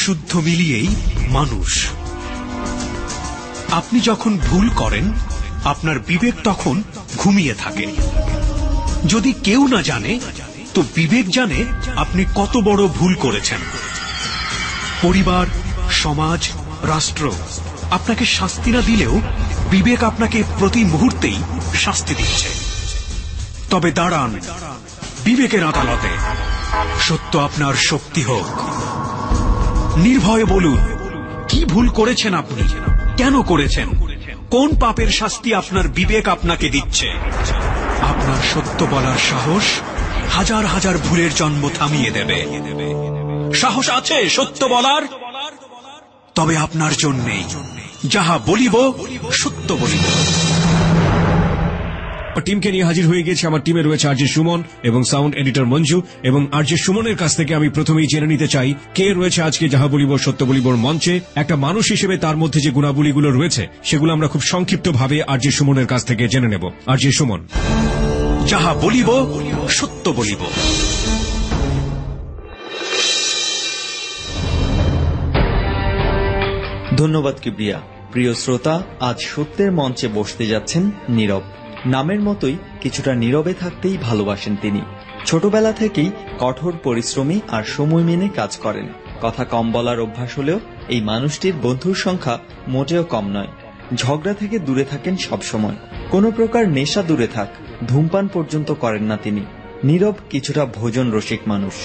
শুদ্ধ মিলিয়েই মানুষ। আপনি যখন ভুল করেন আপনার বিবেক তখন ঘুমিয়ে থাকে। যদি কেউ না জানে তো বিবেক জানে আপনি কত বড় ভুল করেছেন। পরিবার, সমাজ, রাষ্ট্র আপনাকে শাস্তি না দিলেও বিবেক আপনাকে প্রতি মুহূর্তেই শাস্তি দিচ্ছে। তবে দাঁড়ান বিবেকের আদালতে, সত্য আপনার শক্তি হোক। নির্ভয়ে বলুন কি ভুল করেছেন আপনি, কেন করেছেন, কোন পাপের শাস্তি আপনার বিবেক আপনাকে দিচ্ছে। আপনার সত্য বলার সাহস হাজার হাজার ভুলের জন্ম থামিয়ে দেবে। সাহস আছে সত্য বলার? তবে আপনার জন্যেই যাহা বলিব সত্য বলিব। টিমকে নিয়ে হাজির হয়ে গেছে। আমার টিমে রয়েছে আরজে সুমন এবং সাউন্ড এডিটর মঞ্জু। এবং আরজে সুমনের কাছ থেকে আমি প্রথমেই জেনে নিতে চাই কে রয়েছে আজকে যাহা বলিব সত্য বলিবর মঞ্চে। একটা মানুষ হিসেবে তার মধ্যে যে গুণাবলীগুলো রয়েছে সেগুলো আমরা খুব সংক্ষিপ্তভাবে আরজে সুমনের কাছ থেকে জেনে নেব। আরজে সুমন। যাহা বলিব সত্য বলিব। ধন্যবাদ কিবরিয়া। প্রিয় শ্রোতা, আজ সত্যের মঞ্চে বসতে যাচ্ছেন নীরব। নামের মতোই কিছুটা নীরবে থাকতেই ভালোবাসেন তিনি। ছোটবেলা থেকেই কঠোর পরিশ্রমী আর সময় মেনে কাজ করেন। কথা কম বলার অভ্যাস হলেও এই মানুষটির বন্ধুর সংখ্যা মোটেও কম নয়। ঝগড়া থেকে দূরে থাকেন সবসময়। কোনো প্রকার নেশা দূরে থাক, ধূমপান পর্যন্ত করেন না তিনি। নীরব কিছুটা ভোজন রসিক মানুষ।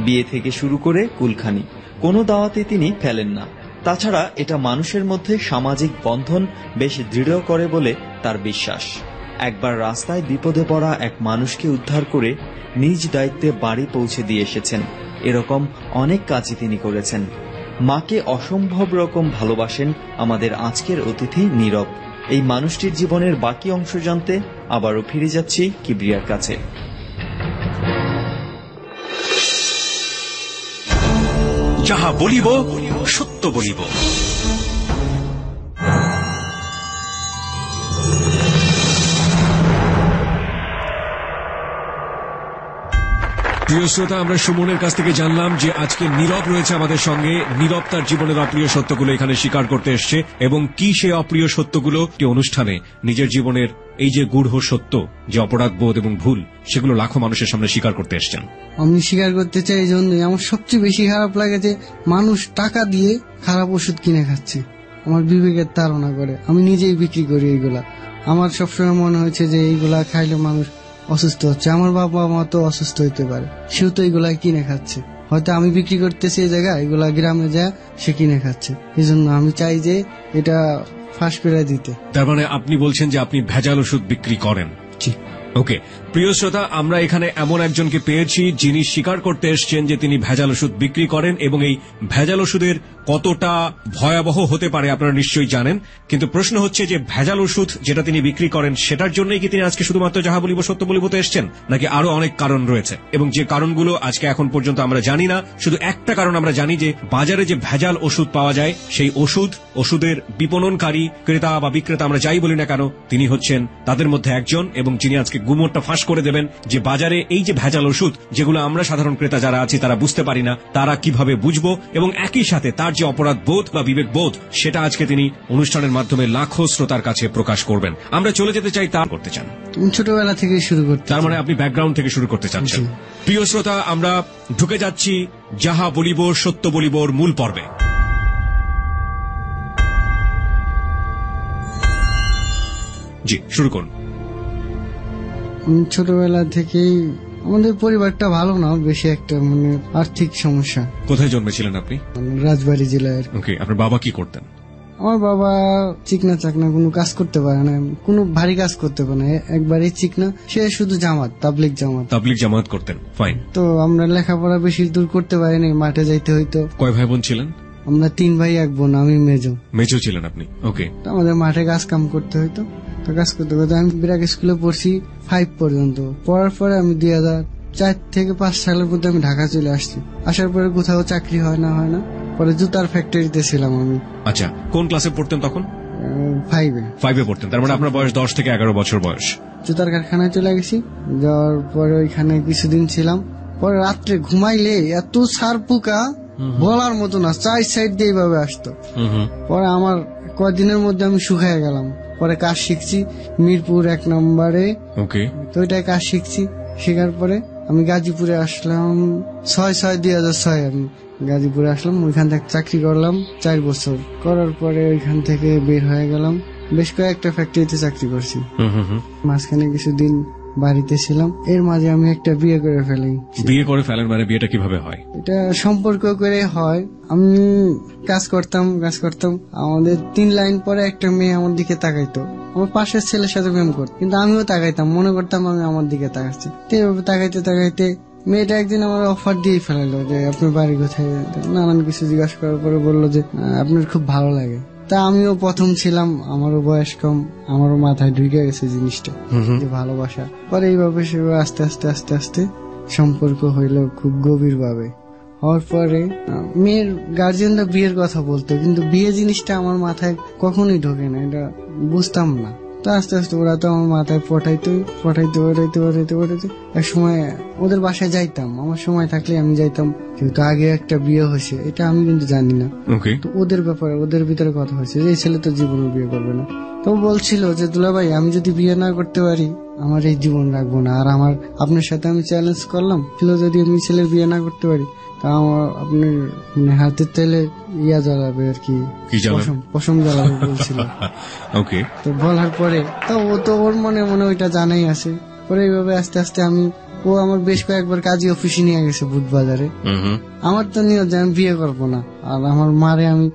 বিয়ে থেকে শুরু করে কুলখানি কোনো দাওয়াতে তিনি ফেলেন না। তাছাড়া এটা মানুষের মধ্যে সামাজিক বন্ধন বেশ দৃঢ় করে বলে তার বিশ্বাস। একবার রাস্তায় বিপদে পড়া এক মানুষকে উদ্ধার করে নিজ দায়িত্বে বাড়ি পৌঁছে দিয়ে এসেছেন। এরকম অনেক কাজই তিনি করেছেন। মাকে অসম্ভব রকম ভালোবাসেন আমাদের আজকের অতিথি নীরব। এই মানুষটির জীবনের বাকি অংশ জানতে আবারও ফিরে যাচ্ছি কিবরিয়ার কাছে। যাহা বলিব সত্য বলিব। প্রিয় শ্রোতা, আমরা সুমনের কাছ থেকে জানলাম যে আজকে নীরব রয়েছে আমাদের সঙ্গে। নীরব তার জীবনের অপ্রিয় সত্যগুলো এখানে স্বীকার করতে এসছে। এবং কি সেই অপ্রিয় সত্যগুলো? অনুষ্ঠানে নিজের জীবনের এই যে গূঢ় সত্য, যে অপরাধ বোধ এবং ভুল, সেগুলো লাখো মানুষের সামনে স্বীকার করতে এসছেন। আমি স্বীকার করতে চাই এই জন্যই আমার সবচেয়ে বেশি খারাপ লাগে যে মানুষ টাকা দিয়ে খারাপ ওষুধ কিনে খাচ্ছে। আমার বিবেকের তাড়না করে। আমি নিজেই বিক্রি করি এইগুলা। আমার সবসময় মনে হয়েছে যে এইগুলা খাইলে মানুষ অসুস্থ হচ্ছে। আমার বাবা মা তো অসুস্থ হইতে পারে, সেও তো এগুলা কিনে খাচ্ছে। হয়তো আমি বিক্রি করতেছি এই জায়গায়, এগুলা গ্রামে যায় সে কিনে খাচ্ছে। এই জন্য আমি চাই যে এটা ফাঁস করে দিতে। তার মানে আপনি বলছেন যে আপনি ভেজাল ওষুধ বিক্রি করেন? ওকে, প্রিয় শ্রোতা, আমরা এখানে এমন একজনকে পেয়েছি যিনি স্বীকার করতে এসছেন যে তিনি ভেজাল ওষুধ বিক্রি করেন। এবং এই ভেজাল ওষুধের কতটা ভয়াবহ হতে পারে আপনারা নিশ্চয়ই জানেন। কিন্তু প্রশ্ন হচ্ছে যে ভেজাল ওষুধ যেটা তিনি বিক্রি করেন সেটার জন্যই কি তিনি আজকে শুধুমাত্র যাহা বলিব সত্য বলিবতে এসছেন, নাকি আরো অনেক কারণ রয়েছে? এবং যে কারণগুলো আজকে এখন পর্যন্ত আমরা জানি না। শুধু একটা কারণ আমরা জানি যে বাজারে যে ভেজাল ওষুধ পাওয়া যায় সেই ওষুধের বিপণনকারী ক্রেতা বা বিক্রেতা আমরা যাই বলি না কেন, তিনি হচ্ছেন তাদের মধ্যে একজন। এবং যিনি আজকে গুমরটা ফাঁস করে দেবেন যে বাজারে এই যে ভেজাল ওষুধ যেগুলো আমরা সাধারণ ক্রেতা যারা আছি তারা বুঝতে পারি না, তারা কিভাবে বুঝবো, এবং একই সাথে তার যে অপরাধ বোধ বা বিবেক বোধ সেটা আজকে তিনি অনুষ্ঠানের মাধ্যমে লাখো শ্রোতার কাছে প্রকাশ করবেন। আমরা চলে যেতে চাই তা করতে চান? ছোটবেলা থেকে শুরু করতে। তার মানে আপনি ব্যাকগ্রাউন্ড থেকে শুরু করতে চাচ্ছেন। প্রিয় শ্রোতা, আমরা ঢুকে যাচ্ছি যাহা বলিব সত্য বলিবর মূল পর্বে। জি, শুরু করুন। ছোটবেলা থেকেই আমাদের পরিবারটা ভালো না, বেশি একটা মানে আর্থিক সমস্যা। কোথায় জন্মেছিলেন আপনি? রাজবাড়ী জেলায়। ওকে, আপনার বাবা কি করতেন? আমার বাবা চিকনা চাকনা কোনো কাজ করতে পারে না, কোনো ভারী কাজ করতে পারে না, একবারই চিকনা। সে শুধু তাবলিগ জামাত করতেন। ফাইন। তো আমরা লেখাপড়া বেশি দূর করতে পারিনি, মাঠে যাইতে হইতো। কয় ভাই বোন ছিলেন? আমরা 3 ভাই 1 বোন, আমি মেজো ছিলেন আপনি। ওকে। আমাদের মাঠে কাজ কাম করতে হইতো। তো কাজ করতে করতে আমি বিরাট স্কুলে পড়ছি 5 পর্যন্ত। পড়ার পরে আমি 2004 থেকে 5 সালের মধ্যে আমি ঢাকা চলে আসছি। আসার পরে কোথাও চাকরি হয় না। পরে জুতার ফ্যাক্টরিতে ছিলাম আমি। আচ্ছা, কোন ক্লাসে পড়তেন তখন? 5-এ পড়তেন। তার মানে আপনার বয়স 10 থেকে 11 বছর বয়স। জুতার কারখানায় চলে গেছি। যাওয়ার পরে ওইখানে কিছুদিন ছিলাম। পরে রাত্রে ঘুমাইলে এত সার পোকা বলার মতো না, 4 সাইড দিয়ে এইভাবে আসতো। পরে আমার কয়েকদিনের মধ্যে আমি শুকায় গেলাম। পরে কাজ শিখছি মিরপুর 1 নম্বরে, ওকে। তো ওইটাই কাজ শিখছি। শেখার পরে আমি গাজীপুরে আসলাম 6/6/2006 আমি গাজীপুরে আসলাম। ওইখান থেকে চাকরি করলাম 4 বছর। করার পরে ওইখান থেকে বের হয়ে গেলাম, বেশ কয়েকটা ফ্যাক্টরিতে চাকরি করছি। মাঝখানে কিছুদিন বাড়িতে ছিলাম, এর মাঝে আমি একটা বিয়ে করে ফেলি। বিয়ে করে ফেলেন মানে বিয়েটা কিভাবে হয়? এটা সম্পর্ক করে হয়। আমি কাজ করতাম, আমাদের 3 লাইন পরে একটা মেয়ে আমার দিকে তাকাইতো, আমার পাশের ছেলের সাথে প্রেম করতো, কিন্তু আমিও তাকাইতাম, মনে করতাম আমি আমার দিকে তাকাচ্ছি। তো এইভাবে তাকাইতে মেয়েটা একদিন আমার অফার দিয়ে ফেলালো যে আপনার বাড়ি কোথায়, নানান কিছু জিজ্ঞাসা করার পরে বললো যে আপনার খুব ভালো লাগে। তা আমিও প্রথম ছিলাম, আমারও বয়স কম, আমারও মাথায় ঢুকে গেছে জিনিসটা যে ভালোবাসা। পরে এইভাবে সেভাবে আস্তে আস্তে সম্পর্ক হইলো খুব গভীর ভাবে। হওয়ার পরে মেয়ের গার্জিয়ানরা বিয়ের কথা বলতো, কিন্তু বিয়ে জিনিসটা আমার মাথায় কখনোই ঢোকে না, এটা বুঝতাম না। তো আস্তে ওরা তো আমার মাথায় পটাইতে এক সময় ওদের বাসায় যাইতাম, আমার সময় থাকলে আমি যাইতাম, কিন্তু আগে একটা বিয়ে হয়েছে এটা আমি কিন্তু জানি না। তো ওদের ব্যাপারে ওদের ভিতরে কথা হয়েছে যে এই ছেলে তো জীবনে বিয়ে করবে না। তো বলছিল যে দুলা ভাই আমি যদি বিয়ে না করতে পারি আমার এই জীবন রাখবো না, আর আমার আপনার সাথে আমি চ্যালেঞ্জ করলাম ছিল যদি আমি ছেলের বিয়ে না করতে পারি তা আমার আপনি মানে হাতের তেলে ইয়া জ্বালাবে আর কি, পশম জ্বালাবে বলছিল। ওকে। তো বলার পরে তো ও তো ওর মনে ওইটা জানাই আছে। পরে এইভাবে আস্তে আস্তে ও আমার বেশ কয়েকবার কাজী অফিসে নিয়ে গেছে বুধবাজারে। আমার তো নিয়ত যে আমি বিয়ে করবো না, আর আমার মারে আমি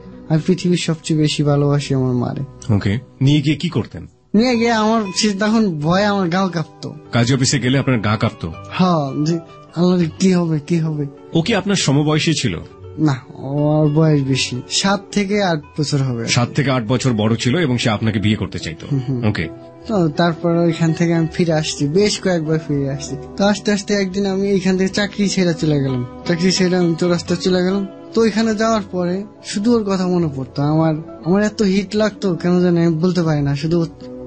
পৃথিবীর সবচেয়ে বেশি ভালোবাসি আমার মারে। ওকে। নিয়ে গিয়ে কি করতেন? নিয়ে গিয়ে আমার তখন ভয়ে আমার গাও কাঁপতো। কাজী অফিসে গেলে আপনার গা কাঁপতো? হ্যাঁ, যে আল্লাহ কি হবে। ও কি আপনার সমবয়সী ছিল? না, ওর বয়স বেশি, 7 থেকে 8 বছর হবে। 7 থেকে 8 বছর বড় ছিল এবং সে আপনাকে বিয়ে করতে চাইতো। ওকে। তো তারপর ওইখান থেকে আমি ফিরে আসছি, বেশ কয়েকবার ফিরে আসছি। তো আস্তে আস্তে একদিন আমি এইখান থেকে চাকরি ছেড়ে চলে গেলাম, আমি চৌরাস্তা চলে গেলাম। তো ওইখানে যাওয়ার পরে শুধু ওর কথা মনে পড়তো, আমার এত হিট লাগতো কেন জানি আমি বলতে পারি না, শুধু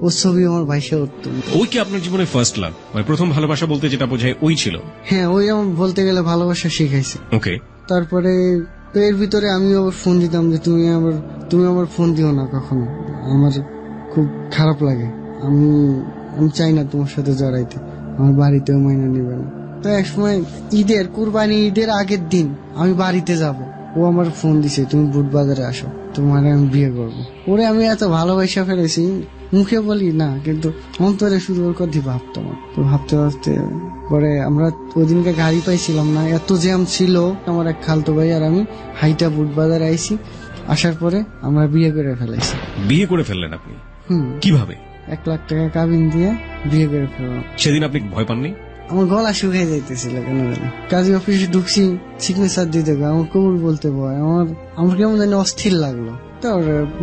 ওর ছবি আমার ভাইসে উঠতো। ওই কি আপনার জীবনে ফার্স্ট লাভ, মানে প্রথম ভালোবাসা বলতে যেটা বোঝায় ওই ছিল? হ্যাঁ, ওই আমার বলতে গেলে ভালোবাসা শিখাইছে। ওকে। তারপরে তো এর ভিতরে আমি আবার ফোন দিতাম যে তুমি আমার ফোন দিও না কখনো, আমার খুব খারাপ লাগে, আমি চাই না তোমার সাথে জড়াইতে, আমার বাড়িতেও মাইনা নিবে না। তো এক সময় কুরবানি ঈদের আগের দিন আমি বাড়িতে যাব, ও আমার ফোন দিছে তুমি বুধবাজারে আসো, তোমার আমি বিয়ে করবো। ওরে আমি এত ভালোবাসা ফেলেছি, মুখে বলি না কিন্তু অন্তরে শুধু ওর কথা ভাবতাম। তো ভাবতে পরে আমরা ওই দিনকে গাড়ি পাইছিলাম না, এত জ্যাম ছিল। আমার এক খালতো ভাই আর আমি হাইটা বুধবাজারে আইছি, আসার পরে আমরা বিয়ে করে ফেলাইছি। বিয়ে করে ফেললেন আপনি? কিভাবে? 1 লাখ টাকা কাবিন দিয়ে বিয়ে করে ফেললাম। সেদিন আপনি ভয় পাননি? আমার গলা শুকিয়ে যাইতেছিল কেন জানি, কাজী অফিসে ঢুকছি, সিগনেচার দিতে আমার কবুল বলতে ভয়, আমার কেমন জানি অস্থির লাগলো। তো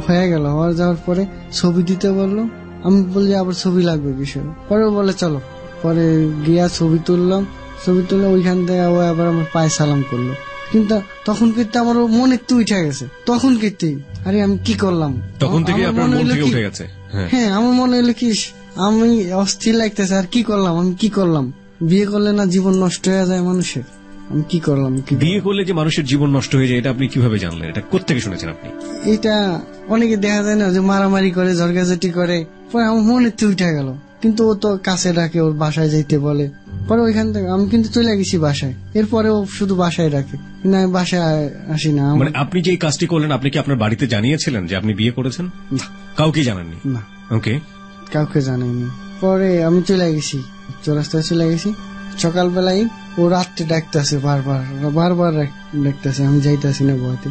হয়ে গেল, হওয়ার যাওয়ার পরে ছবি দিতে বললো, আমি বলছি আবার ছবি লাগবে বিষয়, পরে বলে চলো। পরে গিয়া ছবি তুলে ওইখান থেকে ও আবার আমার পায়ে সালাম করলো, কিন্তু তখন কিন্তু আমার মনে একটু উঠে গেছে, তখন কিন্তু আরে আমি কি করলাম, তখন থেকে আপনার মন থেকে উঠে গেছে। হ্যাঁ, আমার মনে হলো কি আমি অস্থির লাগতেছে, আর কি করলাম, বিয়ে করলে না জীবন নষ্ট হয়ে যায় মানুষের, আমি কি করলাম। বিয়ে করলে যে মানুষের জীবন নষ্ট হয়ে যায় এটা আপনি কিভাবে জানলেন, এটা কোত্থেকে শুনেছেন আপনি? এটা অনেকে দেখা যায় না যে মারামারি করে, ঝরগাঝাটি করে, পরে আমার মনে উঠে গেল, কিন্তু ও তো কাছে ডাকে, ওর বাসায় যাইতে বলে। পরে ওইখান থেকে আমি কিন্তু চলে গেছি বাসায়, এরপরে ও শুধু বাসায় ডাকে, কিন্তু আমি বাসায় আসি না। মানে আপনি যে কাজটি করলেন আপনি কি আপনার বাড়িতে জানিয়েছিলেন যে আপনি বিয়ে করেছেন? কাউকে জানাননি? না। ওকে। কাউকে জানাইনি। পরে আমি চলে গেছি, চৌরাস্তায় চলে গেছি। সকালবেলায় ও রাত্রে ডাকতেছে, বারবার ডাকতেছে, আমি যাইতেছি না বইতে।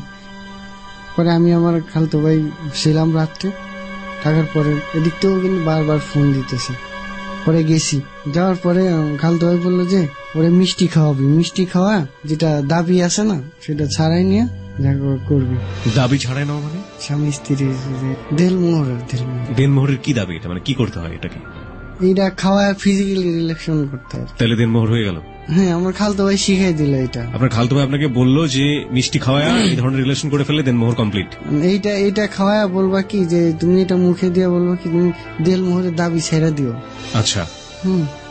পরে আমি আমার খালতো ভাই ছিলাম রাত্রে, থাকার পরে এদিক থেকেও কিন্তু বারবার ফোন দিতেছে। পরে গেছি, যাওয়ার পরে খালতো ভাই বললো যে ওরে মিষ্টি খাওয়াবি, মিষ্টি খাওয়া যেটা দাবি আছে না সেটা ছাড়াই নিয়ে করবি। দাবি ছাড়াই নেওয়া মানে? স্বামী স্ত্রীর দেনমোহরের কি দাবি, এটা মানে কি করতে হয় এটাকে? এইটা খাওয়া ফিজিক্যালি রিলেশন করতে হয়। তাহলে দেনমোহর হয়ে গেল? হ্যাঁ, আমার খালতো ভাই শিখাই দিল এটা। আপনার খালতো ভাই আপনাকে বললো যে মিষ্টি খাওয়া এই ধরনের রিলেশন করে ফেলে দেনমোহর কমপ্লিট? এইটা খাওয়া বলবা কি যে তুমি এটা মুখে দিয়ে বলবা কি তুমি দেনমোহরের দাবি ছেড়ে দিও। আচ্ছা।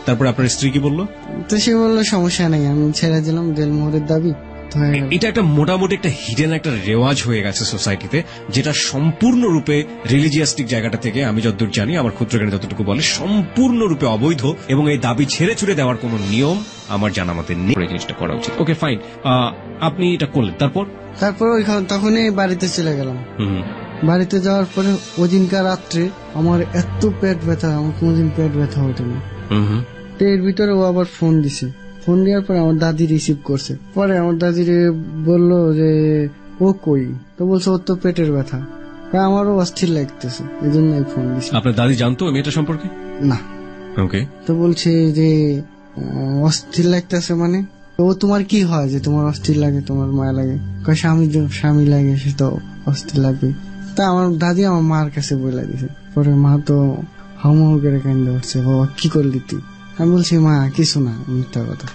তারপর আপনার স্ত্রী কি বললো? তো সে বললো সমস্যা নাই, আমি ছেড়ে দিলাম দেনমোহরের দাবি। তো হয়ে গেল। এটা একটা মোটামুটি একটা হিডেন একটা রেওয়াজ হয়ে গেছে সোসাইটিতে, যেটা সম্পূর্ণরূপে রিলিজিয়াস্টিক জায়গাটা থেকে আমি যতদূর জানি, আমার ক্ষুদ্র জ্ঞানে যতটুকু বলে, সম্পূর্ণরূপে অবৈধ এবং এই দাবি ছেড়ে ছুড়ে দেওয়ার কোনো নিয়ম আমার জানা মতে নেই। এই জিনিসটা করা উচিত। ওকে ফাইন, আপনি এটা করলেন, তারপর ওইখানে তখনই বাড়িতে চলে গেলাম। হুম, বাড়িতে যাওয়ার পরে ওদিনকার রাত্রে আমার এত পেট ব্যথা, আমার কোনোদিন পেট ব্যথা ওঠেনি। হুম, তো এর ভিতরে ও আবার ফোন দিছে। ফোন দেওয়ার পরে আমার দাদি রিসিভ করছে। পরে আমার দাদি বললো যে ও কই, তো বলছে ওর তো পেটের ব্যথা। আমারও অস্থির লাগতেছে, এই জন্য ফোন দিছে। আপনার দাদি জানতো এই মেয়েটা সম্পর্কে? না। ওকে। তো বলছে যে অস্থির লাগতেছে মানে, ও তোমার কি হয় যে তোমার অস্থির লাগে, তোমার মায়া লাগে? স্বামী লাগে, সে তো অস্থির লাগবে। তা আমার দাদি আমার মার কাছে বলে দিছে। পরে মা তো হাউ করে কান্দে উঠছে, বাবা কি করলি তুই? আমি বলছি মা কিছু না, মিথ্যা কথা,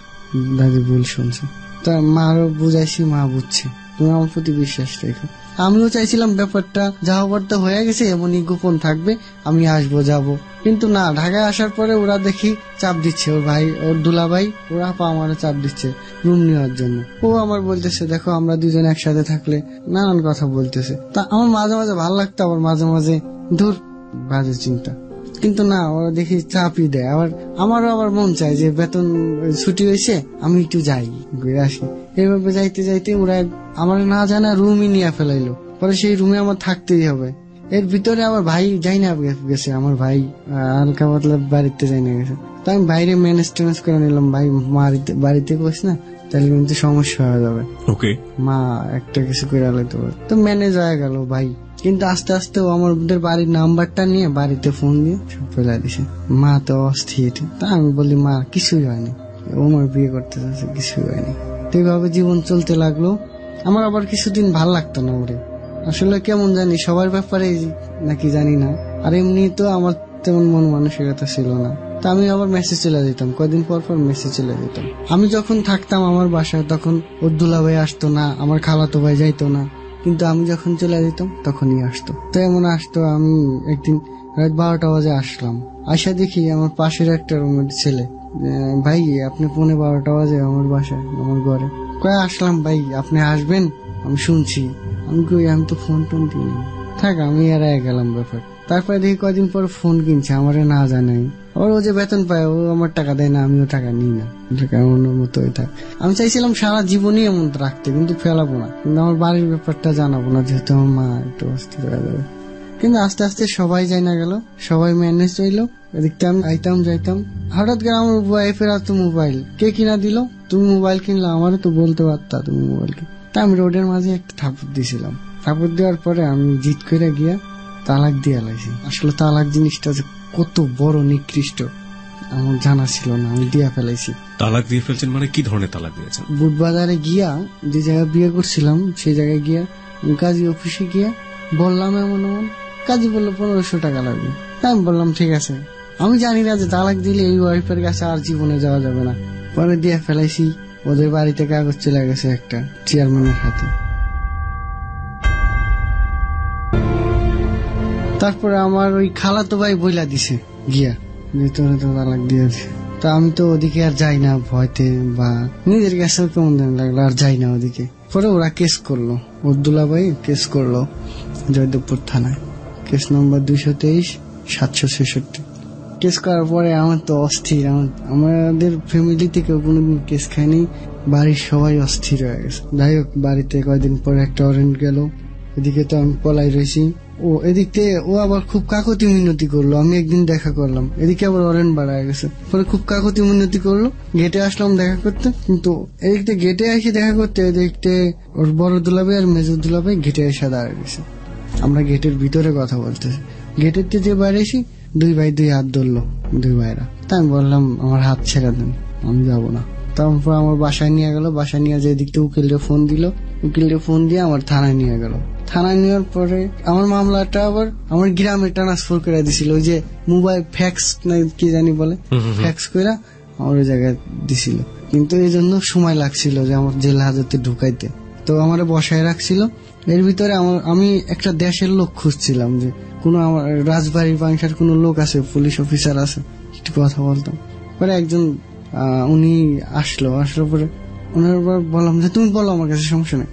দাদি ভুল শুনছে। তা মারও বুঝাইছি, মা বুঝছে, তুমি আমার প্রতি বিশ্বাস রেখো। আমিও চাইছিলাম ব্যাপারটা যা হবার তো হয়ে গেছে, এমনই গোপন থাকবে, আমি আসবো যাব। কিন্তু না, ঢাকায় আসার পরে ওরা দেখি চাপ দিচ্ছে, ওর ভাই, ওর দুলাভাই, ওরা আমারও চাপ দিচ্ছে রুম নেওয়ার জন্য। ও আমার বলতেছে দেখো আমরা দুজন একসাথে থাকলে, নানান কথা বলতেছে। তা আমার মাঝে মাঝে ভালো লাগতো, আবার মাঝে মাঝে দূর বাজে চিন্তা। কিন্তু না, ওরা দেখি চাপই দেয়। আমারও আবার মন চায় যে বেতন ছুটি হয়েছে আমি একটু যাই, ঘুরে আসি। এইভাবে যাইতে যাইতে ওরা আমার না জানা রুমই নিয়ে ফেলাইলো। পরে সেই রুমে আমার থাকতেই হবে। এর ভিতরে আমার ভাই যাই না গেছে, আমার ভাই হালকা পাতলা বাড়িতে যাই না গেছে। তো আমি বাইরে ম্যানেজ ট্যানেজ করে নিলাম, ভাই বাড়িতে বস না, তাহলে কিন্তু সমস্যা হয়ে যাবে। ওকে, মা একটা কিছু করে আলাইতে পারে। তো ম্যানেজ হয়ে গেল ভাই। কিন্তু আস্তে আস্তে ও আমাদের বাড়ির নাম্বারটা নিয়ে বাড়িতে ফোন দিয়ে সব ফেলা দিছে। মা তো অস্থির। তা আমি বলি মা কিছুই হয়নি, ও আমার বিয়ে করতে চাচ্ছে, কিছুই হয়নি। তো এইভাবে জীবন চলতে লাগলো। আমার আবার কিছুদিন ভাল লাগতো না ওরে, আসলে কেমন জানি সবার ব্যাপারে নাকি জানি না। আর এমনি তো আমার তেমন মন মানসিকতা ছিল না। তা আমি আবার মেসেজ চলে যেতাম, কয়েকদিন পর পর মেসেজ চলে যেতাম। আমি যখন থাকতাম আমার বাসায় তখন ওর দুলাভাই আসতো না, আমার খালাতো ভাই যাইতো না। কিন্তু আমি যখন চলে যেতাম তখনই আসতো। তো এমন আসতো, আমি একদিন রাত 12টা বাজে আসলাম, আসা দেখি আমার পাশের একটা রুমের ছেলে, ভাই আপনি 12:15 বাজে আমার বাসায়, আমার ঘরে। কয়ে আসলাম ভাই, আপনি আসবেন আমি শুনছি। আমি কই আমি তো ফোন টোন দিইনি, থাক আমি এড়াই গেলাম ব্যাপার। তারপরে দেখি কয়দিন পর ফোন কিনছে, আমারে না জানাই। আবার ও যে বেতন পায়, ও আমার টাকা দেয় না, আমিও টাকা নিই না, এমন মতোই থাক। আমি চাইছিলাম সারা জীবনই এমন রাখতে, কিন্তু ফেলাবো না, কিন্তু আমার বাড়ির ব্যাপারটা জানাবো না, যেহেতু আমার মা একটু অস্থির হয়ে যাবে। কিন্তু আস্তে আস্তে সবাই যাই না গেল, সবাই ম্যানেজ হইলো। এদিকটা আমি আইতাম যাইতাম। হঠাৎ করে আমার ওয়াইফের হাতে মোবাইল, কে কিনা দিল? তুমি মোবাইল কিনলা? আমারও তো বলতে পারতা তুমি মোবাইল কিন। তা আমি রোডের মাঝে একটা থাপড় দিয়েছিলাম। থাপড় দেওয়ার পরে আমি জিদ করে গিয়া তালাক দিয়ে লাইছি। আসলে তালাক জিনিসটা যে কত বড় নিকৃষ্ট আমার জানা ছিল না, আমি দিয়া ফেলাইছি। তালাক দিয়ে ফেলছেন মানে কি ধরনের তালাক দিয়েছেন? বুটবাজারে গিয়া, যে জায়গায় বিয়ে করছিলাম সেই জায়গায় গিয়া, কাজী অফিসে গিয়া বললাম এমন এমন। কাজী বললো 1500 টাকা লাগবে। আমি বললাম ঠিক আছে। আমি জানি না যে তালাক দিলে এই ওয়াইফের কাছে আর জীবনে যাওয়া যাবে না। পরে দিয়ে ফেলাইছি। ওদের বাড়িতে কাগজ চলে গেছে একটা চেয়ারম্যানের হাতে। তারপরে আমার ওই খালাতো ভাই বইলা দিছে গিয়া যে তোরা তো তালাক দিয়েছে। তা আমি তো ওদিকে আর যাই না, ভয়তে বা নিজের কাছেও কেমন লাগলো, আর যাই না ওদিকে। পরে ওরা কেস করলো, ওর দুলাভাই কেস করলো জয়দেবপুর থানায়, কেস নম্বর 223/766। কেস করার পরে আমার তো অস্থির, আমাদের ফ্যামিলিতে কেউ কোনোদিন কেস খায়নি, বাড়ির সবাই অস্থির হয়ে গেছে। যাই হোক, বাড়িতে কয়েকদিন পরে একটা ওয়ারেন্ট গেল, এদিকে তো আমি পলাই রয়েছি। ও এদিক থেকে ও আবার খুব কাকতি মিনতি করলো, আমি একদিন দেখা করলাম, এদিকে আবার ওয়ারেন্ট বাড়ায় গেছে। পরে খুব কাকতি মিনতি করলো, গেটে আসলাম দেখা করতে। কিন্তু এদিকতে গেটে আসি দেখা করতে, এদিকতে ওর বড় দুলাভাই আর মেজর দুলাভাই গেটে এসে দাঁড়িয়ে গেছে। আমরা গেটের ভিতরে কথা বলতেছি, গেটের যে বাইরে এসি দুই ভাই দুই হাত ধরলো, দুই ভাইরা। তা আমি বললাম আমার হাত ছেড়ে দেন, আমি যাবো না। তারপর আমার বাসায় নিয়ে গেল, বাসায় নিয়ে যে এদিক থেকে উকিলকে ফোন দিল, উকিলকে ফোন দিয়ে আমার থানায় নিয়ে গেল। থানায় নেওয়ার পরে আমার মামলাটা আবার আমার গ্রামে ট্রান্সফার করে দিছিল, ওই যে মোবাইল ফ্যাক্স না কি জানি বলে, ফ্যাক্স করে আমার ওই জায়গায় দিছিল। কিন্তু এই জন্য সময় লাগছিল যে আমার জেল হাজতে ঢুকাইতে। তো আমার বসায় রাখছিল। এর ভিতরে আমি একটা দেশের লোক খুঁজছিলাম, যে কোনো আমার রাজবাড়ির বাংশার কোনো লোক আছে, পুলিশ অফিসার আছে, একটু কথা বলতাম। পরে একজন উনি আসলো পরে ওনার বললাম যে তুমি বলো, আমার কাছে সমস্যা নেই।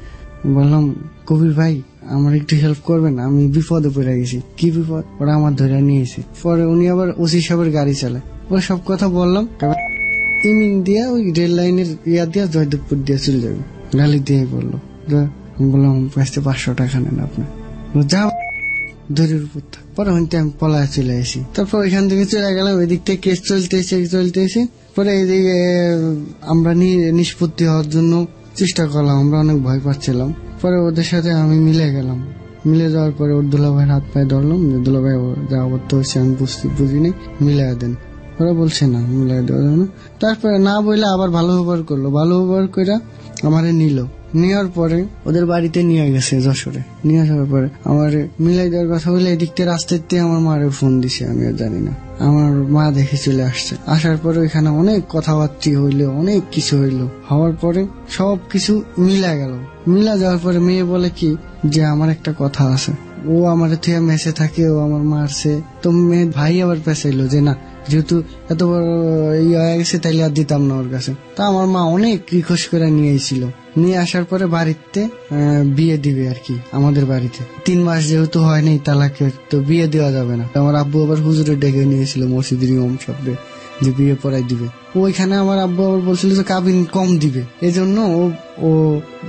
বললাম কবির ভাই আমার একটু হেল্প করবেন, আমি বিপদে পড়ে গেছি। কি বিপদ? ওরা আমার ধরে নিয়েছে। পরে উনি আবার ওসি সাহেবের গাড়ি চালায়। ওরা সব কথা বললাম, ইমিং দিয়া ওই রেল লাইনের ইয়া দিয়া জয়দেবপুর দিয়ে চলে যাবে, গালি দিয়ে বললো। বললাম 500 টাকা নেন আপনি, যা দড়ির উপর থাক। পরে ওইটা আমি পলায় চলে আসি। তারপর ওইখান থেকে চলে গেলাম, এদিক থেকে কেস চলতেছে। পরে এইদিকে আমরা নিষ্পত্তি হওয়ার জন্য চেষ্টা করলাম, আমরা অনেক ভয় পাচ্ছিলাম। পরে ওদের সাথে আমি মিলে গেলাম। মিলে যাওয়ার পরে ওর দুলাভাইয়ের হাত পায়ে ধরলাম, দুলাভাই যা অবস্থ হয়েছে আমি বুঝিনি, মিলাই দেন। ওরা বলছে না মিলাই দেওয়া যাবে না। তারপরে না বললে আবার ভালো ব্যবহার করলো, ভালো ব্যবহার করে আমারে নিল। নেওয়ার পরে ওদের বাড়িতে নিয়ে গেছে যশোরে। নিয়ে যাওয়ার পরে আমার মিলাই দেওয়ার কথা বলে এদিক থেকে রাস্তাতে আমার মারে ফোন দিছে, আমি আর জানি না। আমার মা দেখে চলে আসছে। আসার পরে ওইখানে অনেক কথাবার্তা হইলো, অনেক কিছু হইলো। হওয়ার পরে সবকিছু মিলা গেল। মিলা যাওয়ার পরে মেয়ে বলে কি যে আমার একটা কথা আছে, ও আমার থেকে মেসে থাকে, ও আমার মারছে। তো মেয়ে ভাই আবার পেছাইলো যে না, যেহেতু এত বড় ইয়ে হয়ে গেছে তাইলে আর দিতাম না ওর কাছে। তা আমার মা অনেক রিকোয়েস্ট করে নিয়ে এসেছিল। নিয়ে আসার পরে বাড়িতে বিয়ে দিবে আর কি, আমাদের বাড়িতে 3 মাস যেহেতু হয় নাই তালাকের, তো বিয়ে দেওয়া যাবে না। আমার আব্বু আবার হুজুরে ডেকে নিয়েছিল মসজিদের ইমাম শব্দে যে বিয়ে পড়াই দিবে। ওইখানে আমার আব্বু আবার বলছিল যে কাবিন কম দিবে, এই জন্য ও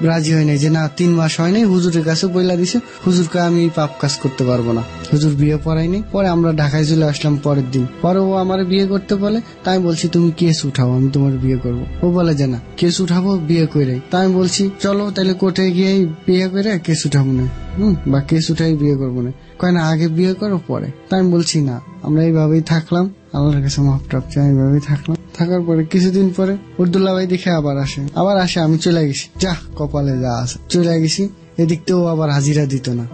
রাজি হয় নাই যে না 3 মাস হয় নাই, হুজুরের কাছে বইলা দিছে, হুজুরকে আমি পাপ কাজ করতে পারবো না, হুজুর বিয়ে পড়াইনি। পরে আমরা ঢাকায় চলে আসলাম পরের দিন। পরে ও আমার বিয়ে করতে বলে, তাই বলছি তুমি কেস উঠাও, আমি তোমার বিয়ে করবো। ও বলে যে না কেস উঠাবো বিয়ে করে। তাই আমি বলছি চলো তাহলে কোর্টে গিয়ে বিয়ে করে কেস উঠাবো না, বা কেস উঠাই বিয়ে করবো না। কয় না আগে বিয়ে করো পরে। তাই আমি বলছি না, আমরা এইভাবেই থাকলাম, আল্লাহর কাছে মাফ টাপ চাই, এইভাবেই থাকলাম। থাকার পরে কিছুদিন পরে উর্দুল্লাহ ভাই দেখে আবার আসে, আমি চলে গেছি, যা কপালে যা আছে চলে গেছি। এদিক থেকেও আবার হাজিরা দিত না,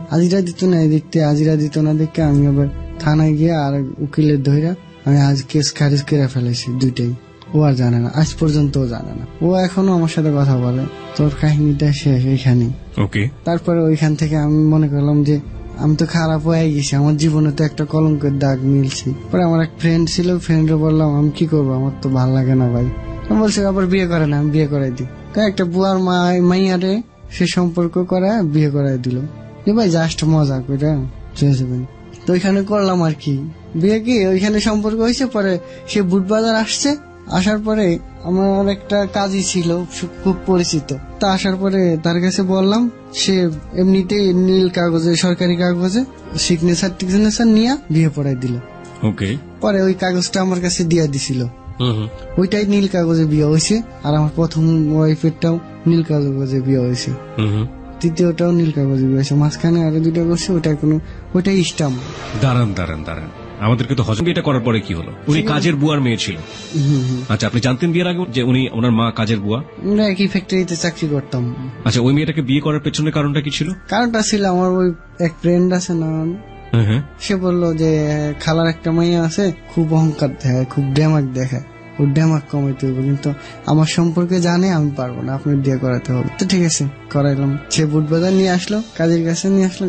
এদিক থেকে হাজিরা দিত না দেখে আমি আবার থানায় গিয়ে আর উকিলের ধইরা আমি আজ কেস খারিজ করে ফেলেছি, দুইটাই। ও আর জানে না, আজ পর্যন্ত জানে না। ও এখনো আমার সাথে কথা বলে। তোর কাহিনীটা শেষ এইখানে। ওকে। তারপরে ওইখান থেকে আমি মনে করলাম যে আমি তো খারাপ হয়ে গেছি, আমার জীবনে তো একটা কলঙ্কের দাগ মিলছি। পরে আমার এক ফ্রেন্ড ছিল, ফ্রেন্ডে বললাম আমি কি করবো, আমার তো ভালো লাগে না ভাই। আমি বলছি আবার বিয়ে করে না, আমি বিয়ে করাই দিই। একটা বুয়ার মাইয়ারে সে সম্পর্ক করে বিয়ে করাই দিল। যে ভাই জাস্ট মজা করে চলে যাবেন। তো ওইখানে করলাম আর কি বিয়ে। কি ওইখানে সম্পর্ক হয়েছে। পরে সে বুটবাজার আসছে, আসার পরে আমার একটা কাজই ছিল খুব পরিচিত। তা আসার পরে তার কাছে বললাম, সে এমনিতেই নীল কাগজে, সরকারি কাগজে সিগনেচার নিয়ে বিয়ে পড়াই দিল। ওকে। পরে ওই কাগজটা আমার কাছে দিয়া দিছিল, ওইটাই নীল কাগজে বিয়ে হয়েছে। আর আমার প্রথম ওয়াইফেরটাও নীল কাগজে বিয়ে হয়েছে, তৃতীয়টাও নীল কাগজে বিয়ে হয়েছে। মাঝখানে আরো 2টা করছে, ওইটাই স্টাম্প। দাঁড়ান আমাদেরকে তো হজম বিয়েটা করার পরে কি হলো? উনি কাজের বুয়ার মেয়ে ছিল। আচ্ছা, আপনি জানতেন বিয়ের আগে যে উনি ওনার মা কাজের বুয়া? আমরা একই ফ্যাক্টরিতে চাকরি করতাম। আচ্ছা, ওই মেয়েটাকে বিয়ে করার পেছনে কারণটা কি ছিল? কারণটা ছিল আমার ওই এক ফ্রেন্ড আছে না, সে বললো যে খালার একটা মাইয়া আছে, খুব অহংকার দেখায়, খুব ড্যামাক দেখায়, ও ড্যামাক কমাইতে হবে, কিন্তু আমার সম্পর্কে জানে আমি পারবো না, আপনার বিয়ে করাতে হবে। তো ঠিক আছে করাইলাম। সে বুটবাজার নিয়ে আসলো, কাজীর কাছে নিয়ে আসলো,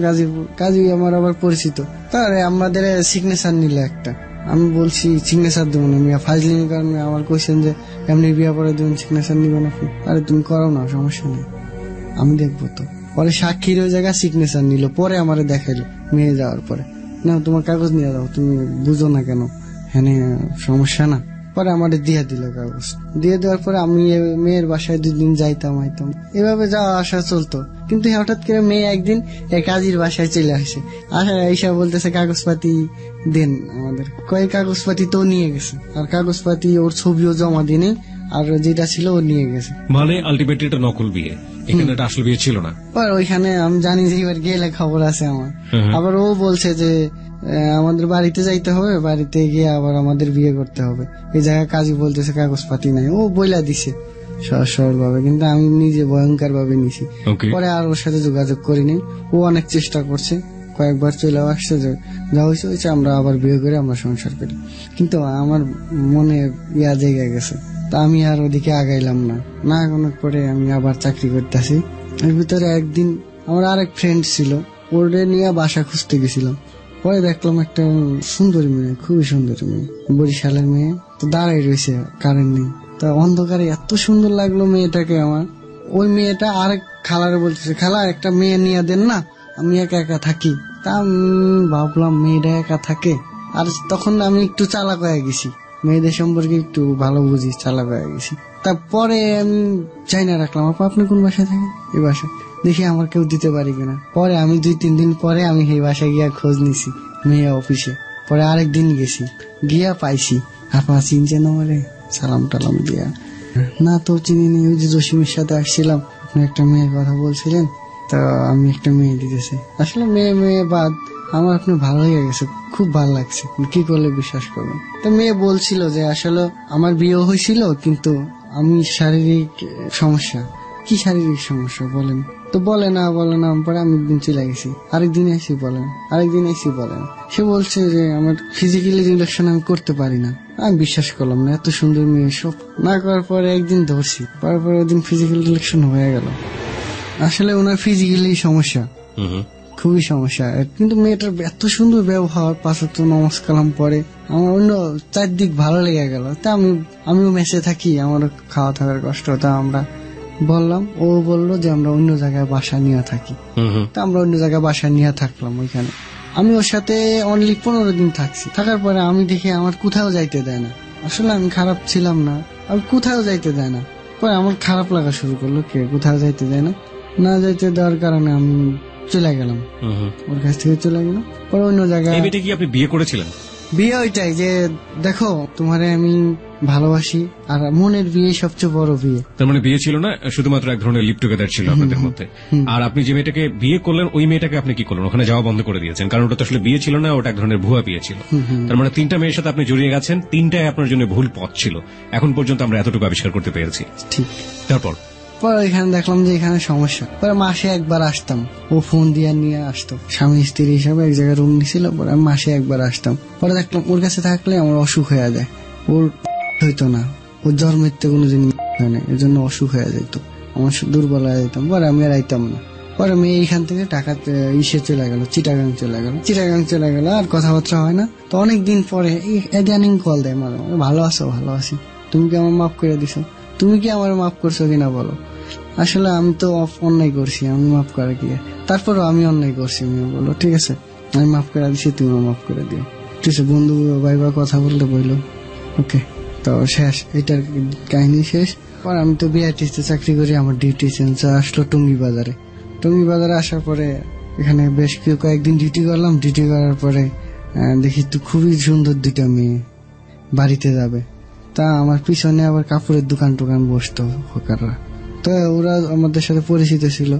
কাজী আমার আবার পরিচিত। তাহলে আমাদের সিগনেচার নিল একটা। আমি বলছি সিগনেচার দেবো না, মিয়া ফাইজলিমের কারণে আমার কোয়েশ্চেন যে এমনি বিয়ে পরে দেবেন, সিগনেচার নিবেন আপনি? আরে তুমি করাও না, সমস্যা নেই, আমি দেখবো। তো পরে সাক্ষীর ওই জায়গায় সিগনেচার নিল। পরে আমারে দেখাইলো মেয়ে যাওয়ার পরে, না তোমার কাগজ নিয়ে যাও, তুমি বুঝো না কেন, হ্যাঁ সমস্যা না। পরে আমাদের দিয়ে দিল কাগজ। দিয়ে দেওয়ার পরে আমি মেয়ের বাসায় 2 দিন যাইতাম আইতাম, এভাবে যাওয়া আসা চলতো। কিন্তু হঠাৎ করে মেয়ে একদিন কাজীর বাসায় চলে আসে, আইসা বলতেছে কাগজপাতি দেন আমাদের। কয়েক কাগজপাতি তো নিয়ে গেছে, আর কাগজপাতি ওর ছবিও জমা দিনে, আর যেটা ছিল ও নিয়ে গেছে। মানে আলটিমেটলি এটা নকল বিয়ে, এখানে এটা আসল বিয়ে ছিল না। ওইখানে আমি জানি যে এবার গেলে খবর আছে আমার। আবার ও বলছে যে আমাদের বাড়িতে যাইতে হবে, বাড়িতে গিয়ে আবার আমাদের বিয়ে করতে হবে। এই জায়গায় কাজী বলতেছে কাগজপাতি নাই, ও বইলা দিছে সরল ভাবে, কিন্তু আমি নিজে ভয়ঙ্কর ভাবে নিছি। পরে আর ওর সাথে যোগাযোগ করিনি। ও অনেক চেষ্টা করছে, কয়েকবার চলে আসছে, যা হয়েছে আমরা আবার বিয়ে করে আমরা সংসার করি। কিন্তু আমার মনে জায়গা গেছে, তা আমি আর ওদিকে আগাইলাম না। অনেক পরে আমি আবার চাকরি করতেছি। এর ভিতরে একদিন আমার আরেক ফ্রেন্ড ছিল, ওরে নিয়ে বাসা খুঁজতে গেছিলাম। পরে দেখলাম একটা সুন্দরী মেয়ে, খুবই সুন্দরী মেয়ে, বরিশালের মেয়ে। তো দাঁড়াই রয়েছে, কারেন্ট নেই। তা অন্ধকারে এত সুন্দর লাগলো মেয়েটাকে আমার। ওই মেয়েটা আরেক খালারে বলতেছে, খালা একটা মেয়ে নিয়ে দেন না, আমি একা একা থাকি। তা আমি ভাবলাম মেয়েটা একা থাকে, আর তখন আমি একটু চালাক হয়ে গেছি, মেয়েদের সম্পর্কে একটু ভালো বুঝি, চালাক হয়ে গেছি। তারপরে আমি চাই না রাখলাম, আপা আপনি কোন বাসায় থাকেন? এই বাসায়, দেখি আমার কেউ দিতে পারি কিনা। পরে আমি 2-3 দিন পরে আমি সেই বাসায় গিয়া খোঁজ নিছি মেয়ে অফিসে। পরে আরেকদিন গেছি, গিয়া পাইছি, আপা চিনছেন আমারে? সালাম টালাম দিয়া, না তো চিনি নি, ওই যে জসিমের সাথে আসছিলাম, আপনি একটা মেয়ের কথা বলছিলেন, তো আমি একটা মেয়ে দিতেছি। আসলে মেয়ে বাদ আমার আপনি ভালো হয়ে গেছে, খুব ভালো লাগছে, কি করলে বিশ্বাস করবেন। তো মেয়ে বলছিল যে আসলে আমার বিয়ে হয়েছিল, কিন্তু আমি শারীরিক সমস্যা। কি শারীরিক সমস্যা বলেন? তো বলে না পরে আমি একদিন চলে গেছি, আরেকদিন এসে বলেন, সে বলছে যে আমার ফিজিক্যালি রিলেশন আমি করতে পারি না। আমি বিশ্বাস করলাম না, এত সুন্দর মেয়ে সব না করার পরে একদিন ধরছি, পরে ওই দিন ফিজিক্যাল রিলেশন হয়ে গেল। আসলে ওনার ফিজিক্যালি সমস্যা, খুবই সমস্যা, কিন্তু মেয়েটার এত সুন্দর ব্যবহার, 5 ওয়াক্ত নামাজ কালাম পরে, আমার অন্য চারদিক ভালো লেগে গেল। তা আমিও মেসে থাকি, আমার খাওয়া থাকার কষ্ট, তা আমরা বললাম, ও বললো যে আমরা অন্য জায়গায় বাসা নিয়ে থাকি। তা আমরা অন্য জায়গায় বাসা নিয়ে থাকলাম। ওইখানে আমি ওর সাথে অনলি 15 দিন থাকছি। থাকার পরে আমি দেখি আমার কোথাও যাইতে দেয় না। আসলে আমি খারাপ ছিলাম না, আমি কোথাও যাইতে দেয় না। পরে আমার খারাপ লাগা শুরু করলো, কে কোথাও যাইতে দেয় না যাইতে দেওয়ার কারণে আমি চলে গেলাম, ওর কাছ থেকে চলে গেলাম। পরে অন্য জায়গায়। কি আপনি বিয়ে করেছিলেন? বিয়ে ওইটাই যে দেখো তোমারে আমি ভালোবাসি, আর মনের বিয়ে সবচেয়ে বড় বিয়ে। তার মানে বিয়ে ছিল না, শুধুমাত্র এক ধরনের লিভ টুগেদার ছিল আপনাদের মধ্যে। আর আপনি যে মেয়েটাকে বিয়ে করলেন, ওই মেয়েটাকে আপনি কি করলেন? ওখানে যাওয়া বন্ধ করে দিয়েছেন, কারণ ওটা তো আসলে বিয়ে ছিল না, ওটা এক ধরনের ভুয়া বিয়ে ছিল। তার মানে 3টা মেয়ের সাথে আপনি জড়িয়ে গেছেন, 3টাই আপনার জন্য ভুল পথ ছিল। এখন পর্যন্ত আমরা এতটুকু আবিষ্কার করতে পেরেছি। ঠিক। তারপর পরে এখানে দেখলাম যে এখানে সমস্যা। পরে মাসে একবার আসতাম, ও ফোন দিয়ে নিয়ে আসতো, স্বামী স্ত্রী হিসাবে এক জায়গায় রুম নিছিল। পরে আমি মাসে একবার আসতাম। পরে দেখলাম ওর কাছে থাকলে আমার অসুখ হয়ে যায়, ওর হইতো না, ওর জন্মের কোনো জিনিস হয় না, এর জন্য অসুখ হয়ে যেত, আমার দুর্বল হয়ে যেতাম। পরে আমি আর আইতাম না। পরে মেয়ে এইখান থেকে টাকা চলে গেল, চিটাগাং চলে গেল, আর কথাবার্তা হয় না। তো অনেকদিন পরে ইদানিং কল দেয়, মাঝে মাঝে, ভালো আছি, তুমি কি আমার মাফ করে দিছো? তুমি কি আমার মাফ করছো কিনা বলো? আসলে আমি তো অন্যায় করছি, আমি মাফ করে কি? তারপরও আমি অন্যায় করছি, আমি বলো ঠিক আছে আমি মাফ করে দিচ্ছি, তুমিও মাফ করে দিও। ঠিক আছে, বন্ধু ভাইবা কথা বলতে বললো, ওকে। তো শেষ, এটার কাহিনী শেষ। পর আমি তো বিআরটিসিতে চাকরি করি, আমার ডিউটি চেঞ্জ আসলো টঙ্গী বাজারে আসার পরে এখানে বেশ কয়েকদিন ডিউটি করলাম। ডিউটি করার পরে দেখি তো খুবই সুন্দর 2টা মেয়ে বাড়িতে যাবে। তা আমার পিছনে আবার কাপড়ের দোকান বসতো হকাররা। তো ওরা আমাদের সাথে পরিচিত ছিল।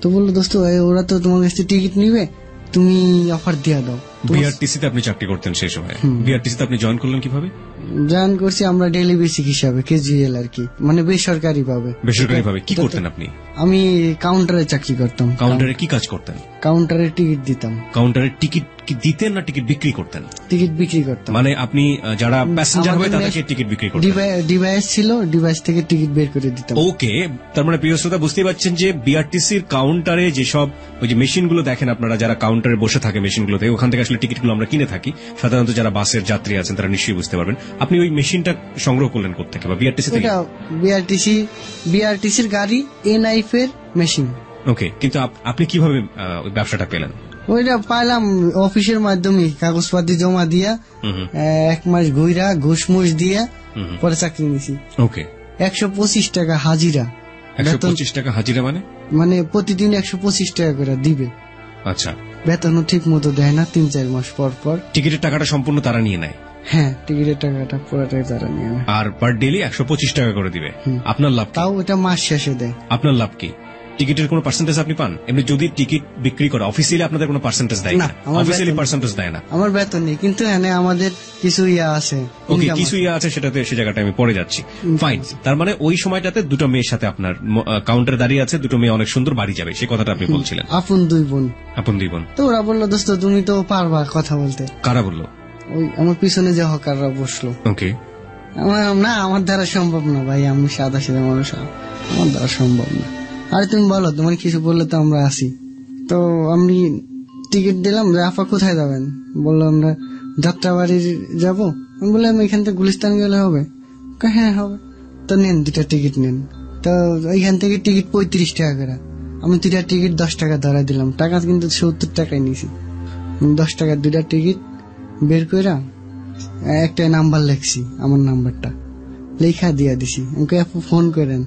তো বললো, দোস্ত ওরা তো তোমার কাছে টিকিট নিবে, তুমি অফার দিয়া দাও। বিআরটিসিতে আপনি চাকরি করতেন সেই সময়? বিআরটিসিতে আপনি জয়েন করলেন কিভাবে? জয়েন করছি আমরা ডেইলি বেসিক হিসাবে, কেজুয়াল আর কি, মানে বেসরকারি ভাবে। কি করতেন আপনি? আমি কাউন্টারে চাকরি করতাম। কাউন্টারে কি কাজ করতেন? কাউন্টারে টিকিট দিতাম। কাউন্টারে টিকিট দিতেন না টিকিট বিক্রি করতেন? টিকিট বিক্রি করতাম। মানে আপনি যারা প্যাসেঞ্জার হবে তাদেরকে টিকিট বিক্রি করতেন? ডিভাইস ছিল, ডিভাইস থেকে টিকিট বের করে দিতাম। ওকে, তার মানে প্রিয় শ্রোতা বুঝতেই পারছেন যে বিআরটিসির কাউন্টারে যেসব ওই যে মেশিনগুলো দেখেন আপনারা, যারা কাউন্টারে বসে থাকে মেশিনগুলোতে, ওখান থেকে আসলে টিকিটগুলো আমরা কিনে থাকি। সাধারণত যারা বাসের যাত্রী আছেন তারা নিশ্চয়ই বুঝতে পারবেন। আপনি ওই মেশিনটা সংগ্রহ করলেন কোথেকে, বা বিআরটিসি থেকে? বিআরটিসির গাড়ি NIF এর মেশিন। ওকে, কিন্তু আপনি কিভাবে ওই ব্যবসাটা পেলেন? ওইটা পাইলাম অফিসের মাধ্যমে, কাগজপাতি জমা দিয়া 1 মাস ঘুরা ঘুষমুষ দিয়া পরে চাকরি নিছি। ওকে, 125 টাকা হাজিরা। 125 টাকা হাজিরা মানে প্রতিদিন 125 টাকা করে দিবে। আচ্ছা, বেতনও ঠিক মতো দেয় না, 3-4 মাস পর। টিকিটের টাকাটা সম্পূর্ণ তারা নিয়ে নেয়? হ্যাঁ, টিকিটের টাকাটা পুরোটাই তারা নিয়ে নেয়। আর পার ডেলি 125 টাকা করে দিবে। আপনার লাভ? তাও ওটা মাস শেষে দেয়। আপনার লাভ কি? টিকিটের কোনো পার্সেন্টেজ আপনি পান? এমনি যদি টিকিট বিক্রি করে অফিসিয়ালি আপনাদের কোনো পার্সেন্টেজ দেয় না? অফিসিয়ালি পার্সেন্টেজ দেয় না। আমার বেতন নেই, কিন্তু এখানে আমাদের কিছু আছে। ওকে, কিছু আছে, সেটাতে সে জায়গাটা আমি পড়ে যাচ্ছি। ফাইন। তার মানে ওই সময়টাতে 2টা মেয়ের সাথে আপনার কাউন্টারে দাঁড়িয়ে আছে, 2টো মেয়ে অনেক সুন্দর, বাড়ি যাবে, সেই কথাটা আপনি বলছিলেন। আপন 2 বোন। তো ওরা বললো, দোস্ত তুমি তো পারবা কথা বলতে। কারা বললো? ওই আমার পিছনে যে হকাররা বসলো। ওকে। আমার দ্বারা সম্ভব না ভাই, আমি সাদা মানুষ, আমার দ্বারা সম্ভব না। আরে তুমি বলো, তোমার কিছু বললে তো আমরা আসি। তো আমি টিকিট দিলাম, যে আপা কোথায় যাবেন? বললো আমরা যাত্রাবাড়ি যাবো। আমি বললাম এখান থেকে গুলিস্তান গেলে হবে? হ্যাঁ হবে। তো নেন 2টা টিকিট নেন। তো এইখান থেকে টিকিট 35 টাকা করে, আমি 2টা টিকিট 10 টাকা ধরা দিলাম, টাকা কিন্তু 70 টাকায় নিয়েছি। 10 টাকা 2টা টিকিট বের করে একটা নাম্বার লেখছি, আমার নাম্বারটা লেখা দিয়া দিছি, আমাকে আপু ফোন করেন,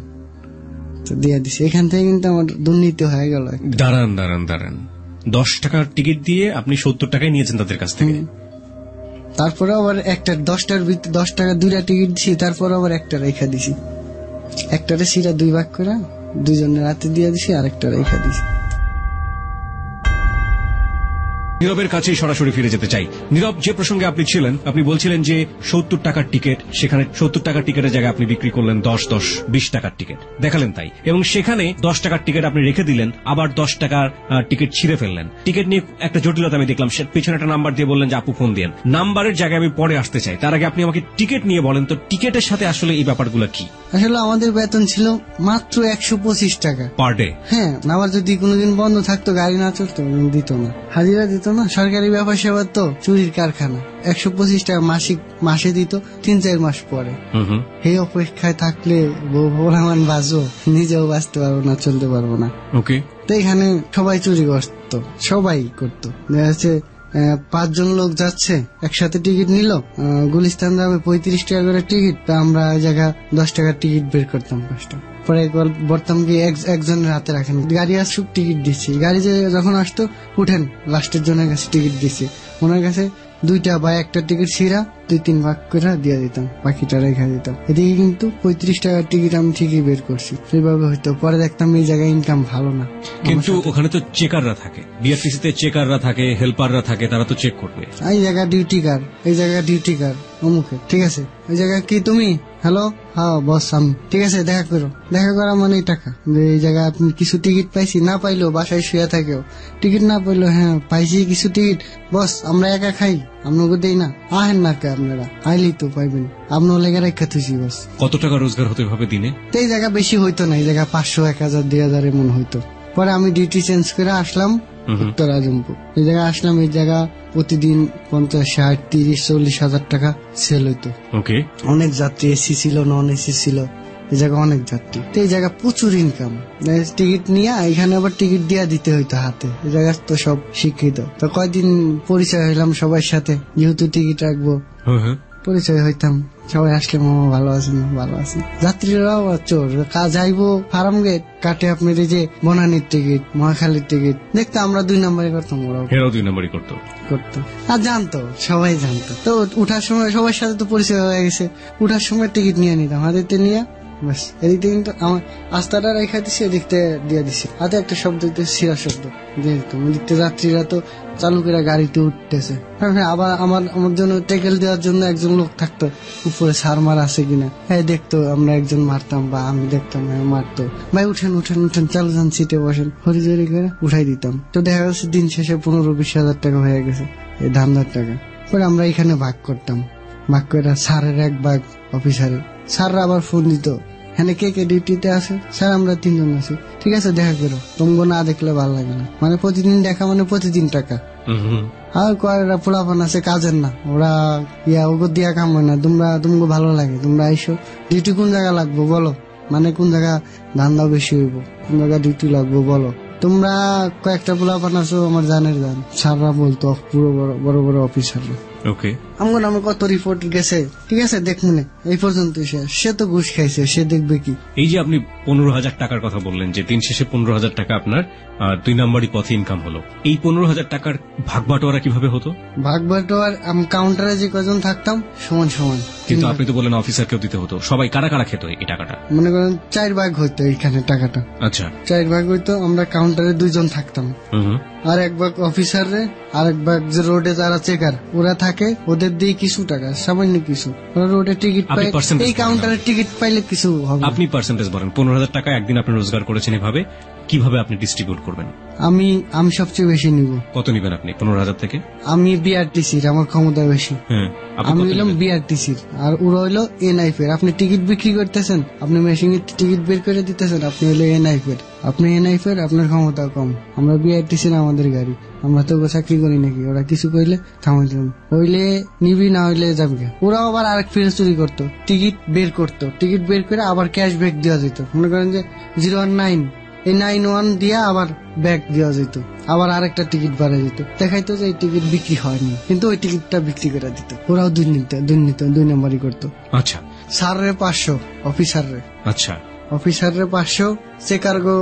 তো দিয়া দিছি। এখান থেকে কিন্তু আমার দুর্নীতি হয়ে গেল। দাঁড়ান 10 টাকার টিকিট দিয়ে আপনি 70 টাকায় নিয়েছেন তাদের কাছ থেকে। তারপরে আবার একটা 10টার ভিতরে 10 টাকা 2টা টিকিট দিছি, তারপর আবার একটা রেখা দিছি, একটারে সিরা 2 ভাগ করে 2 জনের রাতে দিয়ে দিছি, আর একটা রেখা দিছি। নীরবের কাছেই সরাসরি ফিরে যেতে চাই। নীরব, যে প্রসঙ্গে আপনি ছিলেন, আপনি বলছিলেন যে 70 টাকার টিকিট, সেখানে 70 টাকার টিকিটের জায়গায় আপনি বিক্রি করলেন 20 টাকার টিকিট দেখালেন তাই, এবং সেখানে 10 টাকার টিকিট আপনি রেখে দিলেন, আবার 10 টাকার টিকিট ছিঁড়ে ফেললেন। টিকিট নিয়ে একটা জটিলতা আমি দেখলাম, পেছনে একটা নাম্বার দিয়ে বললেন যে আপু ফোন দিয়েন। নাম্বারের জায়গায় আমি পরে আসতে চাই, তার আগে আপনি আমাকে টিকিট নিয়ে বলেন তো টিকিটের সাথে আসলে এই ব্যাপারগুলো কি? আসলে আমাদের বেতন ছিল মাত্র 125 টাকা পার ডে। হ্যাঁ, আবার যদি কোনোদিন বন্ধ থাকতো, গাড়ি না চলতো, দিত না, হাজিরা দিত না। সরকারি ব্যাপার সেবা তো চুরির কারখানা। 125 টাকা মাসে দিত 3-4 মাস পরে। এই অপেক্ষায় থাকলে বউ ভোলামান বাজো, নিজেও বাঁচতে পারবো না, চলতে পারবো না। ওকে। তো এখানে সবাই চুরি করতো, সবাই করতো। দেখা যাচ্ছে 5 জন লোক যাচ্ছে, একসাথে টিকিট নিল, গুলিস্তান যাবে 35 টাকা করে টিকিট, তা আমরা ওই জায়গা 10 টাকার টিকিট বের করতাম 5টা, পরে বলতাম কি একজনের হাতে রাখেন, গাড়ি আসুক টিকিট দিচ্ছি। গাড়ি যখন আসতো, উঠেন, লাস্টের জনের কাছে টিকিট দিচ্ছি, ওনার কাছে 2টা বা 1টা টিকিট ছিঁড়া 2-3 ভাগ করে দিয়ে দিতাম, বাকিটা রেখে দিতাম। এদিকে কিন্তু 35 টাকার টিকিট আমি ঠিকই বের করছি। সেইভাবে হয়তো পরে দেখতাম এই জায়গায় ইনকাম ভালো না। কিন্তু ওখানে তো চেকাররা থাকে, বিআরটিসিতে চেকাররা থাকে, হেল্পাররা থাকে, তারা তো চেক করবে। এই জায়গা ডিউটি কার, এই জায়গা ডিউটি কার অমুকে, ঠিক আছে, এই জায়গা কি তুমি? হ্যালো, হ্যাঁ বস আমি। ঠিক আছে, দেখা করো। দেখা করা মানে টাকা। এই জায়গায় আপনি কিছু টিকিট পাইছি, না পাইলেও বাসায় শুয়ে থাকেও টিকিট না পাইলেও, হ্যাঁ পাইছি কিছু টিকিট, বস আমরা একা খাই, আপনাকে দেই না, আহেন না কে আপনারা, আইলেই তো পাইবেন, আপনার লেগে রেখা থুছি বস। কত টাকা রোজগার হতে হবে দিনে? এই জায়গা বেশি হইতো না, এই জায়গা 500, 1000, 2000 এমন হইতো। পরে আমি ডিউটি চেঞ্জ করে আসলাম উত্তর আজমপুর। এই জায়গায় আসলাম, এই জায়গা প্রতিদিন 50, 60, 30, 40 হাজার টাকা সেল হইতো। ওকে। অনেক যাত্রী, এসি ছিল, নন এসি ছিল, এই জায়গা অনেক যাত্রী। তো এই জায়গা প্রচুর ইনকাম। টিকিট নিয়ে এখানে আবার টিকিট দিয়ে দিতে হইতো হাতে। এই জায়গা তো সব শিক্ষিত। তো কয়দিন পরিচয় হইলাম সবার সাথে, যেহেতু টিকিট রাখবো, পরিচয় হইতাম। সবাই আসলে মামা ভালো আছেন, ভালো আছেন। যাত্রীরাও চোর, যাইবো ফার্ম গেট কাটে আপনার এই যে বনানীর টিকিট, মহাখালীর টিকিট দেখতে আমরা 2 নম্বরে করতাম, ওরাও 2 নম্বরই করতো। আর জানতো, সবাই জানতো। তো উঠার সময় সবার সাথে তো পরিচয় হয়ে গেছে, উঠার সময় টিকিট নিয়ে নিতাম, হাতে নিয়ে বাস। এদিক থেকে কিন্তু আমার আস্তাটা রেখা দিছি, এদিক থেকে দিয়ে দিছি, হাতে একটা শব্দ দিতে, শিরা শব্দ দিয়ে দিতাম। এদিকতে যাত্রীরা তো চালকেরা গাড়িতে উঠতেছে, হ্যাঁ আবার আমার জন্য টেকেল দেওয়ার জন্য একজন লোক থাকতো, উপরে সার মার আছে কিনা, হ্যাঁ দেখতো, আমরা একজন মারতাম বা আমি দেখতাম, হ্যাঁ মারতো, ভাই উঠেন উঠেন উঠেন, চালু যান, সিটে বসেন, হরিজরি করে উঠাই দিতাম। তো দেখা যাচ্ছে দিন শেষে 15-20 হাজার টাকা হয়ে গেছে, এই ধান্দার টাকা। পরে আমরা এখানে ভাগ করতাম, ভাগ করে স্যারের 1 ভাগ অফিসারের। স্যাররা আবার ফোন দিত, হ্যাঁ কে কে ডিউটিতে আছে? স্যার আমরা 3 জন আছি। ঠিক আছে, দেখা করো, তোমাকে না দেখলে ভালো লাগে না, মানে প্রতিদিন দেখা মানে প্রতিদিন টাকা। আর কয়েকটা পোলাপান আছে কাজের না, ওরা ওগো দিয়া কাম হয় না, তোমাকে ভালো লাগে, তোমরা আইসো, ডিউটি কোন জায়গা লাগবো বলো, মানে কোন জায়গা ধান্দা বেশি হইব, কোন জায়গা ডিউটি লাগবো বলো। তোমরা কয়েকটা পোলাপান আছো আমার জানের গান, স্যাররা বলতো, পুরো বড় বড় অফিসাররা। ওকে। আমার নামে কত রিপোর্ট গেছে, ঠিক আছে দেখুন, এই পর্যন্ত সে তো ঘুষ খাইছে, সে দেখবে কি। এই যে আপনি 15,000 টাকার কথা বললেন, যে দিন শেষে 15,000 টাকা আপনার 2 নম্বরই পথে ইনকাম হলো, এই 15,000 টাকার ভাগ বাটোয়ারা কিভাবে হতো? ভাগ বাটোয়ার আমি কাউন্টারে যে কজন থাকতাম সমান সমান। কিন্তু আপনি তো বলেন অফিসারকেও দিতে হতো, সবাই কারা কারা খেত এই টাকাটা? মনে করেন 4 ভাগ হইতো এইখানে টাকাটা। আচ্ছা, 4 ভাগ হইতো, আমরা কাউন্টারে 2 জন থাকতাম, আর 1 ভাগ অফিসারে, আর 1 ভাগ যে রোডে যারা চেকার ওরা থাকে, ওদের দিয়ে কিছু টাকা, সামান্য কিছু, ওরা রোডে টিকিট পায়, এই কাউন্টারে টিকিট পাইলে কিছু হবে। আপনি পার্সেন্টেজ বলেন, 15,000 টাকা একদিন আপনি রোজগার করেছেন, এভাবে কিভাবে আপনি ডিস্ট্রিবিউট করবেন? আমি সবচেয়ে বেশি নিব। কত নিবেন আপনি 15,000 থেকে? আমি বিআরটিসির, আমার ক্ষমতা বেশি। আমি হইলাম বিআরটিসির, আর ওরা হইলো এনআইপি। আপনি টিকিট বিক্রি করতেছেন, আপনি মেশিনে টিকিট বের করে দিতেছেন, আপনি হইলো এনআইপি। আপনি এনআইপি, আপনার ক্ষমতা কম। আমরা বিআরটিসির, আমাদের গাড়ি আমরা তো চাকরি করি নাকি, ওরা কিছু কইলে থামাইতাম, হইলে নিবি না হইলে যাবি। ওরা আবার আরেক ফিরে চুরি করতো, টিকিট বের করতো, টিকিট বের করে আবার ক্যাশব্যাক দেওয়া যেত। মনে করেন যে 019 এই 91 দিয়া আবার ব্যাগ দেওয়া যেত, আবার আরেকটা টিকিট বাড়া যেত, দেখাইতো যে এই টিকিট বিক্রি হয়নি, কিন্তু ওই টিকিটটা বিক্রি করে দিত। ওরাও দুই নম্বরই করতো। আচ্ছা স্যাররে 500, অফিসাররে আচ্ছা 500, চেকার গো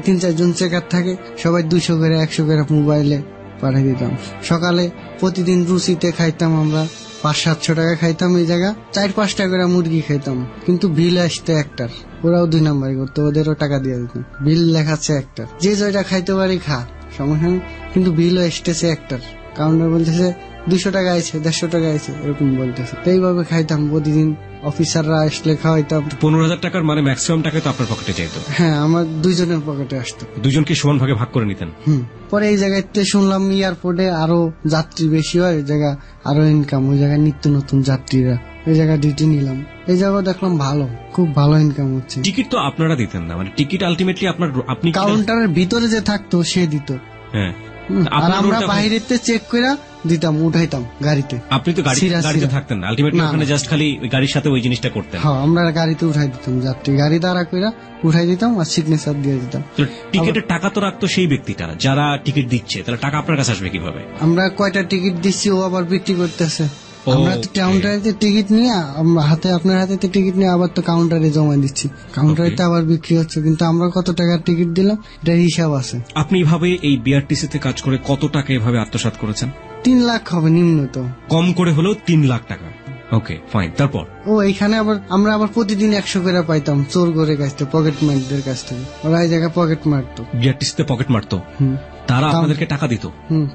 3-4 জন চেকার থাকে, সবাই 200 করে 100 করে মোবাইলে পাঠিয়ে দিতাম। সকালে প্রতিদিন রুচিতে খাইতাম আমরা 500-700 টাকা খাইতাম, এই জায়গা 4-5 টাকা করে মুরগি খাইতাম, কিন্তু বিল আসতে একটার। ওরাও 2 নম্বরই করতো, ওদেরও টাকা দিয়ে দিতাম। বিল লেখাচ্ছে একটার, যে জয়টা খাইতে পারি খা, সমস্যা নেই, কিন্তু বিলও এসতেছে একটার। কাউন্টার বলতেছে 200 টাকা আছে, 150 টাকা আছে, এরকম বলতেছে। তো এইভাবে খাইতাম প্রতিদিন। অফিসাররা আসলে খাওয়াইতাম। 15,000 টাকার মানে ম্যাক্সিমাম টাকা তো আপনার পকেটে চাইতো? হ্যাঁ, আমার 2 জনের পকেটে আসতো। 2 জনকে সমান ভাগে ভাগ করে নিতেন? পরে এই জায়গাতে শুনলাম এয়ারপোর্টে আরো যাত্রী বেশি হয়, ওই জায়গা আরো ইনকাম, ওই জায়গায় নিত্য নতুন যাত্রীরা, এই জায়গা ডিউটি নিলাম। এই জায়গা দেখলাম ভালো, খুব ভালো ইনকাম হচ্ছে। টিকিট তো আপনারা দিতেন না, মানে টিকিট আলটিমেটলি আপনি কাউন্টারের ভিতরে যে থাকতো সে দিত। হ্যাঁ, আর আমরা বাইরেতে চেক করে দিতাম, উঠাইতাম গাড়িতে। আপনি তো গাড়িতে থাকতেন না, আলটিমেটলি ওখানে জাস্ট খালি গাড়ির সাথে ওই জিনিসটা করতেন? হ্যাঁ, আমরা গাড়িতে উঠাই দিতাম যাত্রী, গাড়ি দাঁড়া করে উঠাই দিতাম আর সিগনেচার দিয়ে দিতাম। টিকিটের টাকা তো রাখতো সেই ব্যক্তিটা যারা টিকিট দিচ্ছে, তাহলে টাকা আপনার কাছে আসবে কিভাবে? আমরা কয়টা টিকিট দিচ্ছি ও আবার বিক্রি করতেছে। আমরা তো কাউন্টারে টিকিট নিয়ে আপনার হাতে টিকিট নিয়ে আবার তো কাউন্টারে জমা দিচ্ছি, কাউন্টারে তো আবার বিক্রি হচ্ছে, কিন্তু আমরা কত টাকার টিকিট দিলাম এটার হিসাব আছে। আপনি এভাবে এই বিআরটিসিতে কাজ করে কত টাকা এভাবে আত্মসাৎ করেছেন? 3 লাখ হবে নিম্নত, কম করে হলেও 3 লাখ টাকা। ওকে ফাইন, তারপর? ও এইখানে আমরা আবার প্রতিদিন 100 করে পাইতাম চোর করে কাছ থেকে, পকেট মারদের কাছ থেকে। ওরা এই জায়গায় পকেট মারতো, বিআরটিসিতে পকেট মারতো, তারা আপনাদেরকে টাকা দিত?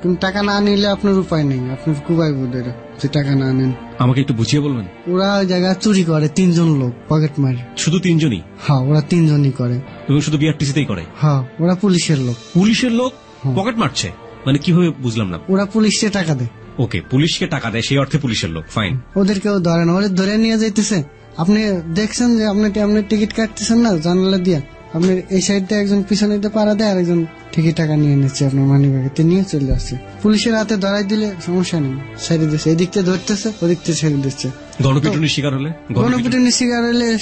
কিন্তু টাকা না নিলে আপনার উপায় নেই, আপনার কুবাই বোধের যে টাকা না নেন। আমাকে একটু বুঝিয়ে বলবেন? ওরা ওই জায়গায় চুরি করে 3 জন লোক পকেট মারে। শুধু 3 জনই? হ্যাঁ, ওরা 3 জনই করে, এবং শুধু বিআরটিসিতেই করে? হ্যাঁ, ওরা পুলিশের লোক। পুলিশের লোক পকেট মারছে মানে কিভাবে বুঝলাম না? ওরা পুলিশকে টাকা দেয়। ওকে, পুলিশকে টাকা দেয়, সেই অর্থে পুলিশের লোক, ফাইন। ওদেরকেও ধরে না, ওদের ধরে নিয়ে যাইতেছে। আপনি দেখছেন যে আপনি টিকিট কাটতেছেন না জানালা দিয়ে, আপনি এই সাইড দিয়ে একজন পিছনে পাড়া দেয়, আর একজন ঠিকই টাকা নিয়ে নিচ্ছে আপনার মানি ব্যাগে নিয়ে চলে আসছে। পুলিশের হাতে ধরাই দিলে সমস্যা নেই, ছেড়ে দিচ্ছে, এদিক থেকে ধরতেছে ওদিক থেকে ছেড়ে দিচ্ছে। গণপিটুনির শিকার হলে? গণপিটুনির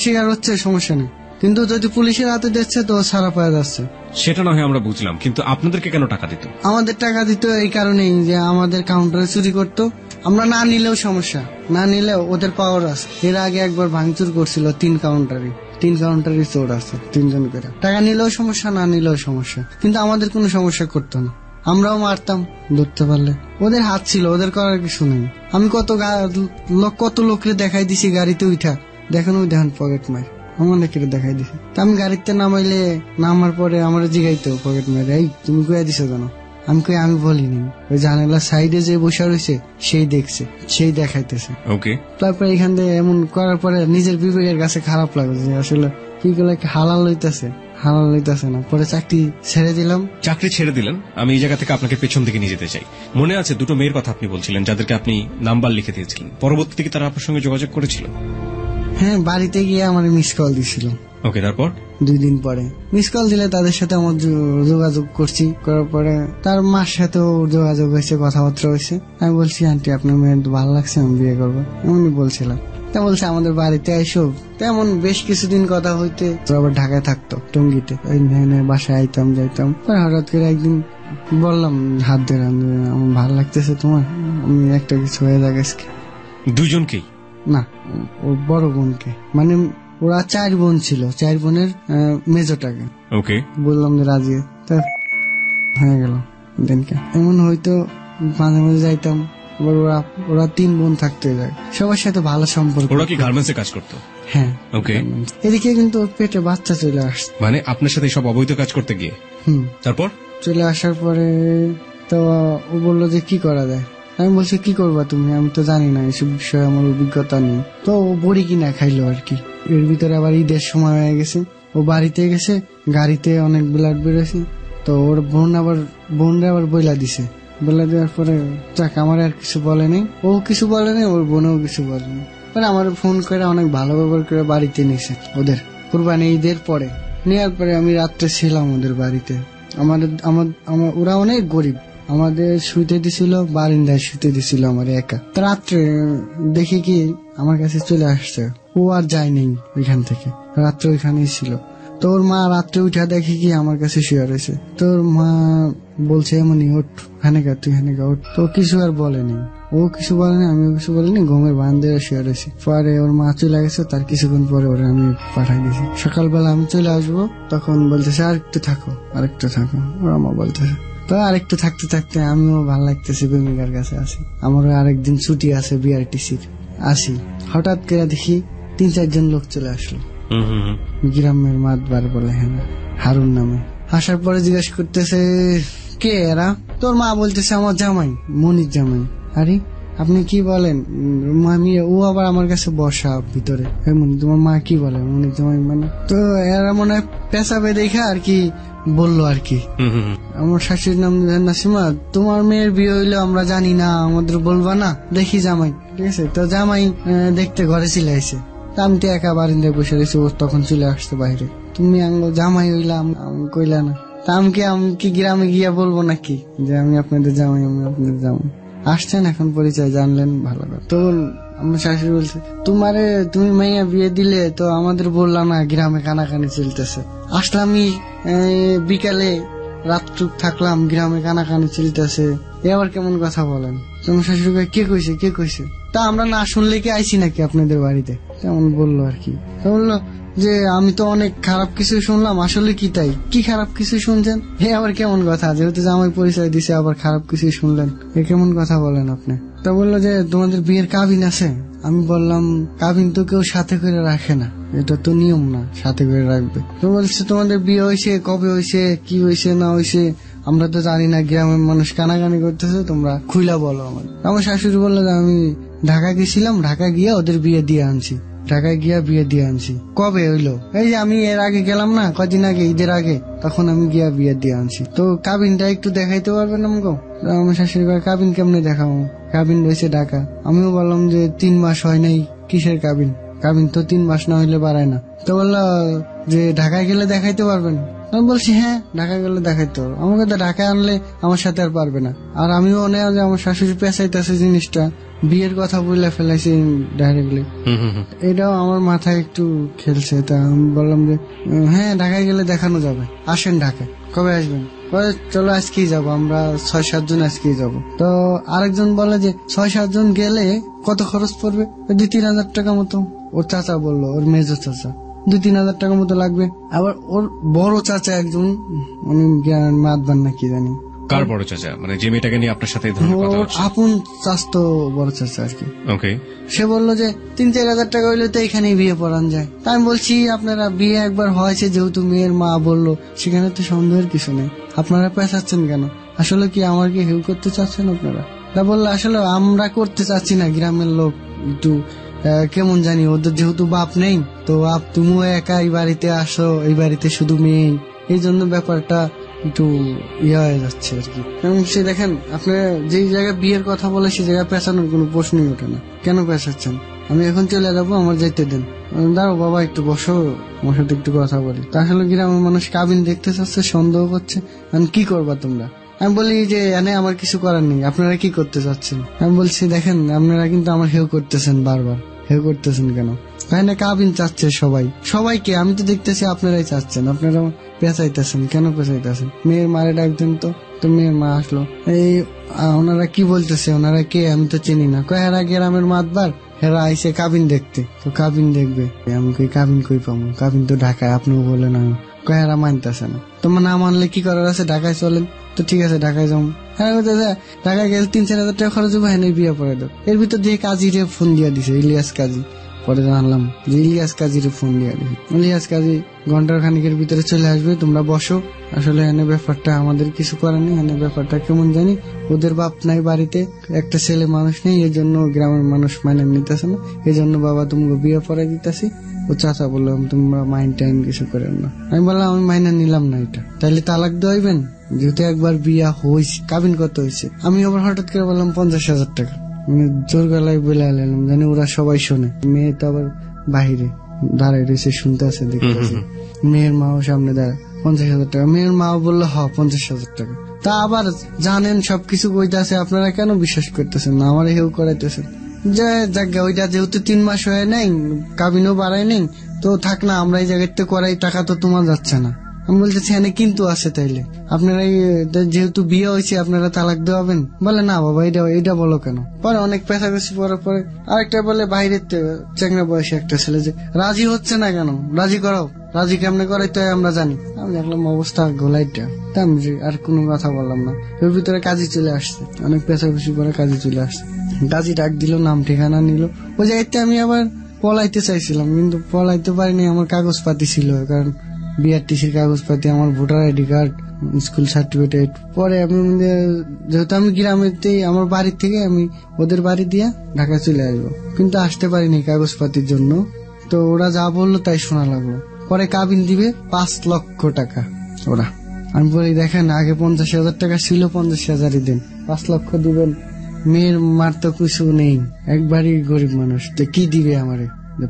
শিকার হচ্ছে, সমস্যা নেই, কিন্তু যদি পুলিশের হাতে দিচ্ছে তো ছাড়া পাওয়া যাচ্ছে। সেটা না হয় আমরা বুঝলাম, কিন্তু আপনাদেরকে কেন টাকা দিত? আমাদের টাকা দিত এই কারণেই যে আমাদের কাউন্টারে চুরি করতো, আমরা না নিলেও সমস্যা, না নিলেও ওদের পাওয়ার আছে। এর আগে একবার ভাঙচুর করছিল 3 কাউন্টারে চোর আছে, 3 জন করে। টাকা নিলেও সমস্যা, না নিলেও সমস্যা, কিন্তু আমাদের কোনো সমস্যা করতো না। আমরাও মারতাম ধরতে পারলে, ওদের হাত ছিল, ওদের করার কিছু নেই। আমি কত লোককে দেখাই দিছি গাড়িতে উঠা, দেখেন পকেট মার, অনেকের দেখাই দিছি। আমি গাড়িতে নামার পরে আমার জিগাইতো পকেট মারে, এই তুমি কইয়া দিছো কেন? আমি বলিনি। ওই জানালার সাইডে যে বসে রয়েছে সেই দেখছে, সেই দেখাইতেছে। ওকে, তারপরে এখান থেকে এমন করার পরে নিজের বিবেকের কাছে খারাপ লাগে যে আসলে কি গুলো হালাল লইতেছে না। পরে চাকরি ছেড়ে দিলাম। চাকরি ছেড়ে দিলেন। আমি এই জায়গা থেকে আপনাকে পেছন দিকে নিয়ে যেতে চাই। মনে আছে 2টো মেয়ের কথা আপনি বলছিলেন যাদেরকে আপনি নাম্বার লিখে দিয়েছিলেন, পরবর্তীতে কি তারা আপনার সঙ্গে যোগাযোগ করেছিল? হ্যাঁ, বাড়িতে গিয়ে আমার মিস কল দিছিল। ওকে, তারপর 2 দিন পরে মিস কল দিলে তাদের সাথে আমার যোগাযোগ করছি, করার পরে তার মার সাথেও যোগাযোগ হয়েছে, কথাবার্তা হয়েছে। আমি বলছি আন্টি আপনার মেয়ের ভালো লাগছে, আমি বিয়ে করবো, এমনই বলছিলাম। তা বলছে আমাদের বাড়িতে আইসো। তেমন বেশ কিছুদিন কথা হইতে, আবার ঢাকায় থাকতো টঙ্গিতে, ওই বাসায় আইতাম যাইতাম। হঠাৎ করে একদিন বললাম হাত ধরে, আমার ভালো লাগতেছে তোমার, আমি একটা কিছু হয়ে যাক আজকে। 2 জনকেই? না, ওর বড় বোনকে, মানে ওরা 4 বোন ছিল, 4 বোনের মেজোটাকে। ওকে, বললাম যে রাজি, তা হয়ে গেল দিনকে। এমন হয়তো মাঝে মাঝে যাইতাম, ওরা 3 বোন থাকতে যায়, সবার সাথে ভালো সম্পর্ক। ওরা কি গার্মেন্টসে কাজ করতো? হ্যাঁ। ওকে, এদিকে কিন্তু পেটে বাচ্চা চলে আসছে, মানে আপনার সাথে সব অবৈধ কাজ করতে গিয়ে? তারপর চলে আসার পরে তো ও বললো যে কি করা যায়। আমি বলছি কি করবা তুমি, আমি তো জানি না, এসব বিষয়ে আমার অভিজ্ঞতা নেই। তো ও বড়ি কিনা খাইলো আর কি। এর ভিতরে আবার ঈদের সময় হয়ে গেছে, ও বাড়িতে গেছে, গাড়িতে অনেক ব্লাড বেরোছে। তো ওর বোনরা আবার বইলা দিছে, বলে দেওয়ার পরে যাক, আমার আর কিছু বলে নেই, ও কিছু বলে নেই, ওর বোনও কিছু বলে নেই। পরে আমার ফোন করে অনেক ভালো ব্যবহার করে বাড়িতে নিয়েছে ওদের কুরবানি ঈদের পরে। নেওয়ার পরে আমি রাত্রে ছিলাম ওদের বাড়িতে। ওরা অনেক গরিব, আমাদের শুইতে দিছিল, বারিন্দায় শুইতে দিছিল আমার একা। তো রাত্রে দেখি কি আমার কাছে চলে আসছে, ও আর যায়নি ওইখান থেকে, রাত্রে ওইখানেই ছিল। তোর মা রাত্রে উঠা দেখে কি আমার কাছে শুয়ে রয়েছে। তোর মা বলছে এমনি, ওঠ হানেকা, তুই হানেকা ওঠ। তো কিছু আর বলেনি, ও কিছু বলেনি, আমিও কিছু বলিনি, ঘুমের বান্ধে শুয়ে রয়েছি। পরে ওর মা চলে গেছে, তার কিছুক্ষণ পরে ওরা আমি পাঠাই দিয়েছি। সকালবেলা আমি চলে আসবো, তখন বলতেছে আরেকটু থাকো, আরেকটু থাকো, ওর মা বলতেছে। তো আরেকটু থাকতে থাকতে আমিও ভালো লাগতেছে, প্রেমিকার কাছে আসি। আমারও আরেকদিন ছুটি আছে বিআরটিসির, আসি। হঠাৎ করে দেখি 3-4 জন লোক চলে আসলো, গ্রামের মাতবার বলে, হ্যাঁ হারুন নামে। আসার পরে জিজ্ঞাসা করতেছে কে এরা? তোর মা বলতেছে আমার জামাই, মনির জামাই। আরে আপনি কি বলেন? আমি ও আবার আমার কাছে বসা ভিতরে, মনি তোমার মা কি বলে? মনির জামাই মানে। তো এরা মনে হয় পেশাবে দেখা আর কি বললো আর কি। আমার শাশুড়ির নাম নাসিমা, তোমার মেয়ের বিয়ে হইলো আমরা জানি না, আমাদের বলবা না? দেখি জামাই, ঠিক আছে। তো জামাই দেখতে ঘরে চলে আইছে, আমি তো একা বারিন্দায় বসে রয়েছি, ও তখন চলে আসছে বাইরে। তুমি জামাই হইলাম, আমি কইলা না। তা আমি কি গ্রামে গিয়া বলবো নাকি যে আমি আপনাদের জামাই, আমি আপনাদের জামাই? আসছেন এখন, পরিচয় জানলেন, ভালো কথা। তো আমার শাশুড়ি বলছে তুমি মাইয়া বিয়ে দিলে তো আমাদের বললাম না, গ্রামে কানাকানি চলতেছে। আসলাম বিকালে, রাতটুক থাকলাম, গ্রামে কানাকানি চলতেছে, এ আবার কেমন কথা বলেন? তোমার শাশুড়ি কে কইছে, কে কইছে? তা আমরা না শুনলে কি আইছি নাকি আপনাদের বাড়িতে? তেমন বললো আর কি। বললো যে আমি তো অনেক খারাপ কিছু শুনলাম, আসলে কি তাই? কি খারাপ কিছু শুনছেন? হে আবার কেমন কথা, যেহেতু জামাই পরিচয় দিছে আবার খারাপ কিছু শুনলেন, এ কেমন কথা বলেন আপনি? তা বললো যে তোমাদের বিয়ের কাবিন আছে। আমি বললাম কাবিন তো কেউ সাথে করে রাখে না, এটা তো নিয়ম না সাথে করে রাখবে। তো বলছে তোমাদের বিয়ে হয়েছে, কবে হয়েছে, কি হয়েছে না হয়েছে আমরা তো জানি না, গ্রামের মানুষ কানাকানি করতেছে, তোমরা খুইলা বলো। আমার শাশুড়ি বললো যে আমি ঢাকা গেছিলাম, ঢাকা গিয়ে ওদের বিয়ে দিয়ে আনছি, ঢাকায় গিয়া বিয়ে দিয়ে আনছি। কবে হইলো? এই যে আমি এর আগে গেলাম না, কদিন আগে, ঈদের আগে, তখন আমি গিয়া বিয়ে দিয়ে আনছি। তো কাবিনটা একটু দেখাইতে পারবেন আমাকে? আমার শাশুড়ি কাবিন কেমনে দেখাবো? কাবিন রয়েছে ঢাকা। আমিও বললাম যে 3 মাস হয় নাই, কিসের কাবিন? কাবিন তো 3 মাস না হইলে বাড়ায় না। তো বললো যে ঢাকায় গেলে দেখাইতে পারবেন? আমি বলছি হ্যাঁ, ঢাকা গেলে দেখাইতে পারবো। আমাকে তো ঢাকায় আনলে আমার সাথে আর পারবে না। আর আমিও অনেক যে আমার শাশুড়ি পেঁচাইতেছে জিনিসটা, বিয়ের কথা বলে ফেলাইছি ডাইরেক্টলি, এটাও আমার মাথায় একটু খেলছে। তা আমি বললাম যে হ্যাঁ ঢাকায় গেলে দেখানো যাবে, আসেন ঢাকায়, কবে আসবেন? চলো আজকেই যাবো, আমরা 6-7 জন আজকেই যাবো। তো আরেকজন বলে যে 6-7 জন গেলে কত খরচ পড়বে? 2-3 হাজার টাকা মতো। ওর চাচা বললো, ওর মেজো চাচা, 2-3 হাজার টাকা মতো লাগবে। আবার ওর বড় চাচা একজন, উনি মাতবার না কি জানি। কার বড় চাচা? মানে যে মেয়েটাকে নিয়ে আপনার সাথে আপন চাচতো বড় চাচা আর কি। ওকে। সে বললো যে 3-4 হাজার টাকা হইলে তো এখানেই বিয়ে পড়ান যায়। তাই আমি বলছি আপনারা বিয়ে একবার হয়েছে, যেহেতু মেয়ের মা বললো, সেখানে তো সন্দেহের কিছু নেই, আপনারা পেঁচাচ্ছেন কেন? আসলে কি আমার কি হেউ করতে চাচ্ছেন আপনারা? তা বললো আসলে আমরা করতে চাচ্ছি না, গ্রামের লোক একটু কেমন জানি, ওদের যেহেতু বাপ নেই, তো তুমিও একা এই বাড়িতে আসো, এই বাড়িতে শুধু মেয়ে, এই জন্য ব্যাপারটা একটু ইয়ে হয়ে যাচ্ছে আর কি। এবং সে দেখেন, আপনার যে জায়গায় বিয়ের কথা বলে সে জায়গায় পেঁচানোর কোনো প্রশ্নই ওঠে না। কেন পেঁচাচ্ছেন? আমি এখন চলে যাবো, আমার যেতে দেন। দাঁড়াও বাবা, একটু বসো, আমার সাথে একটু কথা বলি। তা আসলে গ্রামের মানুষ কাবিন দেখতে চাচ্ছে, সন্দেহ করছে, আমি কি করবা তোমরা? আমি বলি যে এনে আমার কিছু করার নেই, আপনারা কি করতে চাচ্ছেন? আমি বলছি দেখেন আপনারা কিন্তু আমার হেউ করতেছেন, বারবার হেউ করতেছেন কেন? এখানে কাবিন চাচ্ছে সবাইকে, আমি তো দেখতেছি আপনারাই চাচ্ছেন, আপনারা পেঁচাইতেছেন কেন? পেঁচাইতেছেন মেয়ের মারে ডাকতেন তো মেয়ের মা আসলো। এই ওনারা কি বলতেছে, ওনারা কে? আমি তো চিনি না। হেরা গ্রামের মাতবার, হেরা আইসে কাবিন দেখতে, তো কাবিন দেখবে। আমি কই কাবিন কই পাবো? কাবিন তো ঢাকায়, আপনিও বলেন। আমি হেরা মানতেছে না। তোমার না মানলে কি করার আছে, ঢাকায় চলেন। তো ঠিক আছে ঢাকায় যাবো। হ্যাঁ ঢাকায় গেলে 3-4 হাজার টাকা খরচ হবে, হ্যাঁ বিয়ে পরে দেব। এর ভিতর দিয়ে কাজীরে ফোন দিয়া দিছে, ইলিয়াস কাজী। পরে জানলাম যে ইলিয়াস কাজীর ফোন দিয়ে দিছে। ইলিয়াস কাজী ঘন্টার খানিকের ভিতরে চলে আসবে, তোমরা বসো। আসলে এনে ব্যাপারটা আমাদের কিছু করার নেই, এনে ব্যাপারটা কেমন জানি, ওদের বাপ নাই বাড়িতে, একটা ছেলে মানুষ নেই, এই জন্য গ্রামের মানুষ মাইনে নিতেছে না, এই জন্য বাবা তোমাকে বিয়ে পড়াই দিতেছি। ও চাচা বললাম তোমরা মাইন্ড টাইম কিছু করেন না। আমি বললাম আমি মাইনে নিলাম না এটা, তাহলে তালাক দেওয়াইবেন? যেহেতু একবার বিয়া হয়েছে, কাবিন কত হয়েছে? আমি আবার হঠাৎ করে বললাম 50,000 টাকা। জোর গলায় বলে আলাম, জানি ওরা সবাই শোনে। মেয়ে তো আবার বাহিরে দাঁড়ায় রয়েছে, শুনতে আছে, দেখতেছে। মেয়ের মাও সামনে দাঁড়ায়। 50,000 টাকা। মেয়ের মাও বললো 50,000 টাকা। তা আবার জানেন সবকিছু কইতাছে, আপনারা কেন বিশ্বাস করতেছেন না? আমার হেউ করাইতেছেন যে জায়গা ওইটা যেহেতু 3 মাস হয়ে নেই, কাবিনও বাড়াই নেই, তো থাক না, আমরা এই জায়গাতে করাই, টাকা তো তোমার যাচ্ছে না। আমি বলতেছি এনে কিন্তু আছে, তাইলে আপনারা যেহেতু বিয়ে হয়েছে আপনারা তালাক দেওয়াবেন? বলে না বাবা, এটা বলো কেন? পরে অনেক পেশাকশি পরে আরেকটা বলে বাইরের চেংড়া বয়সী একটা ছেলে যে রাজি হচ্ছে না কেন, রাজি করাও, রাজি কেমনে করাই তো আমরা জানি। আমি দেখলাম অবস্থা গোলাইটা, আমি আর কোনো কথা বললাম না। এর ভিতরে কাজী চলে আসছে, অনেক পেশাকশি পরে কাজী চলে আসছে। কাজী ডাক দিল, নাম ঠিকানা নিল। ওই জায়গাতে আমি আবার পলাইতে চাইছিলাম, কিন্তু পলাইতে পারিনি, আমার কাগজপাতি ছিল, কারণ বিআরটিসির কাগজপাতি, আমার voter ID card, school certificate. পরে আমি যেহেতু আমি গ্রামেতেই, আমার বাড়ি থেকে আমি ওদের বাড়ি দিয়া ঢাকা চলে আসবো, কিন্তু আসতে পারিনি কাগজপাতির জন্য। তো ওরা যা বললো তাই শোনা লাগলো। পরে কাবিন দিবে 5 লক্ষ টাকা ওরা। আমি বলি দেখেন, আগে 50,000 টাকা ছিল, 50,000ই দেন, 5 লক্ষ দিবেন? মেয়ের মার তো কিছু নেই, একবারই গরিব মানুষ, তো কি দিবে আমারে?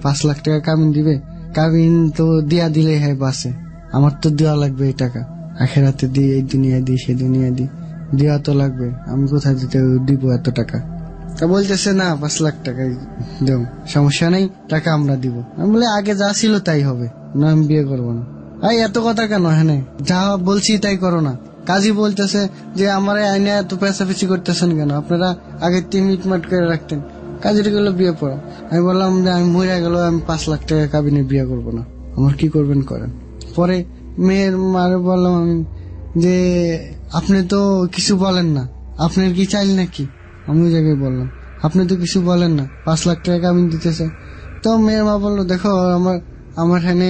5 লাখ টাকা কাবিন দিবে? কাবিন তো দিয়া দিলে হ্যাঁ বাসে, আমার তো দেওয়া লাগবে এই টাকা, আখেরাতে দিই, এই দুনিয়ায় দিই, সে দুনিয়ায় দিই, দেওয়া তো লাগবে। আমি কোথায় দিব এত টাকা? তা বলতেছে না 5 লাখ টাকাই দেব, সমস্যা নেই, টাকা আমরা দিব। আমি বলি আগে যা ছিল তাই হবে, না আমি বিয়ে করবো না। এই এত কথা কেন? হ্যাঁ যা বলছি তাই করো না। কাজী বলতেছে যে আমার আইনে এত পেঁচাপেচি করতেছেন কেন, আপনারা আগে 3 মিটমাট করে রাখতেন। কাজীর গেলো বিয়ে পড়া। আমি বললাম যে আমি মরে গেল, আমি 5 লাখ টাকা কাবিনে বিয়ে করবো না, আমার কি করবেন করেন। পরে মেয়ের মারে বললাম আমি যে আপনি তো কিছু বলেন না, আপনার কি চাইল নাকি? আমি ওই জায়গায় বললাম আপনি তো কিছু বলেন না, 5 লাখ টাকা কাবিন দিতেছে। তো মেয়ের মা বললো দেখো, আমার এখানে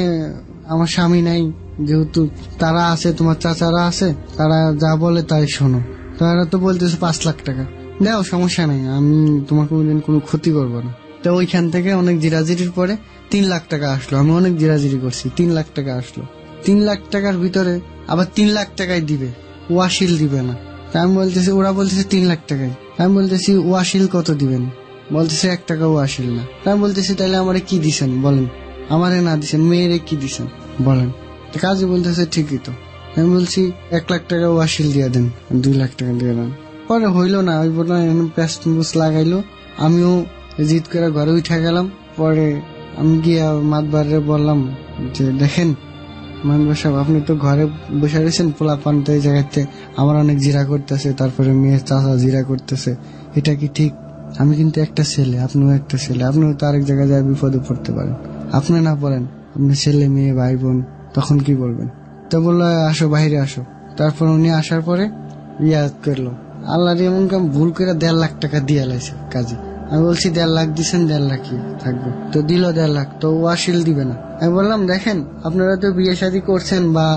আমার স্বামী নাই, যেহেতু তারা আছে, তোমার চাচারা আছে, তারা যা বলে তাই শোনো। তারা তো বলতেছে 5 লাখ টাকা দেও, সমস্যা নাই, আমি তোমাকে কোনো ক্ষতি করবো না। তো ওইখান থেকে অনেক জিরাজিরির পরে 3 লাখ টাকা আসলো। আমি অনেক জিরাজিরি করছি, 3 লাখ টাকা আসলো। 3 লাখ টাকার ভিতরে আবার 3 লাখ টাকাই দিবে, ওয়াশিল দিবে না। আমি বলতেছি, ওরা বলতেছে 3 লাখ টাকাই। আমি বলতেছি ওয়াশিল কত দিবেন? বলতেছে 1 টাকা ওয়াশিল না। আমি বলতেছি তাহলে আমারে কি দিছেন বলেন, আমারে না দিছেন, মেয়েরে কি দিছেন বলেন। কাজী বলতেছে ঠিকই তো। আমি বলছি 1 লাখ টাকা ওয়াশিল দিয়ে দেন, 2 লাখ টাকা দিয়ে দেন। পরে হইলো না, ওই বলে প্যাস্ট লাগাইলো। আমিও জিদ করে ঘরে উঠে গেলাম। পরে আমি গিয়ে মাতবারে বললাম যে দেখেন মানবার সাহেব, আপনি তো ঘরে বসে রয়েছেন, পোলা পান তো এই জায়গাতে আমার অনেক জিরা করতেছে, তারপরে মেয়ের চাচা জিরা করতেছে, এটা কি ঠিক? আমি কিন্তু একটা ছেলে, আপনিও একটা ছেলে, আপনিও তো আরেক জায়গায় যায় বিপদে পড়তে পারেন। আপনি না পড়েন, আপনি ছেলে মেয়ে ভাই বোন, তখন কি বলবেন? তো বললো আসো বাইরে আসো। তারপর উনি আসার পরে ইয়াদ করলো, আল্লাহ এমন কাম ভুল করে 1.5 লাখ টাকা দিয়ে লাইছে কাজী। আমি বলছি 1.5 লাখ দিচ্ছেন, 1.5 লাখই থাকবে। তো দিল 1.5 লাখ, তো ওয়াশিল দিবে না। আমি বললাম দেখেন, আপনারা তো বিয়ে শাদী করছেন বা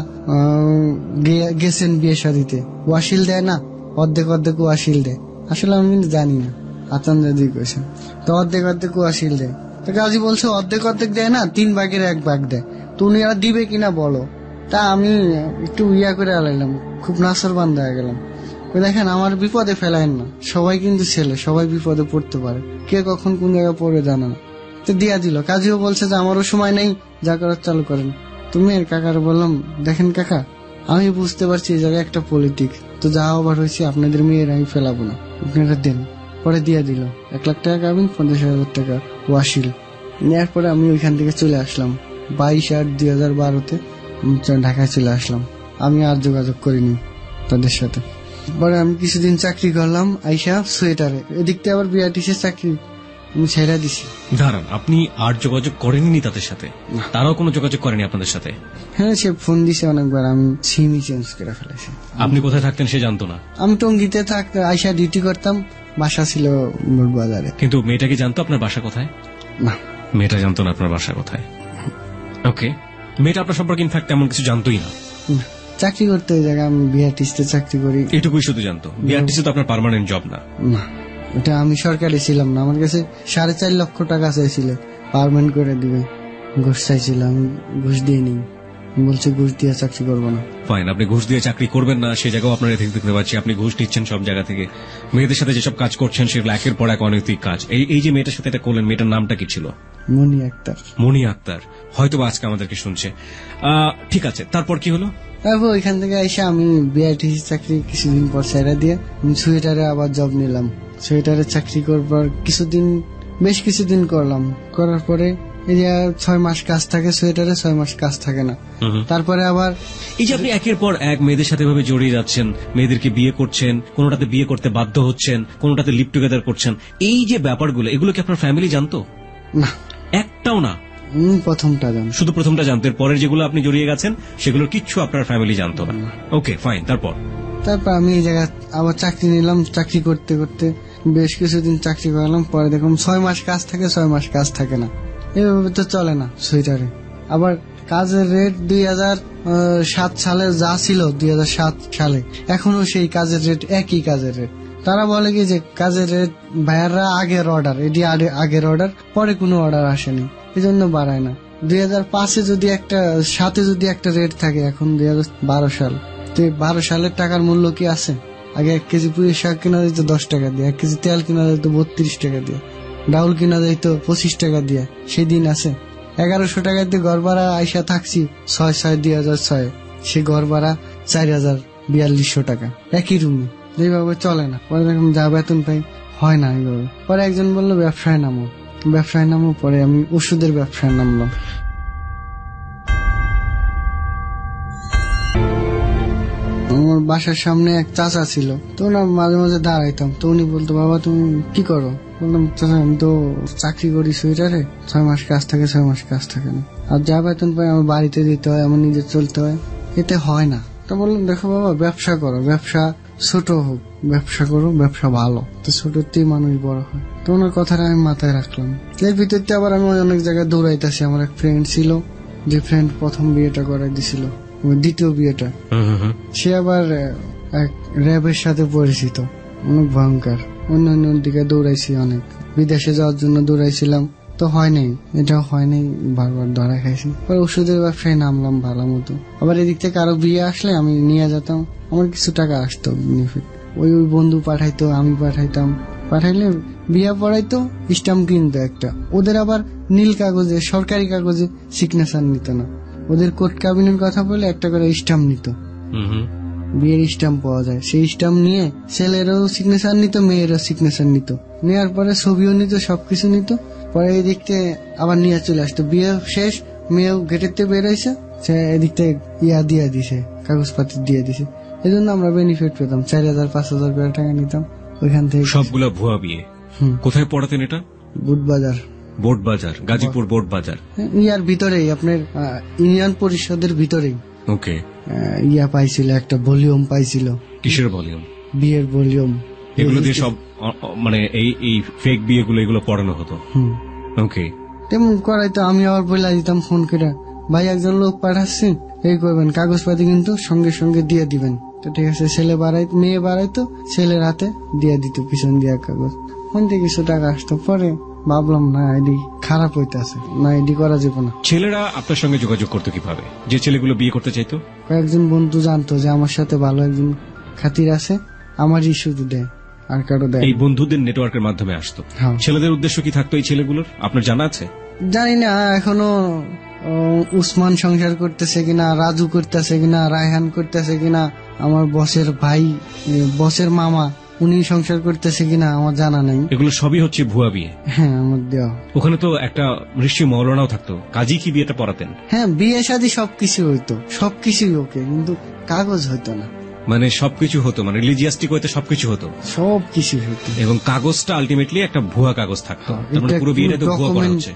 গেছেন বিয়ে শাদীতে, ওয়াশিল দেয় না? অর্ধেক অর্ধেক ওয়াশিল দেয়। আসলে আমি কিন্তু জানি না, আতন দাদি কইছেন, তো অর্ধেক অর্ধেক ওয়াশিল দেয়। তো কাজী বলছে অর্ধেক অর্ধেক দেয় না, 3 ভাগের 1 ভাগ দেয়। তো উনি আর দিবে কিনা বলো। তা আমি একটু ইয়া করে আলাইলাম, খুব নাসর বান্ধা হয়ে গেলাম। দেখেন আমার বিপদে ফেলায়েন না, সবাই কিন্তু ছেলে, সবাই বিপদে পড়তে পারে, কে কখন কোন জায়গায় পড়ে জানা না। তো দিয়া দিল। কাজীও বলছে যে আমারও সময় নেই, যা করার চালু করেন। তুমি কাকার বললাম দেখেন কাকা, আমি বুঝতে পারছি এই জায়গায় একটা পলিটিক্স, তো যা আবার হয়েছে আপনাদের মেয়ের আমি ফেলাবো না, আপনারা দেন। পরে দিয়া দিল 1 লাখ টাকা কাবিন, 50,000 টাকা ওয়াশিল। নেওয়ার পরে আমি ওইখান থেকে চলে আসলাম 22/8/2012-তে ঢাকায় চলে আসলাম। আমি আর যোগাযোগ করিনি তাদের সাথে। পরে আমি কিছুদিন চাকরি করলাম আইসা সোয়েটারে, এদিকটা আবার বিআরটিসির চাকরি আমি ছেড়ে দিছি। দাঁড়ান, আপনি আর যোগাযোগ করেননি তাদের সাথে? তারাও কোনো যোগাযোগ করেনি আপনাদের সাথে? হ্যাঁ, সে ফোন দিছে অনেকবার, আমি সিমই চেঞ্জ করে ফেলেছি। আপনি কোথায় থাকতেন সে জানতো না? আমি টঙ্গিতে থাকতে আইসা ডিউটি করতাম, বাসা ছিল বাজারে। কিন্তু মেয়েটা কি জানতো আপনার বাসা কোথায়? না, মেয়েটা জানতো না আপনার বাসা কোথায়। ওকে, মেয়েটা আপনার সম্পর্কে ইনফ্যাক্ট তেমন কিছু জানতোই না। চাকরি করতে ওই জায়গায় আমি বিআরটিসিতে চাকরি করি, এটুকুই শুধু জানতো। বিআরটিসি তো আপনার পার্মানেন্ট জব না। না, এটা আমি সরকারি ছিলাম না। আমার কাছে 4.5 লক্ষ টাকা চাইছিল, পারমানেন্ট করে দিবে। ঘুষ চাইছিলাম, ঘুষ দিয়ে নি, বলছে ঘুষ দিয়ে চাকরি করবো না। ফাইন, আপনি ঘুষ দিয়ে চাকরি করবেন না সে জায়গাও আপনার এথিক্স দেখতে পাচ্ছি। আপনি ঘুষ নিচ্ছেন সব জায়গা থেকে, মেয়েদের সাথে যেসব কাজ করছেন সেগুলো একের পর এক অনৈতিক কাজ। এই যে মেয়েটার সাথে এটা করলেন, মেয়েটার নামটা কি ছিল? মনি আক্তার। মনি আক্তার, হয়তো আজকে আমাদেরকে শুনছে। ঠিক আছে, তারপর কি হলো? তারপর ওইখান থেকে এসে আমি বিআরটিসি চাকরি কিছুদিন পর ছেড়ে দিয়ে আমি সোয়েটারে আবার জব নিলাম। সোয়েটারে চাকরি করবার বেশ কিছুদিন করলাম। করার পরে এই যে 6 মাস কাজ থাকে সোয়েটারে, 6 মাস কাজ থাকে না। তারপরে আবার এই যে আপনি একের পর এক মেয়েদের সাথে ভাবে জড়িয়ে যাচ্ছেন, মেয়েদেরকে বিয়ে করছেন, কোনোটাতে বিয়ে করতে বাধ্য হচ্ছেন, কোনোটাতে লিভ টুগেদার করছেন, এই যে ব্যাপারগুলো, এগুলো কি আপনার ফ্যামিলি জানতো? না, একটাও না। প্রথমটা জানো, শুধু প্রথমটা জানতো, এর পরের যেগুলো আপনি জড়িয়ে গেছেন সেগুলোর কিচ্ছু আপনার ফ্যামিলি জানতো না। ওকে ফাইন, তারপর আমি এই জায়গায় আবার চাকরি নিলাম। চাকরি করতে করতে বেশ কিছুদিন চাকরি করলাম। পরে দেখলাম 6 মাস কাজ থাকে, 6 মাস কাজ থাকে না। এভাবে তো চলে না সোয়েটারে। আবার কাজের রেট 2007 সালে যা ছিল 2007 সালে এখনো সেই কাজের রেট, একই কাজের রেট। তারা বলে কি যে কাজের রেট ভাইয়াররা আগের অর্ডার, এটি আগের অর্ডার, পরে কোনো অর্ডার আসেনি, এই জন্য বাড়ায় না। 2005-এ যদি একটা 7-এ যদি একটা রেট থাকে, এখন 2012 সাল, তো 12 সালের টাকার মূল্য কি আছে? আগে 1 কেজি পুঁই শাক কিনা যেত 10 টাকা দিয়ে, 1 কেজি তেল কিনা যেত 32 টাকা দিয়ে, ডাউল কিনা যেত 25 টাকা দিয়ে। সেদিন আছে 1100 টাকা দিয়ে ঘর ভাড়া আইসা থাকছি 6/6/2006, সে ঘর ভাড়া 4042 টাকা একই রুমে। যেভাবে চলে না। পরে দেখলাম যা বেতন পাই হয় না এইভাবে। পরে একজন বললো ব্যবসায় নামো। পরে আমি ওষুধের ব্যবসায় নামলাম। আমার বাসার সামনে এক চাচা ছিল, তো না মাঝে মাঝে দাঁড়াইতাম, তো উনি বলতো বাবা তুমি কি করো? বললাম চাচা আমি তো চাকরি করি সোয়েটারে, 6 মাস কাজ থাকে, 6 মাস কাজ থাকে না, আর যা বেতন পাই আমার বাড়িতে দিতে হয়, আমার নিজে চলতে হয়, এতে হয় না। তো বললাম দেখো বাবা ব্যবসা করো, ব্যবসা ছোট হোক ব্যবসা করো, ব্যবসা ভালো, তো ছোটতেই মানুষ বড় হয়। তো ওনার কথাটা আমি মাথায় রাখলাম। এর ভিতরতে আবার আমি অনেক জায়গায় দৌড়াইতেছি। আমার এক ফ্রেন্ড ছিল, যে ফ্রেন্ড প্রথম বিয়েটা করাই দিছিল, দ্বিতীয় বিয়েটা, সে আবার এক র্যাবের সাথে পরিচিত, অনেক ভয়ঙ্কর। অন্য দিকে দৌড়াইছি, অনেক বিদেশে যাওয়ার জন্য দৌড়াইছিলাম, তো হয় নাই, এটাও হয় নাই, বারবার ধরা খাইছি। পরে ওষুধের ব্যবসায় নামলাম ভালো মতো। আবার এদিক থেকে আরো বিয়ে আসলে আমি নিয়ে যেতাম, আমার কিছু টাকা আসতো বেনিফিট। ওই বন্ধু পাঠাইতো, আমি পাঠাইতাম, পাঠাইলে বিয়া পড়াইতো, স্টাম্প কিনতো একটা। ওদের আবার নীল কাগজে, সরকারি কাগজে সিগনেচার নিত না, ওদের কোর্ট কাবিনের কথা বলে একটা করে স্টাম্প নিত, বিয়ের স্টাম্প পাওয়া যায়, সেই স্টাম্প নিয়ে ছেলেরও সিগনেচার নিত, মেয়েরও সিগনেচার নিত, নেওয়ার পরে ছবিও নিত, সবকিছু নিত। পরে এই দিকতে আবার নিয়ে চলে আসতো। বিয়ে শেষ, মেয়েও গেটের থেকে বের হয়েছে, সে এদিক থেকে দিয়ে দিছে, কাগজপাতি দিয়ে দিছে। এই জন্য আমরা বেনিফিট পেতাম, 4000-5000 করে টাকা নিতাম ওইখান থেকে। সবগুলা ভুয়া বিয়ে। কোথায় পড়াতেন এটা? বোর্ড বাজার, গাজীপুর বোর্ড বাজার। ইয়ার ভিতরেই, আপনার ইউনিয়ন পরিষদের ভিতরেই। ওকে। ইয়া পাইছিল, একটা ভলিউম পাইছিল। কিসের ভলিউম? বিয়ের ভলিউম। এগুলো দিয়ে সব মানে এই ফেক বিয়েগুলো এগুলো পড়ানো হতো। ওকে। তেমন করাইতো। আমি আবার বলে দিতাম ফোন করে, ভাই একজন লোক পাঠাচ্ছেন, এই করবেন, কাগজপাতি কিন্তু সঙ্গে সঙ্গে দিয়ে দিবেন। তো ঠিক আছে, মেয়ে বাড়াইতো, ছেলের হাতে দিয়ে দিত পিছন দিয়া কাগজ। ফোন থেকে কিছু টাকা আসতো। পরে ভাবলাম না, এডি খারাপ হইতেছে, না এডি করা যাবে না। ছেলেরা আপনার সঙ্গে যোগাযোগ করতো কিভাবে, যে ছেলেগুলো বিয়ে করতে চাইতো? কয়েকজন বন্ধু জানতো যে আমার সাথে ভালো একজন খাতির আছে, আমারই শুধু দেয়, আর কারো দেয়। এই বন্ধুদের নেটওয়ার্কের মাধ্যমে আসতো। ছেলেদের উদ্দেশ্য কি থাকতো এই ছেলেগুলোর, আপনার জানা আছে? জানি না, এখনো উসমান সংসার করতেছে কিনা, রাজু করতেছে কিনা, রায়হান করতেছে কিনা, আমার বসের ভাই, বসের মামা, উনি সংসার করতেছে কিনা আমার জানা নাই। এগুলো সবই হচ্ছে ভুয়া বিয়ে। হ্যাঁ, আমার দেওয়া। ওখানে তো একটা নিশ্চয়ই মৌলানাও থাকতো, কাজী কি বিয়েটা পড়াতেন? হ্যাঁ, বিয়ে শাদী সবকিছু হইতো, সবকিছুই ওকে, কিন্তু কাগজ হইতো না। মানে সবকিছু হতো, মানে রিলিজিয়াসটিক হইতে সবকিছু হতো, সবকিছু হইতো, এবং কাগজটা আলটিমেটলি একটা ভুয়া কাগজ থাকতো। মানে পুরো বিয়েটা তো ভুয়া করা হচ্ছে।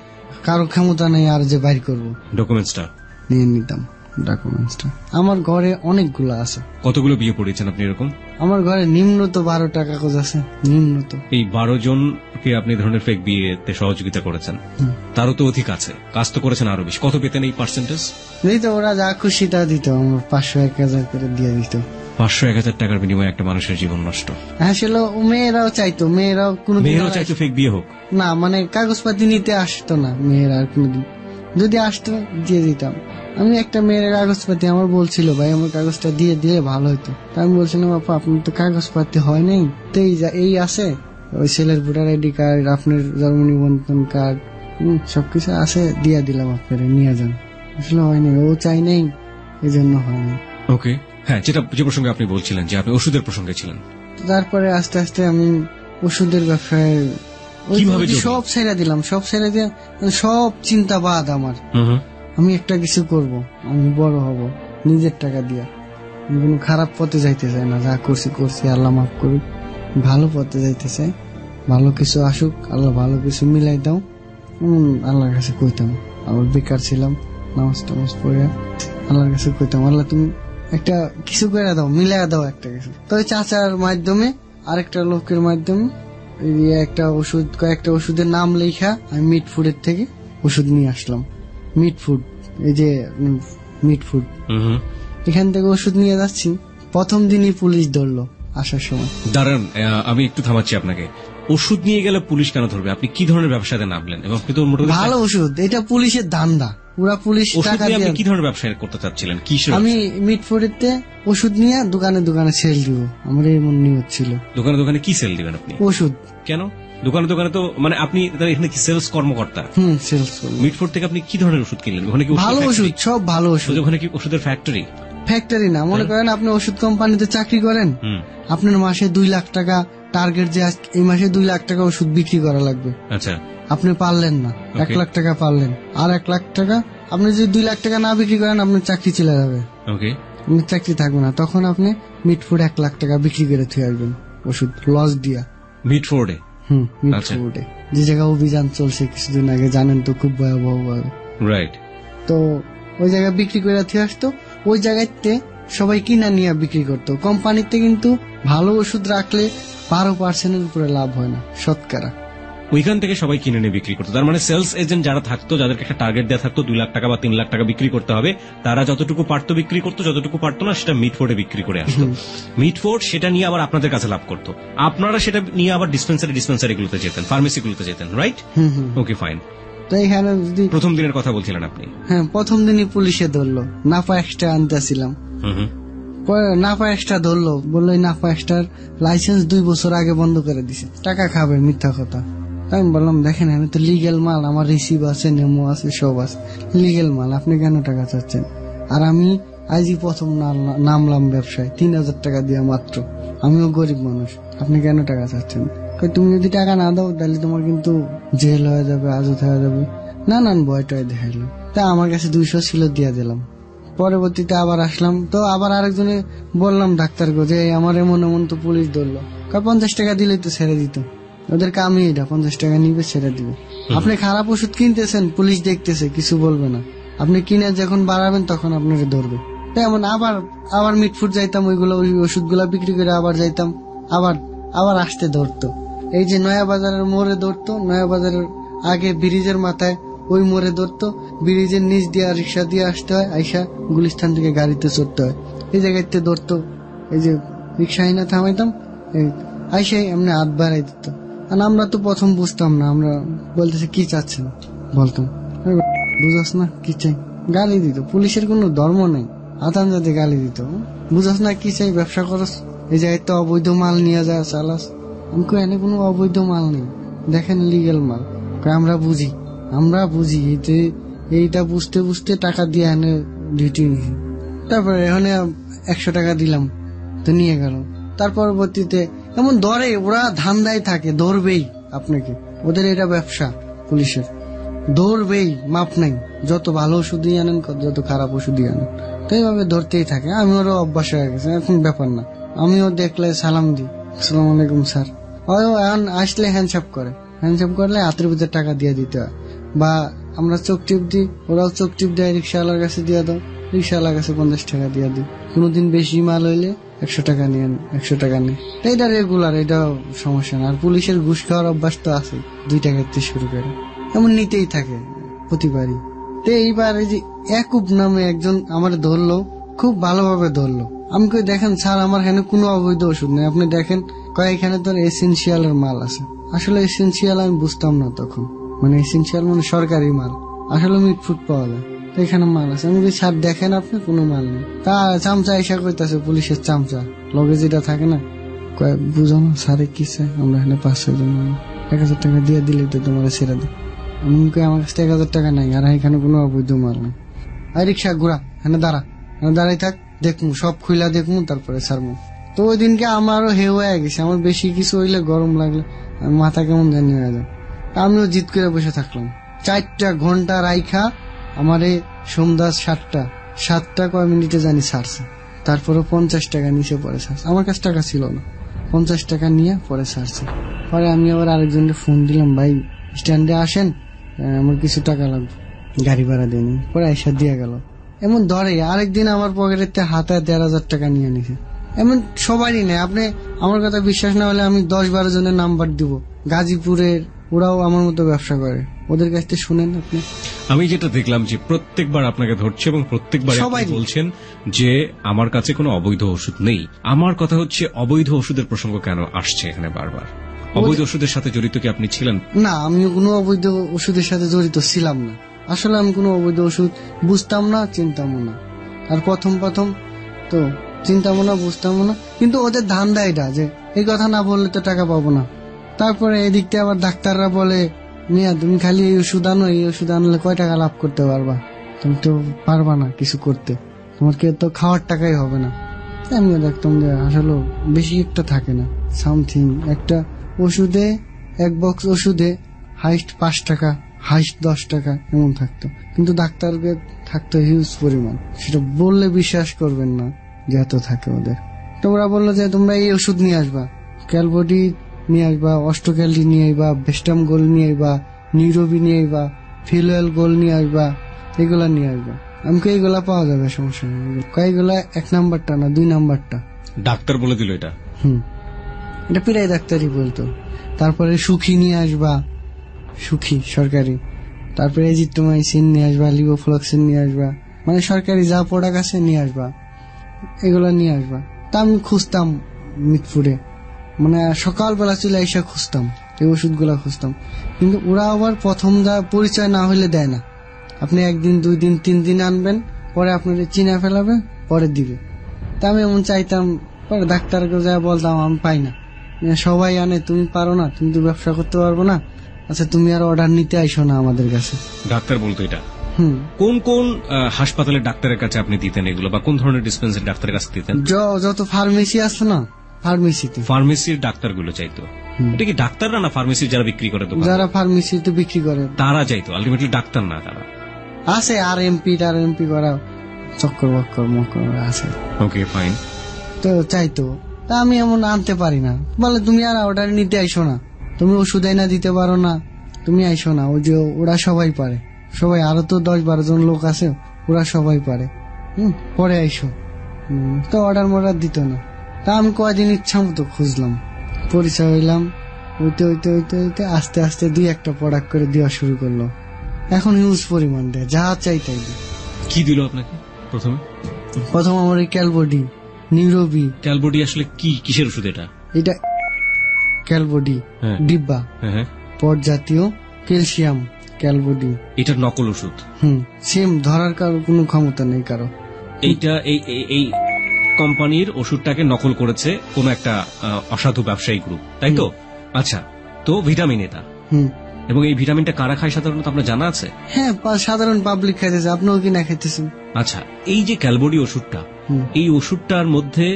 কারো ক্ষমতা নেই আর যে বাইর করবো, ডকুমেন্টসটা নিয়ে নিতাম। ডকুমেন্টসটা আমার ঘরে অনেকগুলো আছে। কতগুলো বিয়ে পড়েছেন আপনি এরকম? আমার ঘরে নিম্নত 12টা কাগজ আছে, নিম্নত। এই 12 জনকে আপনি ধরনের ফেক বিয়েতে সহযোগিতা করেছেন, তারও তো অধিক আছে, কাজ তো করেছেন আরো বেশি। কত পেতেন এই পার্সেন্টেজ? দিত ওরা যা খুশি তা দিত, আমার 500-1000 করে দিয়ে দিত। 500-1000 টাকার বিনিময়ে একটা মানুষের জীবন নষ্ট। আসলে মেয়েরাও চাইতো, মেয়েরাও চাইতো ফেক বিয়ে হোক না, মানে কাগজপাতি নিতে আসতো না মেয়েরা, আর কোনদিন যদি আসতো দিয়ে দিতাম। আমি একটা মেয়ের কাগজপাতি আমার বলছিল, ভাই আমার কাগজটা দিয়ে দিলে ভালো হতো। আমি বলছিলাম, আপা আপনার তো কাগজপাতি হয় নাই, তো এই আছে ওই ছেলের ভোটার আইডি কার্ড, আপনার জন্ম নিবন্ধন কার্ড, সবকিছু আছে, দিয়ে দিলাম, আপনারা নিয়ে যান। আসলে হয়নি, ও চাই নাই, এই জন্য হয়নি। ওকে, হ্যাঁ, যে প্রসঙ্গে আপনি বলছিলেন যে আপনি ওষুধের প্রসঙ্গে ছিলেন। তো তারপরে আস্তে আস্তে আমি ওষুধের ব্যবসায় কিভাবে যোগ? সব ছেড়ে দিলাম, সব ছেড়ে দিয়ে সব চিন্তা বাদ আমার। আমি একটা কিছু করব, আমি বড় হব নিজের টাকা দিয়া। আমি কোনো খারাপ পথে যাইতে চাই না, যা করছি করছি, আল্লাহ মাফ করুক। ভালো পথে যাইতে চাই, ভালো কিছু আসুক, আল্লাহ ভালো কিছু মিলাই দাও। আল্লাহর কাছে কইতাম, আবার বেকার ছিলাম, নামাজ টামাজ পড়ে আল্লাহর কাছে কইতাম, আল্লাহ তুমি একটা কিছু করে দাও, মিলাই দাও একটা কিছু। তো ওই চাচার মাধ্যমে, আরেকটা লোকের মাধ্যমে কয়েকটা ওষুধের নাম লেখা আমি মিট ফুডের থেকে ওষুধ নিয়ে আসলাম। মিট ফুড, এই যে মিট ফুড, এখান থেকে ওষুধ নিয়ে যাচ্ছি। প্রথম দিনই পুলিশ ধরলো আসার সময়। দাঁড়ান, আমি একটু থামাচ্ছি আপনাকে। ওষুধ নিয়ে গেলে পুলিশ কেন ধরবে? আপনি কি ধরনের ব্যবসাতে নামলেন? এবং আপনি তো মোটামুটি ভালো ওষুধ, এটা পুলিশের ধান্দা, পুরা পুলিশ টাকা দিয়ে। আপনি কি ধরনের ব্যবসা করতে চাচ্ছিলেন? কি আমি মিট ফুডেতে ওষুধ নিয়ে দোকানে দোকানে সেল দিব, আমার এমন নিয়ত ছিল। দোকানে দোকানে কি সেল দিবেন আপনি? ওষুধ। কেন দোকানে দোকানে? তো মানে আপনি এখানে কি সেলস কর্মকর্তা? সেলস। মিট ফুড থেকে আপনি কি ধরনের ওষুধ কিনলেন? ওখানে কি ভালো ওষুধ, সব ভালো ওষুধ। ওখানে কি ওষুধের ফ্যাক্টরি? ফ্যাক্টরি না, মনে করেন আপনি ওষুধ কোম্পানিতে চাকরি করেন, আপনার মাসে 2 লাখ টাকা টার্গেট, যে এই মাসে 2 লাখ টাকা ওষুধ বিক্রি করা লাগবে। আচ্ছা, আপনি পারলেন না, 1 লাখ টাকা পারলেন, আর 1 লাখ টাকা আপনি যদি 2 লাখ টাকা না বিক্রি করেন, আপনার চাকরি চলে যাবে। ওকে, আপনার চাকরি থাকবে না। তখন আপনি মিট ফুড 1 লাখ টাকা বিক্রি করে থুয়ে আসবেন ওষুধ লস দিয়া। মিট ফুডে? মিট ফুডে যে জায়গায় অভিযান চলছে কিছুদিন আগে, জানেন তো, খুব ভয়াবহ ভাবে। রাইট। তো ওই জায়গায় বিক্রি করে থুয়ে আসতো, ওই জায়গাতে সবাই কিনা নিয়ে বিক্রি করতো। কোম্পানিতে কিন্তু ভালো ওষুধ রাখলে 12% উপরে লাভ হয় না, শতকরা। ওইখান থেকে সবাই কিনে নিয়ে বিক্রি করতো। তার মানে সেলস এজেন্ট যারা থাকতো, যাদেরকে একটা টার্গেট দেওয়া থাকতো 2 লাখ টাকা বা 3 লাখ টাকা বিক্রি করতে হবে, তারা যতটুকু পারতো বিক্রি করতো, যতটুকু পারতো না সেটা মিট ফুডে বিক্রি করে আসতো। মিট ফুড সেটা নিয়ে আবার আপনাদের কাছে লাভ করতো, আপনারা সেটা নিয়ে আবার ডিসপেন্সারি গুলোতে যেতেন, ফার্মেসি গুলোতে যেতেন, রাইট? ওকে, ফাইন। তো এখানে যদি প্রথম দিনের কথা বলছিলেন আপনি? হ্যাঁ, প্রথম দিনই পুলিশে ধরলো, নাফা এক্সট্রা আনতেছিলাম। নাফা এক্সট্রা ধরলো, বললো নাফা এক্সট্রার লাইসেন্স 2 বছর আগে বন্ধ করে দিছে, টাকা খাবে, মিথ্যা কথা। আমি বললাম, দেখেন আমি তো লিগেল মাল, আমার রিসিভ আছে, নেমো আছে, সব আছে, লিগেল মাল, আপনি কেন টাকা চাচ্ছেন? আর আমি আজই প্রথম নামলাম ব্যবসায় 3000 টাকা দিয়ে মাত্র, আমিও গরিব মানুষ, আপনি কেন টাকা চাচ্ছেন? তুমি যদি টাকা না দাও তাহলে তোমার কিন্তু জেল হয়ে যাবে, আজত হয়ে যাবে, নানান ভয় টয় দেখাইলো। তা আমার কাছে 200 ছিল, দিয়ে দিলাম। পরবর্তীতে আবার আসলাম, তো আবার আরেকজনে বললাম ডাক্তারকে যে আমার এমন এমন তো পুলিশ ধরলো, 50 টাকা দিলেই তো ছেড়ে দিত। ওদের কামই এটা, 50 টাকা নিবে, ছেড়ে দিবে। আপনি খারাপ ওষুধ কিনতেছেন, পুলিশ দেখতেছে, কিছু বলবে না। আপনি কিনে যখন বাড়াবেন তখন আপনাকে ধরবে। তেমন আবার মিট ফুড যাইতাম, ওই ওষুধগুলা বিক্রি করে আবার যাইতাম, আবার আসতে ধরতো। এই যে নয়া বাজারের মোড়ে ধরতো, নয়া বাজারের আগে ব্রিজের মাথায় ওই মোড়ে ধরতো, ব্রিজের নিচ দিয়ে রিক্সা দিয়ে আসতে হয়, আইসা গুলিস্তান থেকে গাড়িতে চড়তে হয়, এই জায়গাতে ধরতো। এই যে রিক্সা আইনা থামাইতাম, আইসাই এমনি হাত বাড়াই দিত। আর আমরা তো প্রথম বুঝতাম না, আমরা বলতেছে কি চাচ্ছেন, বলতাম বুঝাস না কি চাই, গালি দিত। পুলিশের কোনো ধর্ম নেই, আতান যাতে গালি দিত, বুঝাস না কি চাই, ব্যবসা করস, এই জায়গায় তো অবৈধ মাল নিয়ে যায় চালাস। আমি এনে কোনো অবৈধ মাল নেই, দেখেন লিগেল মাল। আমরা বুঝি এইটা বুঝতে বুঝতে টাকা দিয়ে এনে ডিউটি নিয়েছি। তারপরে এখানে 100 টাকা দিলাম, তো নিয়ে গেল। তার পরবর্তীতে এমন ধরে, ওরা ধান্দায় থাকে, ধরবেই আপনাকে, ওদের এটা ব্যবসা পুলিশের, ধরবেই, মাপ নাই, যত ভালো ওষুধই আনেন, যত খারাপ ওষুধই আনেন, তো এইভাবে ধরতেই থাকে। আমি ওরও অভ্যাস হয়ে গেছে, এখন ব্যাপার না, আমিও দেখলে সালাম দিই, আসসালামু আলাইকুম স্যার। এখন আসলে হ্যান্ডশেক করলে হাতের ভিতরে টাকা দিয়ে দিতে হয়, বা আমরা চোখ টিপ দিই, ওরাও চোখ টিপ দেয়, রিক্সাওয়ালার কাছে দিয়ে দাও, রিক্সাওয়ালার কাছে 50 টাকা দিয়ে দিই। কোনোদিন বেশি মাল হইলে 100 টাকা নিয়েন, 100 টাকা নেই, এটা রেগুলার, এটা সমস্যা না। আর পুলিশের ঘুষ খাওয়ার অভ্যাস তো আছে, 2 টাকা থেকে শুরু করে, এমন নিতেই থাকে প্রতিবারই। তো এইবার এই যে একুব নামে একজন আমার ধরলো, খুব ভালোভাবে ধরলো। আমি কই দেখেন স্যার, আমার এখানে কোনো অবৈধ ওষুধ নেই, আপনি দেখেন, এখানে তোর এসেনশিয়ালের মাল আছে। আসলে এসেনশিয়াল আমি বুঝতাম না তখন, মানে এসেনশিয়াল মানে সরকারি মাল, আসলে মিট ফুড পাওয়া যায়, তো এখানে মাল আছে। আমি স্যার দেখেন আপনি, কোনো মাল নেই। তা চামচা এসা কইতাছে, পুলিশের চামচা লগে যেটা থাকে না, বুঝো না স্যারে কি চাই, আমরা এখানে 5-6 জন, 1000 টাকা দিয়ে দিলে তো তোমার ছেড়ে দেয়। আমি আমার কাছে 1000 টাকা নাই, আর এখানে কোনো অবৈধ মাল নেই। আর রিক্সা ঘুরা, এখানে দাঁড়াই থাক, দেখমু, সব খুইলা দেখমু, তারপরে ছাড়মু। তো ওই দিনকে আমারও হে হয়ে গেছে, আমার বেশি কিছু হইলে গরম লাগলে মাথা কেমন জানি হয়ে যায়। আমিও জিদ করে বসে থাকলাম 4 ঘন্টা রাইখা। আমারে সন্ধ্যা 7টা কয় মিনিটে জানি ছাড়ছে। তারপরে 50 টাকা নিচে পরে ছাড়ছে, আমার কাছে টাকা ছিল না, 50 টাকা নিয়ে পরে ছাড়ছে। পরে আমি আবার আরেকজনকে ফোন দিলাম, ভাই স্ট্যান্ডে আসেন, আমার কিছু টাকা লাগবে, গাড়ি ভাড়া দিয়ে নিন। পরে আইসা দিয়ে গেল। এমন ধরে আরেকদিন আমার পকেটেতে হাতে 1,500 টাকা নিয়ে নিছে। এমন সবারই নেই। আপনি আমার কথা বিশ্বাস না হলে আমি 10-12 জনের নাম্বার দিব, গাজীপুরের, ওরাও আমার মতো ব্যবসা করে, ওদের কাছ থেকে শুনেন আপনি। আমি যেটা দেখলাম যে প্রত্যেকবার আপনাকে ধরছে এবং প্রত্যেকবার সবাই বলছেন যে আমার কাছে কোনো অবৈধ ওষুধ নেই। আমার কথা হচ্ছে অবৈধ ওষুধের প্রসঙ্গ কেন আসছে এখানে বারবার? অবৈধ ওষুধের সাথে জড়িত কি আপনি ছিলেন? না, আমি কোনো অবৈধ ওষুধের সাথে জড়িত ছিলাম না। আসলে আমি কোনো অবৈধ ওষুধ বুঝতাম না, চিনতামও না। আর প্রথম তো চিন্তামও না, বুঝতামও না। কিন্তু ওদের ধান্দা এটা যে এই কথা না বললে তো টাকা পাবো না। তারপরে এদিক থেকে আবার ডাক্তাররা বলে, মিয়া তুমি খালি এই ওষুধ আনো, এই ওষুধ আনলে কয় টাকা লাভ করতে পারবা? তুমি তো পারবা না কিছু করতে, তোমার কি তো খাওয়ার টাকাই হবে না। আমিও দেখতাম যে আসলে বেশি একটা থাকে না, সামথিং একটা ওষুধে, 1 বক্স ওষুধে হাইস্ট 5 টাকা, হাইস্ট 10 টাকা এমন থাকতো। কিন্তু ডাক্তারকে থাকতো হিউজ পরিমাণ, সেটা বললে বিশ্বাস করবেন না যে এত থাকে ওদের। তোমরা বললো যে তোমরা এই ওষুধ নিয়ে আসবা, ক্যালবডি নিয়ে আসবা, অস্টোক্যালডি নিয়ে আসবা, বেস্টাম গোল্ড নিয়ে আসবা, নিউরোবি নিয়ে আসবা, ফিলোয়েল গোল্ড নিয়ে আসবা, এগুলা নিয়ে আসবা। আমাকে এইগুলা পাওয়া যাবে, সমস্যা নেই। কয়েকগুলা 1 নাম্বারটা না 2 নাম্বারটা ডাক্তার বলে দিল এটা? এটা পিরাই ডাক্তারই বলতো। তারপরে সুখী নিয়ে আসবা, সুখী সরকারি। তারপরে এজিথ্রোমাইসিন নিয়ে আসবা, লিভোফ্লক্সিন নিয়ে আসবা, মানে সরকারি যা প্রোডাক্ট আছে নিয়ে আসবা, এগুলা নিয়ে আসবা। তা আমি খুঁজতাম মিটফুডে, মানে সকালবেলা চলে এসে খুঁজতাম, এই ওষুধগুলা খুঁজতাম। কিন্তু ওরা আবার প্রথম যা পরিচয় না হইলে দেয় না। আপনি 1 দিন 2 দিন 3 দিন আনবেন, পরে আপনার চিনা ফেলাবে, পরে দিবে। তা আমি এমন চাইতাম, পরে ডাক্তারকে যা বলতাম আমি পাই না, সবাই আনে, তুমি পারো না, তুমি তো ব্যবসা করতে পারবো না, আচ্ছা তুমি আর অর্ডার নিতে আইসো না আমাদের কাছে। ডাক্তার বলতো এটা? কোন কোন হাসপাতালের ডাক্তারের কাছে আপনি দিতেন এগুলো, বা কোন ধরনের ডিসপেন্সারি ডাক্তারের কাছে দিতেন? যত ফার্মেসি আছে না, ফার্মেসিতে। ফার্মেসির ডাক্তারগুলো চাইতো? এটা কি ডাক্তাররা না ফার্মেসি যারা বিক্রি করে, যারা ফার্মেসিতে বিক্রি করে তারা চাইতো? আলটিমেটলি ডাক্তার না তারা? আছে আর এমপি করা চক্কর বক্কর মক্কর আছে। Okay fine. তো চাইতো, তা আমি এমন আনতে পারি না। বলে তুমি আর অর্ডার নিতে আইসো না, তুমি ওষুধ না দিতে পারো না, তুমি আইসো না। ওই যে ওরা সবাই পারে, সবাই আরো তো 10-12 জন লোক আছে, ওরা সবাই পারে, পরে আইসো। তো অর্ডার মর্ডার দিত না। তা আমি কয়দিন ইচ্ছা মতো খুঁজলাম, পরিচয় হইলাম, হইতে আস্তে আস্তে 2-1টা প্রোডাক্ট করে দেওয়া শুরু করলো। এখন হিউজ পরিমাণ দেয়, যা চাই তাই দেয়। কি দিল আপনাকে প্রথম আমার এই ক্যালবডি, নিউরোবি। ক্যালবডি আসলে কি, কিসের ওষুধ এটা? এটা ক্যালবডি ডিব্বা, পট জাতীয় ক্যালসিয়াম ক্যালবডি। এটা নকল ওষুধ? সেম, ধরার কারো কোনো ক্ষমতা নেই কারো। এইটা এই কোম্পানির ওষুধটাকে নকল করেছে কোন একটা অসাধু ব্যবসায়ী গ্রুপ, তাই তো? আচ্ছা, তো ভিটামিন এটা, এবং এই ভিটামিনটা কারা খায় সাধারণত আপনার জানা আছে? হ্যাঁ, সাধারণ পাবলিক খাইতেছে, আপনিও কি না খাইতেছেন? আচ্ছা, এই যে ক্যালবডি ওষুধটা, এই ওষুধটার মধ্যে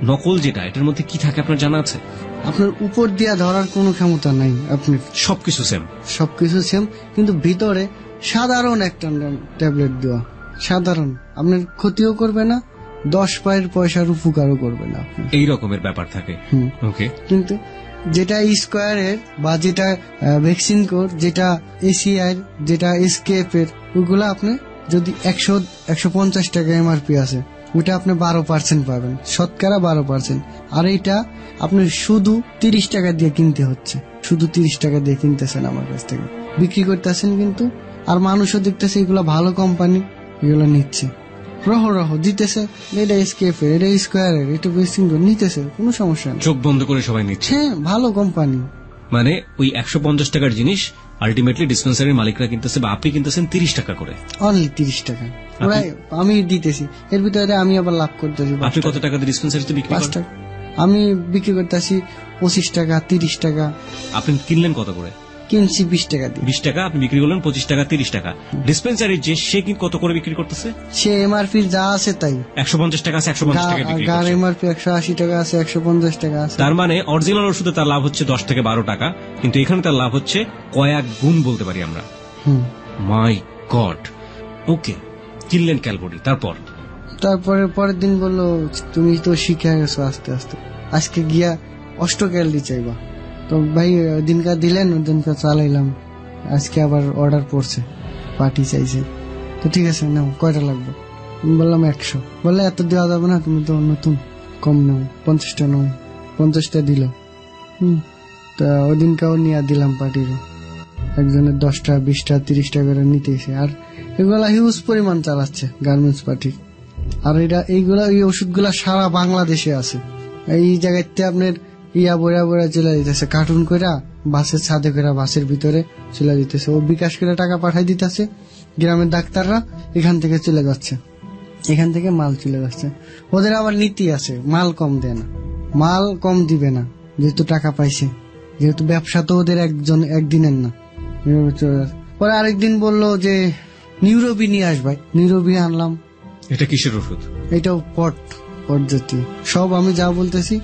নকল যেটা, এটার মধ্যে কি থাকে আপনার জানা আছে? আপনার উপর দিয়া ধরার কোনো ক্ষমতা নাই, আপনি সবকিছু সেম, কিন্তু ভিতরে সাধারণ একটা ট্যাবলেট দেওয়া, সাধারণ, আপনার ক্ষতিও করবে না, 10 পয়সার উপকারও করবে না। এই রকমের ব্যাপার থাকে। ওকে, কিন্তু যেটা স্কোয়ারের বা যেটা ভ্যাকসিন কোড, যেটা এসিআই, যেটা এসকেএফ এর, ওগুলা আপনি যদি 150 টাকা এমআরপি আছে, ওটা আপনি 12% পাবেন, শতকরা 12%। আর এইটা আপনি শুধু 30 টাকা দিয়ে কিনতে হচ্ছে, শুধু 30 টাকা দিয়ে কিনতেছেন আমার কাছ থেকে, বিক্রি করতেছেন। কিন্তু আর মানুষও দেখতেছে এগুলা ভালো কোম্পানি, এগুলো নিচ্ছে, রহ দিতেছে, এটা এসকেএফ এর, এটা স্কোয়ারের, এটা ভ্যাকসিন কোড, নিতেছে, কোনো সমস্যা নেই, চোখ বন্ধ করে সবাই নিচ্ছে। হ্যাঁ, ভালো কোম্পানি। মানে ওই 150 টাকার জিনিস আলটিমেটলি ডিসপেন্সারির মালিকরা কিনতেছে, বা আপনি কিনতেছেন 30 টাকা করে, অনলি 30 টাকা। আমি দিতেছি, এর ভিতরে আমি আবার লাভ করতেছি। আপনি কত টাকা দিয়ে ডিসপেন্সারিতে বিক্রি করেন? 5 টাকা। আমি বিক্রি করতেছি 25 টাকা, 30 টাকা। আপনি কিনলেন কত করে? কিনছি 20 টাকা দিয়ে। 20 টাকা আপনি বিক্রি করলেন 25 টাকা 30 টাকা। ডিসপেন্সারি যে সে কি কত করে বিক্রি করতেছে? সে এমআরপি যা আছে তাই 150 টাকা আছে, 150 টাকা বিক্রি গার করছে। এমআরপি 180 টাকা আছে, 150 টাকা আছে। তার মানে অরিজিনাল ওষুধে তার লাভ হচ্ছে 10 থেকে 12 টাকা, কিন্তু এখানে তার লাভ হচ্ছে কয়েক গুণ বলতে পারি আমরা। মাই গড। ওকে, কিনলেন ক্যালবডি, তারপরে পরের দিন বললো তুমি তো শিখে গেছো আস্তে আস্তে, আজকে গিয়া অষ্টক্যালডি চাইবা। তো ভাই দিনকার দিলেন, ওই দিনকার চালাইলাম। আজকে আবার অর্ডার পড়ছে, পার্টি চাইছে। তো ঠিক আছে নাও, কয়টা লাগবে? বললাম 100। বললে এত দেওয়া যাবে না, তুমি তো নতুন, কম নাও, 50টা নাও। 50টা দিল। তা ওই দিনকাও নিয়ে দিলাম পার্টিরও। একজনের 10টা 20টা 30টা করে নিতেছে। আর এগুলা হিউজ পরিমাণ চালাচ্ছে গার্মেন্টস পার্টি। আর এইগুলা এই ওষুধগুলা সারা বাংলাদেশে আছে। এই জায়গাতে আপনার বইরা বইরা চলে যেতেছে, কার্টুন কইরা বাসের ছাদে কইরা বাসের ভিতরে চলে যেতেছে। ও বিকাশ করে টাকা পাঠাই দিতেছে, গ্রামের ডাক্তাররা এখান থেকে চলে যাচ্ছে, এখান থেকে মাল চলে যাচ্ছে। ওদের আবার নীতি আছে, মাল কম দেয় না, মাল কম দিবে না, যেহেতু টাকা পাইছে, যেহেতু ব্যবসা তো ওদের একদিনের না। পরে আরেকদিন বললো যে নিউরোবি নিয়ে আসবাই। নিউরোবি আনলাম। এটা কিসের ওষুধ? এটাও পট জাতীয়। সব আমি যা বলতেছি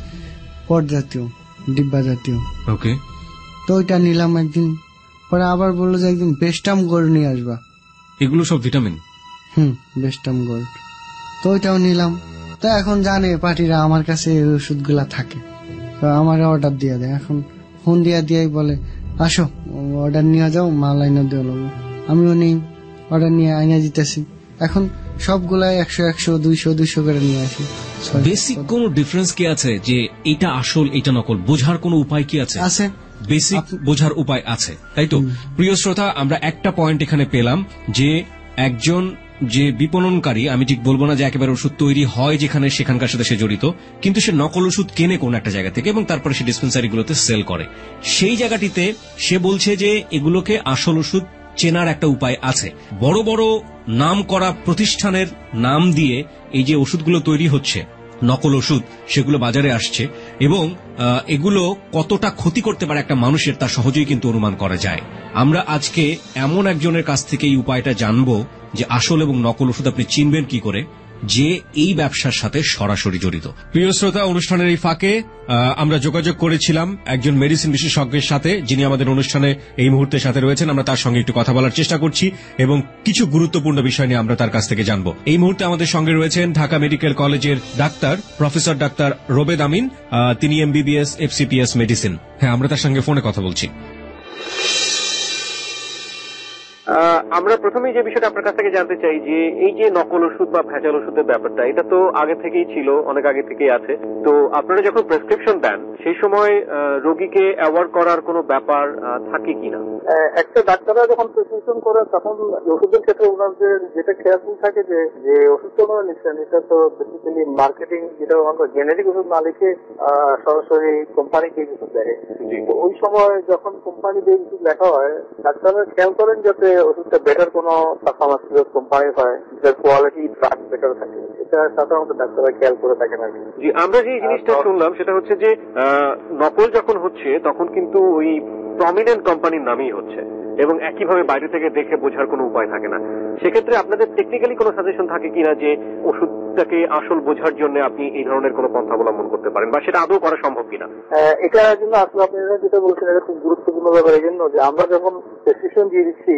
পট জাতীয়, ডিব্বা জাতীয়। ওকে। তো ওইটা নিলাম একদিন। পরে আবার বললো যে একদিন বেস্টাম গোল্ড নিয়ে আসবা। এগুলো সব ভিটামিন? বেস্টাম গোল্ড। তো ওইটাও নিলাম। তো এখন জানে পার্টিরা আমার কাছে এই ওষুধগুলা থাকে, তো আমার অর্ডার দিয়ে দেয়। এখন ফোন দিয়াই বলে আসো অর্ডার নিয়ে যাও, মাল আইনা দিয়ে নেবো। আমিও নেই, অর্ডার নিয়ে আইনা দিতেছি। এখন সবগুলাই 100 200 করে নিয়ে আসি। বেসিক কোন ডিফারেন্স কি আছে যে এটা আসল এটা নকল বোঝার কোন উপায় কি আছে? আছে, বেসিক বোঝার উপায় আছে, তাই তো? প্রিয় শ্রোতা, আমরা একটা পয়েন্ট এখানে পেলাম যে একজন যে বিপণনকারী, আমি ঠিক বলবো না যে একেবারে ওষুধ তৈরি হয় যেখানে সেখানকার সাথে সে জড়িত, কিন্তু সে নকল ওষুধ কেনে কোন একটা জায়গা থেকে এবং তারপরে সে ডিসপেন্সারি গুলোতে সেল করে। সেই জায়গাটিতে সে বলছে যে এগুলোকে আসল ওষুধ চেনার একটা উপায় আছে। বড় বড় নাম করা প্রতিষ্ঠানের নাম দিয়ে এই যে ওষুধগুলো তৈরি হচ্ছে, নকল ওষুধ, সেগুলো বাজারে আসছে এবং এগুলো কতটা ক্ষতি করতে পারে একটা মানুষের তা সহজেই কিন্তু অনুমান করা যায়। আমরা আজকে এমন একজনের কাছ থেকে এই উপায়টা জানবো যে আসল এবং নকল ওষুধ আপনি চিনবেন কি করে, যে এই ব্যবসার সাথে সরাসরি জড়িত। প্রিয় শ্রোতা, অনুষ্ঠানের এই ফাঁকে আমরা যোগাযোগ করেছিলাম একজন মেডিসিন বিশেষজ্ঞের সাথে, যিনি আমাদের অনুষ্ঠানে এই মুহূর্তে সাথে রয়েছেন। আমরা তার সঙ্গে একটু কথা বলার চেষ্টা করছি এবং কিছু গুরুত্বপূর্ণ বিষয় নিয়ে আমরা তার কাছ থেকে জানবো। এই মুহূর্তে আমাদের সঙ্গে রয়েছেন ঢাকা মেডিকেল কলেজের ডাক্তার প্রফেসর ডাক্তার রোবেদ আমিন। তিনি MBBS FCPS মেডিসিন। হ্যাঁ, আমরা তার সঙ্গে ফোনে কথা বলছি। আমরা প্রথমেই যে বিষয়টা আপনার কাছ থেকে জানতে চাই যে এই যে নকল ওষুধ বা ভেজাল ওষুধের ব্যাপারটা, এটা তো আগে থেকেই ছিল, অনেক আগে থেকেই আছে। তো আপনারা যখন প্রেসক্রিপশন দেন সেই সময় রোগীকে অ্যাওয়ার্ড করার কোনো ব্যাপার থাকে কিনা? একটা ডাক্তাররা যখন প্রেসক্রিপশন করে তখন ওষুধের ক্ষেত্রে ওনাদের যেটা খেয়াল থাকে যে ওষুধটা ওনারা নিচ্ছেন এটা তো বেসিক্যালি মার্কেটিং, যেটা আমরা জেনেরিক ওষুধ না লিখে সরাসরি কোম্পানিকে ওষুধ দেয়। ওই সময় যখন কোম্পানি দিয়ে ওষুধ লেখা হয়, ডাক্তাররা খেয়াল করেন যাতে ওষুধটা বেটার কোনো ফার্মাসিউটিক্যাল কোম্পানি হয়, যার কোয়ালিটি ড্রাগ বেটার থাকে। এটা সাধারণত ডাক্তাররা খেয়াল করে থাকেন আর কি। জি, আমরা যে জিনিসটা শুনলাম সেটা হচ্ছে যে নকল যখন হচ্ছে তখন কিন্তু ওই প্রমিনেন্ট কোম্পানির নামেই হচ্ছে এবং একইভাবে বাইরে থেকে দেখে বোঝার কোনো উপায় থাকে না। সেক্ষেত্রে আপনাদের টেকনিক্যালি কোনো সাজেশন থাকে কিনা যে ওষুধটাকে আসল বোঝার জন্য আপনি এই ধরনের কোনো পন্থা অবলম্বন করতে পারেন, বা সেটা আদৌ করা সম্ভব কিনা? এটার জন্য আসলে আপনারা যেটা বলছেন এটা খুব গুরুত্বপূর্ণ ব্যাপার। এই জন্য যে আমরা যখন প্রেসক্রিপশন দিয়ে দিচ্ছি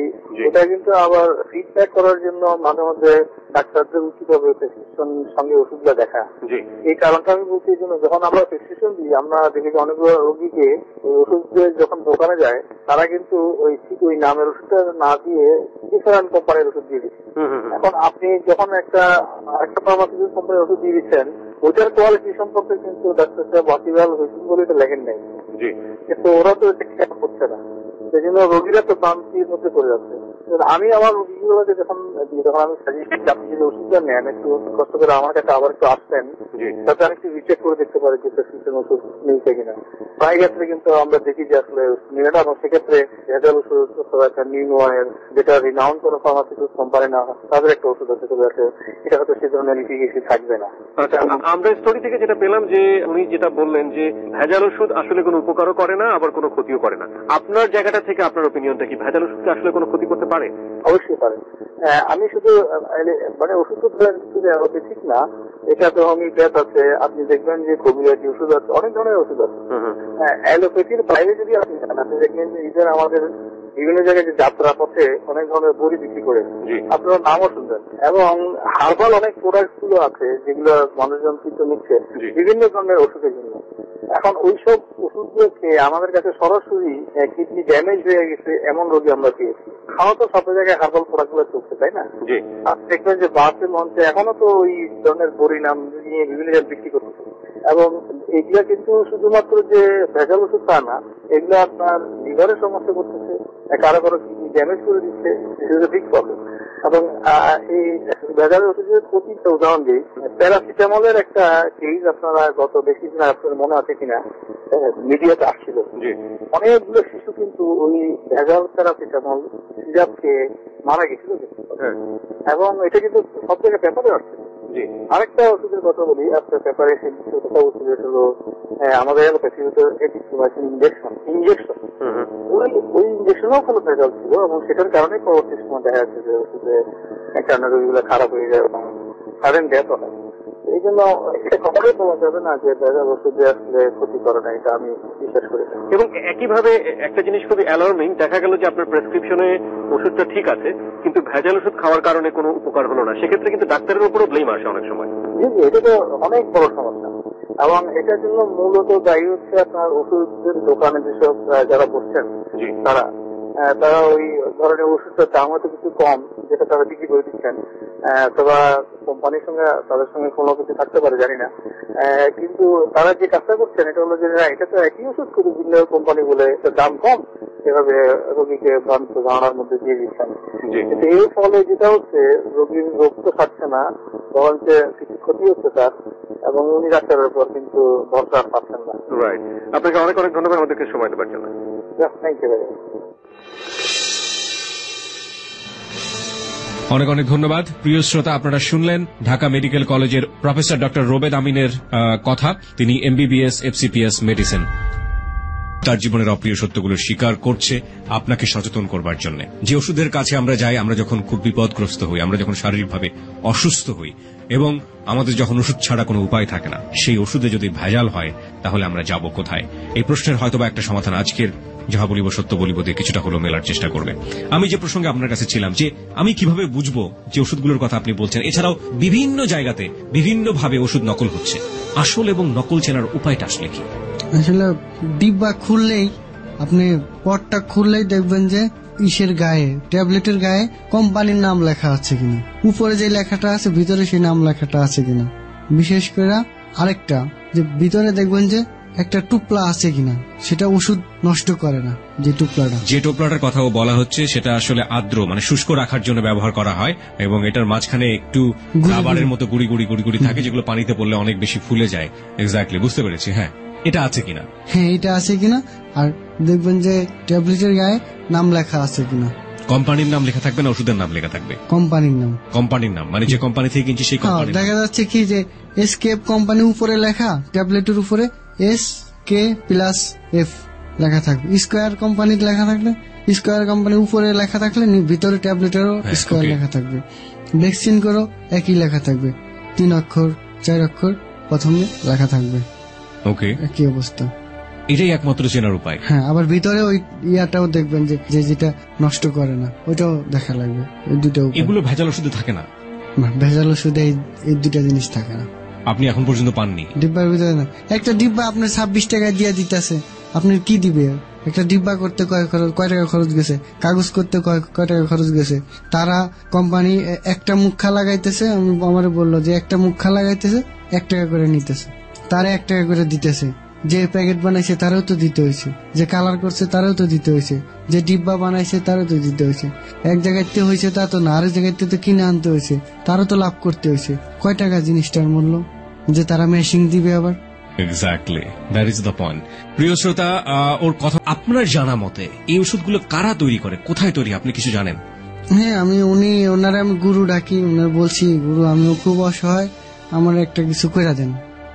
এটা কিন্তু আবার ফিডব্যাক করার জন্য মাঝে মধ্যে ডাক্তারদের উচিত হবে প্রেসক্রিপশন সঙ্গে ওষুধটা দেখা। এই কারণটা আমি বলছি, এই জন্য যখন আমরা প্রেসক্রিপশন দিই আমরা দেখি যে অনেকগুলো রোগীকে ওই ওষুধ যখন দোকানে যায় তারা কিন্তু ওই ঠিক ওই নামের ওষুধটা না দিয়ে ডিফারেন্ট কোম্পানির ওষুধ দিয়ে দিচ্ছে। এখন আপনি যখন একটা ফার্মাসিউটিক্যাল কোম্পানির ওষুধ দিয়ে দিচ্ছেন, ওটার কোয়ালিটি সম্পর্কে কিন্তু ডাক্তার সাহেব ওয়াকিবহাল হয়েছেন বলে এটা লেখেন নাই, কিন্তু ওরা তো এটা খেয়াল করছে না। সেই জন্য রোগীরা তো ভ্রান্তির মধ্যে পড়ে যাচ্ছে। আমি আমার রোগীগুলোকে যখন আমি সাজেস্ট করি আপনি যদি ওষুধটা নেন একটু কষ্ট করে আমার কাছে আবার একটু আসতেন, তাতে আমি একটু রিচেক করে দেখতে পারি যে প্রেসক্রিপশন ওষুধ মিলছে কিনা। প্রায় ক্ষেত্রে কিন্তু আমরা দেখি যে আসলে মিলে না, এবং সেক্ষেত্রে ভেজাল ওষুধ অথবা একটা নিউ ওয়ার যেটা রিনাউন কোনো ফার্মাসিউটিক্যাল কোম্পানি না তাদের একটা ওষুধ আছে, চলে আসে, এটা হয়তো সে ধরনের লিটিগেশন থাকবে না। আমরা স্টোরি থেকে যেটা পেলাম যে উনি যেটা বললেন যে ভেজাল ওষুধ আসলে কোনো উপকারও করে না আবার কোনো ক্ষতিও করে না। আপনার জায়গাটা জায়গা থেকে আপনার ওপিনিয়নটা কি, ভেজাল ওষুধ কি আসলে কোনো ক্ষতি করতে পারে? অবশ্যই পারে। আমি শুধু মানে ওষুধ ঠিক না, এটা তো হোমিওপ্যাথ আছে, আপনি দেখবেন যে কবিরাজি ওষুধ আছে, অনেক ধরনের ওষুধ আছে। অ্যালোপ্যাথির বাইরে যদি আপনি যান, আপনি দেখবেন যে ইদার আমাদের বিভিন্ন জায়গায় যে যাত্রা পথে অনেক ধরনের বড়ি বিক্রি করে, আপনারা নামও শুনবেন। এবং হার্বাল অনেক প্রোডাক্ট গুলো আছে যেগুলো মানুষজন কিন্তু নিচ্ছে বিভিন্ন ধরনের ওষুধের জন্য। এখন ওইসব ওষুধগুলো খেয়ে আমাদের কাছে সরাসরি কিডনি ড্যামেজ হয়ে গেছে এমন রোগী আমরা পেয়েছি। খাওয়া তো সব জায়গায় হার্বাল প্রোডাক্ট গুলো চলছে, তাই না? আপনি দেখবেন যে বাসে মঞ্চে এখনো তো ওই ধরনের বড়ি নাম নিয়ে বিভিন্ন জায়গায় বিক্রি করতেছে। এবং এগুলা কিন্তু শুধুমাত্র যে ভেজাল ওষুধ তা না, এগুলো আপনার লিভারের সমস্যা করতেছে, কারো কারো কিডনি ড্যামেজ করে দিচ্ছে, বিগ প্রবলেম। এবং এই ভেজাল ওষুধের প্রতিটা উদাহরণ দিই, প্যারাসিটামলের একটা কেস আপনারা গত বেশি দিন আপনার মনে আছে কিনা মিডিয়াতে আসছিল, অনেকগুলো শিশু কিন্তু ওই ভেজাল প্যারাসিটামল সিরাপ খেয়ে মারা গেছিল। এবং এটা কিন্তু সব জায়গায় পেপারে আসছে। আরেকটা ওষুধের কথা বলি, আপনার পেপারে কথা বলছিল, হলো আমাদের ইঞ্জেকশন। ওই ইঞ্জেকশনও কোনো ভেজাল ছিল এবং সেটার কারণে পরবর্তী সময় দেখা যাচ্ছে যে ওষুধে একটা রোগীগুলো খারাপ হয়ে যায় এবং সাডেন ডেথ হয়। এই জন্য এটা কখনোই বলা যাবে না যে ভেজাল ওষুধে আসলে ক্ষতি করে না, এটা আমি বিশ্বাস করি। এবং একইভাবে একটা জিনিস খুবই অ্যালার্মিং, দেখা গেল যে আপনার প্রেসক্রিপশনে ওষুধটা ঠিক আছে কিন্তু ভেজাল ওষুধ খাওয়ার কারণে কোনো উপকার হলো না, সেক্ষেত্রে কিন্তু ডাক্তারের উপরও ব্লেম আসে অনেক সময়। এটা তো অনেক বড় সমস্যা। এবং এটার জন্য মূলত দায়ী হচ্ছে আপনার ওষুধের দোকানে যেসব যারা বসছেন তারা ওই ধরনের ওষুধটার দাম হয়তো কিছু কম, যেটা তারা বিক্রি করে দিচ্ছেন, অথবা কোম্পানির সঙ্গে তাদের সঙ্গে কোনো কিছু থাকতে পারে জানি না, কিন্তু তারা যে কাজটা করছেন এটা হলো যে এটা তো একই ওষুধ করে ভিন্ন কোম্পানি বলে দাম কম, এভাবে রোগীকে ভ্রান্ত ধারণার মধ্যে দিয়ে দিচ্ছেন। কিন্তু এর ফলে যেটা হচ্ছে রোগীর রোগ তো থাকছে না, বরঞ্চ কিছু ক্ষতি হচ্ছে তার, এবং উনি ডাক্তারের উপর কিন্তু ভরসা পাচ্ছেন না। রাইট, আপনাকে অনেক অনেক ধন্যবাদ আমাদেরকে সময় দেওয়ার জন্য। Thank you very much. অনেক অনেক ধন্যবাদ। প্রিয় শ্রোতা, আপনারা শুনলেন ঢাকা মেডিকেল কলেজের প্রফেসর ডক্টর রোবেদ আমিনের কথা। তিনি MBBS FCPS মেডিসিন। তার জীবনের অপ্রিয় সত্যগুলো স্বীকার করছে আপনাকে সচেতন করবার জন্য। যে ওষুধের কাছে আমরা যাই আমরা যখন খুব বিপদগ্রস্ত হই, আমরা যখন শারীরিকভাবে অসুস্থ হই এবং আমাদের যখন ওষুধ ছাড়া কোনো উপায় থাকে না, সেই ওষুধে যদি ভেজাল হয় তাহলে আমরা যাব কোথায়? এই প্রশ্নের হয়তোবা একটা সমাধান আজকের যাহা বলিব সত্য বলিব দিয়ে কিছুটা হলো মেলার চেষ্টা করবে। আমি যে প্রসঙ্গে আপনার কাছে ছিলাম যে আমি কিভাবে বুঝবো যে ওষুধগুলোর কথা আপনি বলছেন, এছাড়াও বিভিন্ন জায়গাতে বিভিন্নভাবে ওষুধ নকল হচ্ছে, আসল এবং নকল চেনার উপায়টা আসলে কি? আসলে ডিব্বা খুললেই, আপনি পটটা খুললেই দেখবেন যে ইসের গায়ে, ট্যাবলেটের গায়ে কোম্পানির নাম লেখা আছে কিনা, উপরে যে লেখাটা আছে ভিতরে সেই নাম লেখাটা আছে কিনা। বিশেষ করে আরেকটা যে ভিতরে দেখবেন যে একটা টুপলা আছে কিনা, সেটা ওষুধ নষ্ট করে না। যে টোপলাটার কথাও বলা হচ্ছে সেটা আসলে আর্দ্র, মানে শুষ্ক রাখার জন্য ব্যবহার করা হয় এবং এটার মাঝখানে একটু রাবারের মতো গুড়ি গুড়ি গুড়ি গুড়ি থাকে, যেগুলো পানিতে পড়লে অনেক বেশি ফুলে যায়। এক্স্যাক্টলি, বুঝতে পেরেছি। হ্যাঁ, এটা আছে কিনা? হ্যাঁ, এটা আছে কিনা। আর দেখবেন যে ট্যাবলেটের গায়ে নাম লেখা আছে কিনা। কোম্পানির নাম লেখা থাকবে না ওষুধের নাম লেখা থাকবে? কোম্পানির নাম মানে যে কোম্পানি থেকে কিনছি সেই কোম্পানি। দেখা যাচ্ছে কি যে এসকেপ কোম্পানি উপরে লেখা, ট্যাবলেটের উপরে SK+F লেখা থাকবে। স্কয়ার কোম্পানির লেখা থাকলে স্কয়ার কোম্পানির উপরে লেখা থাকলে ভিতরে ট্যাবলেটেরও স্কয়ার লেখা থাকবে। ভ্যাকসিন করো একই লেখা থাকবে, 3 অক্ষর 4 অক্ষর প্রথমে লেখা থাকবে। ওকে, একই অবস্থা। এটাই একমাত্র চেনার উপায়। হ্যাঁ, আবার ভিতরে ওই ইয়াটাও দেখবেন যে যেটা নষ্ট করে না, ওইটাও দেখা লাগবে। এই দুটো এগুলো ভেজাল ওষুধে থাকে না? ভেজাল ওষুধে এই দুটা জিনিস থাকে না। আপনি এখন পর্যন্ত পাননি? ডিব্বার ভিতরে না। একটা ডিব্বা আপনার 26 টাকা দিয়ে দিতেছে, আপনি কি দিবে? একটা ডিব্বা করতে কয় টাকা খরচ গেছে, কাগজ করতে কয় টাকা খরচ গেছে। তারা কোম্পানি একটা মুখা লাগাইতেছে, আমার বললো যে একটা মুখা লাগাইতেছে 1 টাকা করে নিতেছে, তারা 1 টাকা করে দিতেছে। যে প্যাকেট বানাইছে তারাও তো দিতে হয়েছে, যে কালার করছে তারাও তো দিতে হয়েছে, যে ডিব্বা বানাইছে তারাও তো দিতে হয়েছে। এক জায়গাতে হয়েছে তা তো না, আরেক জায়গাতে তো কিনে আনতে হয়েছে, তারও তো লাভ করতে হয়েছে। কয় টাকা জিনিসটার মূল্য যে তারা মেশিন দিবে আবার। Exactly, that is the point. প্রিয় শ্রোতা, ওর কথা আপনার জানা মতে এই ওষুধগুলো কারা তৈরি করে, কোথায় তৈরি, আপনি কিছু জানেন? হ্যাঁ, ওনারা আমি গুরু ডাকি, ওনার বলছি গুরু আমিও খুব অসহায়, আমার একটা কিছু করে দেন।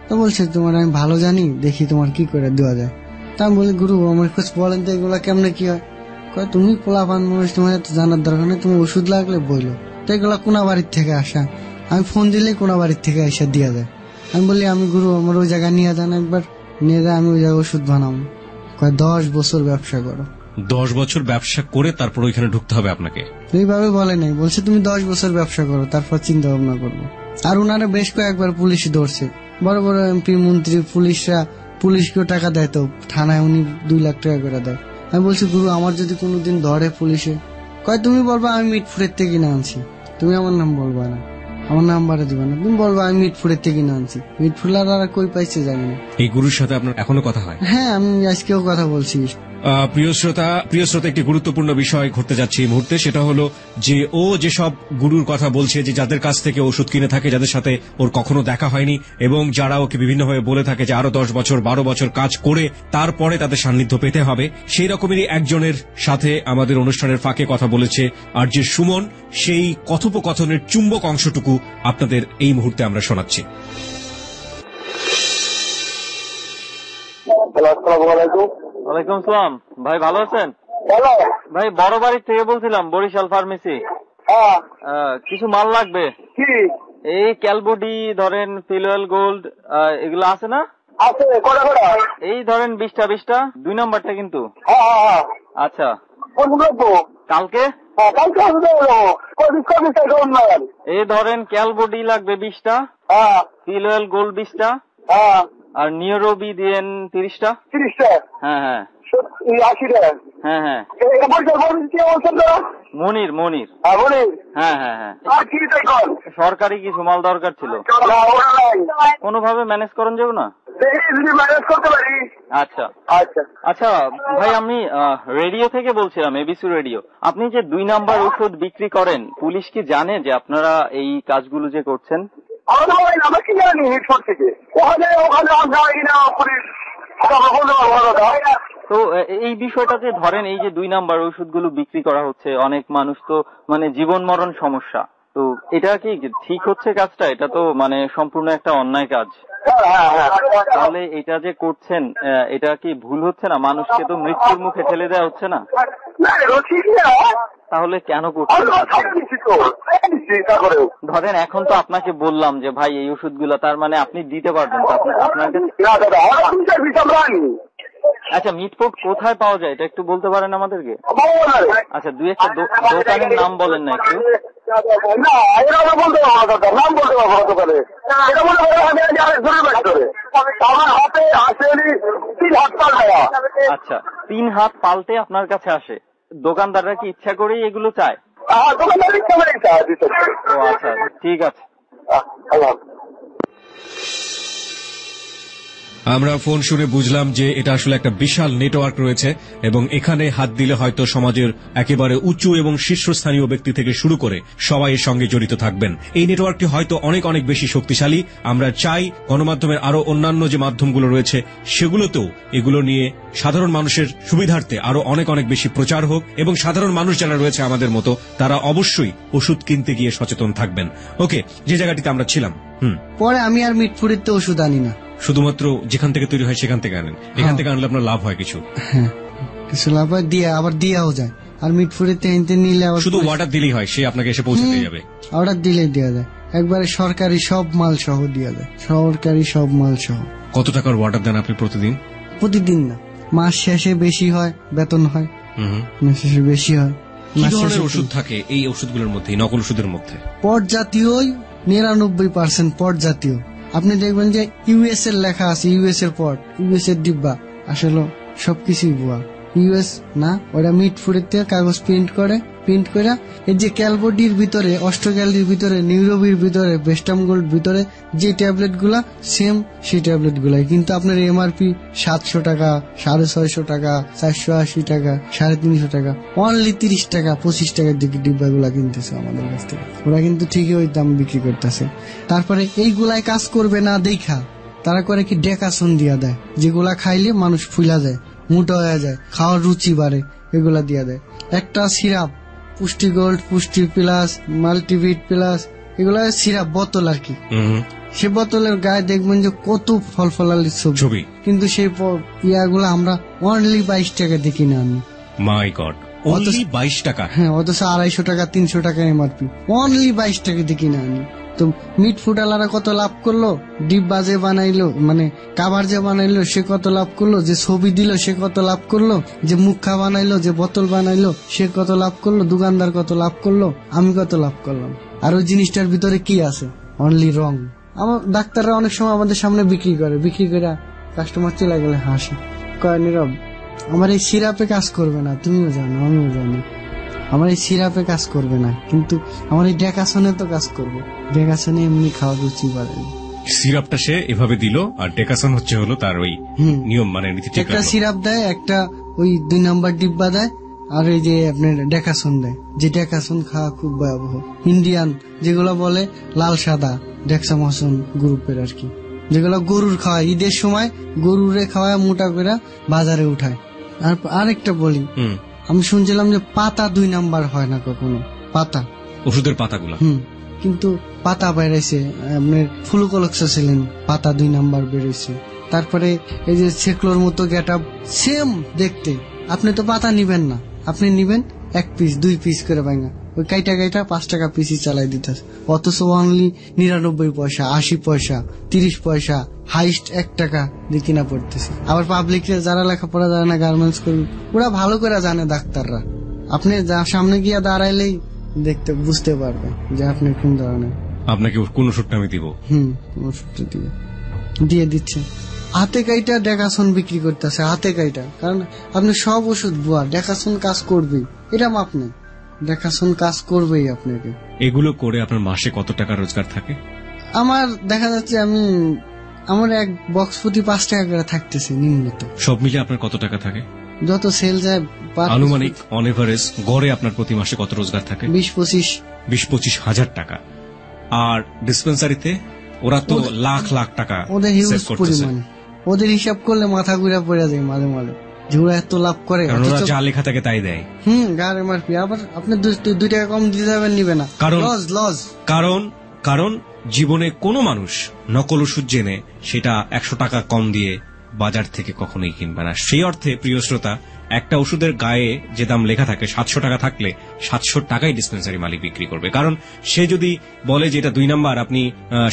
তো বলছে তোমার আমি ভালো জানি, দেখি তোমার কি করে দেওয়া যায়। তা আমি বলি গুরু আমার খোঁজ বলেন তো এগুলা কেমনে কি হয়। কয় তুমি পোলাপান মানুষ, তোমার এত জানার দরকার নেই, তুমি ওষুধ লাগলে বইলো। তো এগুলা কোনা বাড়ির থেকে আসা, আমি ফোন দিলে কোনা বাড়ির থেকে এসে দিয়া দেয়। আমি বলি আমি গুরু আমার ওই জায়গায় নিয়ে যান, একবার নিয়ে যায় আমি ওই জায়গায় ওষুধ বানাবো। কয় 10 বছর ব্যবসা করো। 10 বছর ব্যবসা করে তারপর ওইখানে ঢুকতে হবে আপনাকে? এইভাবে বলে নাই, বলছে তুমি 10 বছর ব্যবসা করো, তারপর চিন্তা ভাবনা করবো। আর ওনারা বেশ কয়েকবার পুলিশে ধরছে, বড় বড় এমপি মন্ত্রী পুলিশরা, পুলিশকেও টাকা দেয়, তো থানায় উনি 2 লাখ টাকা করে দেয়। আমি বলছি গুরু আমার যদি কোনোদিন ধরে পুলিশে, কয় তুমি বলবা আমি মিটফুটের থেকে কিনে আনছি, তুমি আমার নাম বলবা না, আমার নাম্বারে দিবা না, তুমি বলবা আমি মিটফুটের থেকে কিনে আনছি। মিটফুলার আর কই পাইছে জানি না। এই গুরুর সাথে আপনার এখনো কথা হয়? হ্যাঁ, আমি আজকেও কথা বলছি। প্রিয় শ্রোতা, একটি গুরুত্বপূর্ণ বিষয় ঘটতে যাচ্ছে এই মুহূর্তে, সেটা হলো যে ও যেসব গুরুর কথা বলছে, যে যাদের কাছ থেকে ওষুধ কিনে থাকে, যাদের সাথে ওর কখনো দেখা হয়নি এবং যারা ওকে বিভিন্নভাবে বলে থাকে যে আরো 10 বছর 12 বছর কাজ করে তারপরে তাদের সান্নিধ্য পেতে হবে, সেই রকমেরই একজনের সাথে আমাদের অনুষ্ঠানের ফাঁকে কথা বলেছে আর যে সুমন, সেই কথোপকথনের চুম্বক অংশটুকু আপনাদের এই মুহূর্তে আমরা শোনাচ্ছি। ওয়ালাইকুম আসসালাম ভাই, ভালো আছেন? ভাই বড় বাড়ির থেকে বলছিলাম, বরিশাল ফার্মেসি। কিছু মাল লাগবে। এই ক্যালবডি ধরেন, ফিলওয়েল গোল্ড, এগুলো আছে না? এই ধরেন 20টা 2 নাম্বারটা কিন্তু। আচ্ছা, কালকে এই ধরেন ক্যালবডি লাগবে 20টা, ফিলওয়েল গোল্ড 20টা, আর নিউরোবি দিয়েন 30টা। হ্যাঁ হ্যাঁ হ্যাঁ হ্যাঁ, মনির। হ্যাঁ হ্যাঁ হ্যাঁ, সরকারি কিছু মাল দরকার ছিল, কোনোভাবে ম্যানেজ করেন যাবে না? আচ্ছা আচ্ছা ভাই, আমি রেডিও থেকে বলছিলাম, এবিসি রেডিও। আপনি যে 2 নাম্বার ওষুধ বিক্রি করেন, পুলিশ কি জানে যে আপনারা এই কাজগুলো যে করছেন? তো এই বিষয়টা যে ধরেন, এই যে 2 নাম্বার ওষুধগুলো বিক্রি করা হচ্ছে, অনেক মানুষ তো মানে জীবন মরণ সমস্যা, তো এটা কি ঠিক হচ্ছে কাজটা? এটা তো মানে সম্পূর্ণ একটা অন্যায় কাজ। তাহলে এটা যে করছেন, এটা কি ভুল হচ্ছে না? মানুষকে তো মৃত্যুর মুখে ঠেলে দেওয়া হচ্ছে না? তাহলে কেন করছেন? ধরেন এখন তো আপনাকে বললাম যে ভাই এই ওষুধগুলো, তার মানে আপনি দিতে পারবেন তো আপনার কাছে? আচ্ছা, মিটফুট কোথায় পাওয়া যায় এটা একটু বলতে পারেন আমাদেরকে? আচ্ছা, 2-একটা দোকানের নাম বলেন না একটু। আচ্ছা, 3 হাত পাল্টে আপনার কাছে আসে, দোকানদাররা কি ইচ্ছা করেই এগুলো চায়? ও আচ্ছা, ঠিক আছে। আমরা ফোন শুনে বুঝলাম যে এটা আসলে একটা বিশাল নেটওয়ার্ক রয়েছে এবং এখানে হাত দিলে হয়তো সমাজের একেবারে উঁচু এবং শীর্ষস্থানীয় ব্যক্তি থেকে শুরু করে সবাই এর সঙ্গে জড়িত থাকবেন। এই নেটওয়ার্কটি হয়তো অনেক অনেক বেশি শক্তিশালী। আমরা চাই গণমাধ্যমের আরো অন্যান্য যে মাধ্যমগুলো রয়েছে সেগুলোতেও এগুলো নিয়ে সাধারণ মানুষের সুবিধার্থে আরো অনেক অনেক বেশি প্রচার হোক এবং সাধারণ মানুষ যারা রয়েছে আমাদের মতো, তারা অবশ্যই ওষুধ কিনতে গিয়ে সচেতন থাকবেন। ওকে, যে জায়গাটিতে আমরা ছিলাম, পরে আমি আর মিটফুটের তো ওষুধ আনি না, শুধুমাত্র যেখান থেকে তৈরি হয় সেখান থেকে আনেন। এখান থেকে আনলে আপনার লাভ হয় কিছু? হ্যাঁ, কিছু লাভ হয়, দিয়ে আবার দিয়াও যায়। আর মিটফুটের থেকে নিলে আবার শুধু অর্ডার দিলেই হয়, সে আপনাকে এসে পৌঁছে দিয়ে যাবে? অর্ডার দিলেই দেওয়া যায়, একবারে সরকারি সব মাল সহ দেওয়া যায়, সরকারি সব মাল সহ। কত টাকার অর্ডার দেন আপনি প্রতিদিন? প্রতিদিন না, মাস শেষে বেশি হয়, বেতন হয়, মাস শেষে বেশি হয়। কি ধরনের ওষুধ থাকে এই ওষুধগুলোর মধ্যে, নকল ওষুধের মধ্যে? পট জাতীয় 99% পট জাতীয়। আপনি দেখবেন যে ইউএস এর লেখা আছে, ইউএস এর পট, ইউএস এর ডিব্বা, আসলে সবকিছুই ভুয়া। ইউএস না, ওরা মিটফুটের থেকে কাগজ প্রিন্ট করে এই যে ক্যালবডির ভিতরে, অস্ট্রোগ্যালির ভিতরে, নিউরোবির ভিতরে, বেস্টাম গোল্ড ভিতরে যে ট্যাবলেট গুলা সেম সেই ট্যাবলেট গুলাই, কিন্তু আপনার এমআরপি 700 টাকা, 650 টাকা, 480 টাকা, 350 টাকা, অনলি 30 টাকা 25 টাকার দিকে ডিব্বা গুলা কিনতেছে আমাদের কাছ থেকে। ওরা কিন্তু ঠিকই ওই দাম বিক্রি করতেছে। তারপরে এইগুলাই কাজ করবে না দেখা তারা করে কি ডেকাসন দিয়া দেয়, যেগুলা খাইলে মানুষ ফুলা যায়, মোটা হয়ে যায়, খাওয়ার রুচি বাড়ে, এগুলা দিয়া দেয়। একটা সিরাপ, পুষ্টি গোল্ড, পুষ্টি প্লাস, মাল্টিভিট প্লাস, এগুলা সিরাপ বোতল আর কি। সে বোতলের গায়ে দেখবেন যে কত ফল ফলালি ছবি, কিন্তু সেই ইয়াগুলো আমরা অনলি 22 টাকা দিয়ে কিনে আনি। মাই গড, অনলি 22 টাকা। হ্যাঁ, অথচ 250 টাকা 300 টাকা এমআরপি, অনলি 22 টাকা দিয়ে কিনে আনি। তো মিট ফুডালারা কত লাভ করলো, ডিব্বা যে বানাইলো মানে কাভার যে বানাইলো সে কত লাভ করলো, যে ছবি দিল সে কত লাভ করলো, যে মুখা বানাইলো, যে বোতল বানাইলো সে কত লাভ করলো, দোকানদার কত লাভ করলো, আমি কত লাভ করলাম। আর ওই জিনিসটার ভিতরে কি আছে? অনলি রং। আমার ডাক্তাররা অনেক সময় আমাদের সামনে বিক্রি করে কাস্টমার চলে গেলে হাসে, কয় নীরব আমার এই সিরাপে কাজ করবে না, তুমিও জানো আমিও জানি আমার এই সিরাপে কাজ করবে না, কিন্তু আমার এই ডেকাসনে তো কাজ করবে। ডেকাসনে এমনি খাওয়া রুচি বাড়ে। সিরাপটা সে এভাবে দিল, আর ডেকাসন হলো তার ওই নিয়ম মানে নীতি। একটা সিরাপ দেয়, একটা ওই 2 নাম্বার ডিব্বা দেয়, আর এই যে আপনার ডেকাসন দেয়, যে ডেকাসন খাওয়া খুব ভয়াবহ। ইন্ডিয়ান যেগুলো বলে লাল সাদা ডেক্সামোসন গ্রুপের আর কি, যেগুলো গরুর খাওয়ায়, ঈদের সময় গরুরে খাওয়ায় মোটা করে বাজারে উঠায়। আর আরেকটা বলি, আমি শুনছিলাম যে পাতা 2 নাম্বার হয় না কখনো, পাতা ওষুধের পাতাগুলো। কিন্তু পাতা বেড়েছে, আপনার ফ্লুকোলক্সাসিলিন পাতা 2 নাম্বার বেড়েছে। তারপরে এই যে সেকলোর মতো গেটআপ সেম দেখতে, আপনি তো পাতা নিবেন না, আপনি নিবেন 1 পিস 2 পিস করে ভাঙা, ওই কাইটা 5 টাকা পিসই চালাই দিতেছে। অথচ অনলি 99 পয়সা, 80 পয়সা, 30 পয়সা, হাইস্ট 1 টাকা দিয়ে কিনা পড়তেছে। আবার পাবলিকরা যারা লেখাপড়া জানে না, গার্মেন্টস কর্মী, ওরা ভালো করে জানে ডাক্তাররা, আপনি সামনে গিয়ে দাঁড়াইলেই দেখতে বুঝতে পারবে যে আপনি কোন ধরনের। আপনাকে কোন ওষুধটা আমি দিব? ওষুধটা দিয়ে দিচ্ছে। হাতে কাইটা ডেকাসন বিক্রি করতেছে, হাতে কাইটা, কারণ আপনি সব ওষুধ বুয়া, ডেকাসন কাজ করবেই, এটা মাপ নেই, ডেকাসন কাজ করবেই আপনাকে। এগুলো করে আপনার মাসে কত টাকা রোজগার থাকে? আমার দেখা যাচ্ছে আমার এক বক্স প্রতি 5 টাকা করে থাকতেছে নিম্নত। সব মিলে আপনার কত টাকা থাকে? যত সেল যায় আনুমানিক অন এভারেজ গড়ে আপনার প্রতি মাসে কত রোজগার থাকে? 20-25 হাজার টাকা। আর ডিসপেন্সারিতে ওরা তো লাখ লাখ টাকা ওদের হিউজ পরিমাণ, ওদের হিসাব করলে মাথা ঘুরে পড়ে যায় মাঝে মাঝে, যে ওরা এত লাভ করে, ওরা যা লেখা থাকে তাই দেয়। গার এমআরপি, আবার আপনি 2 টাকা কম দিতে যাবেন, নিবে না, লস। কারণ জীবনে কোনো মানুষ নকল ওষুধ জেনে সেটা 100 টাকা কম দিয়ে বাজার থেকে কখনোই কিনবে না। সেই অর্থে প্রিয় শ্রোতা, একটা ওষুধের গায়ে যে দাম লেখা থাকে 700 টাকা থাকলে 700 টাকাই ডিসপেন্সারি মালিক বিক্রি করবে। কারণ সে যদি বলে যে এটা 2 নাম্বার, আপনি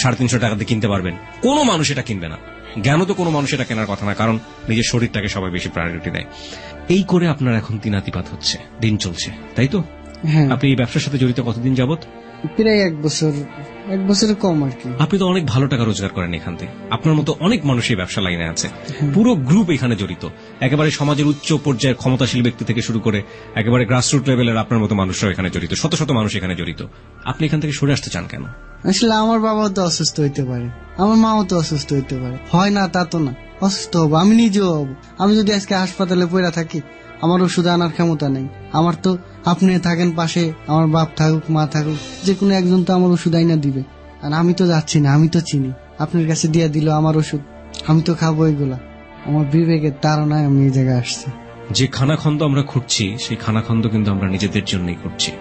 350 টাকা দিয়ে কিনতে পারবেন, কোনো মানুষ এটা কিনবে না। জ্ঞান তো কোনো মানুষ এটা কেনার কথা না, কারণ নিজের শরীরটাকে সবাই বেশি প্রায়োরিটি দেয়। এই করে আপনার এখন তিনাতিপাত হচ্ছে, দিন চলছে, তাই তো? আপনি এই ব্যবসার সাথে জড়িত কতদিন যাবত? প্রায় 1 বছরের কম আর কি। আপনি তো অনেক ভালো টাকা রোজগার করেন এখান থেকে, আপনার মতো অনেক মানুষ এই ব্যবসা লাইনে আছে, পুরো গ্রুপ এখানে জড়িত, একেবারে সমাজের উচ্চ পর্যায়ের ক্ষমতাশীল ব্যক্তি থেকে শুরু করে একেবারে গ্রাসরুট লেভেলের আপনার মতো মানুষরাও এখানে জড়িত, শত শত মানুষ এখানে জড়িত। আপনি এখান থেকে সরে আসতে চান কেন? আসলে আমার বাবাও তো অসুস্থ হইতে পারে, আমার মাও তো অসুস্থ হইতে পারে, হয় না তা তো না, অসুস্থ হবো, আমি নিজেও হবো। আমি যদি আজকে হাসপাতালে পড়ে থাকি, আমার ওষুধ আনার ক্ষমতা নেই, আমার তো আপনি থাকেন পাশে, আমার বাপ থাকুক মা থাকুক, যে কোনো একজন তো আমার ওষুধ আইনা দিবে। আর আমি তো যাচ্ছি না, আমি তো চিনি, আপনার কাছে দিয়ে দিল আমার ওষুধ, আমি তো খাবো এগুলা। আমার বিবেকের তাড়নায় আমি এই জায়গায় আসছি। যে খানাখন্দ আমরা খুঁজছি, সেই খানাখন্দ কিন্তু আমরা নিজেদের জন্যই করছি।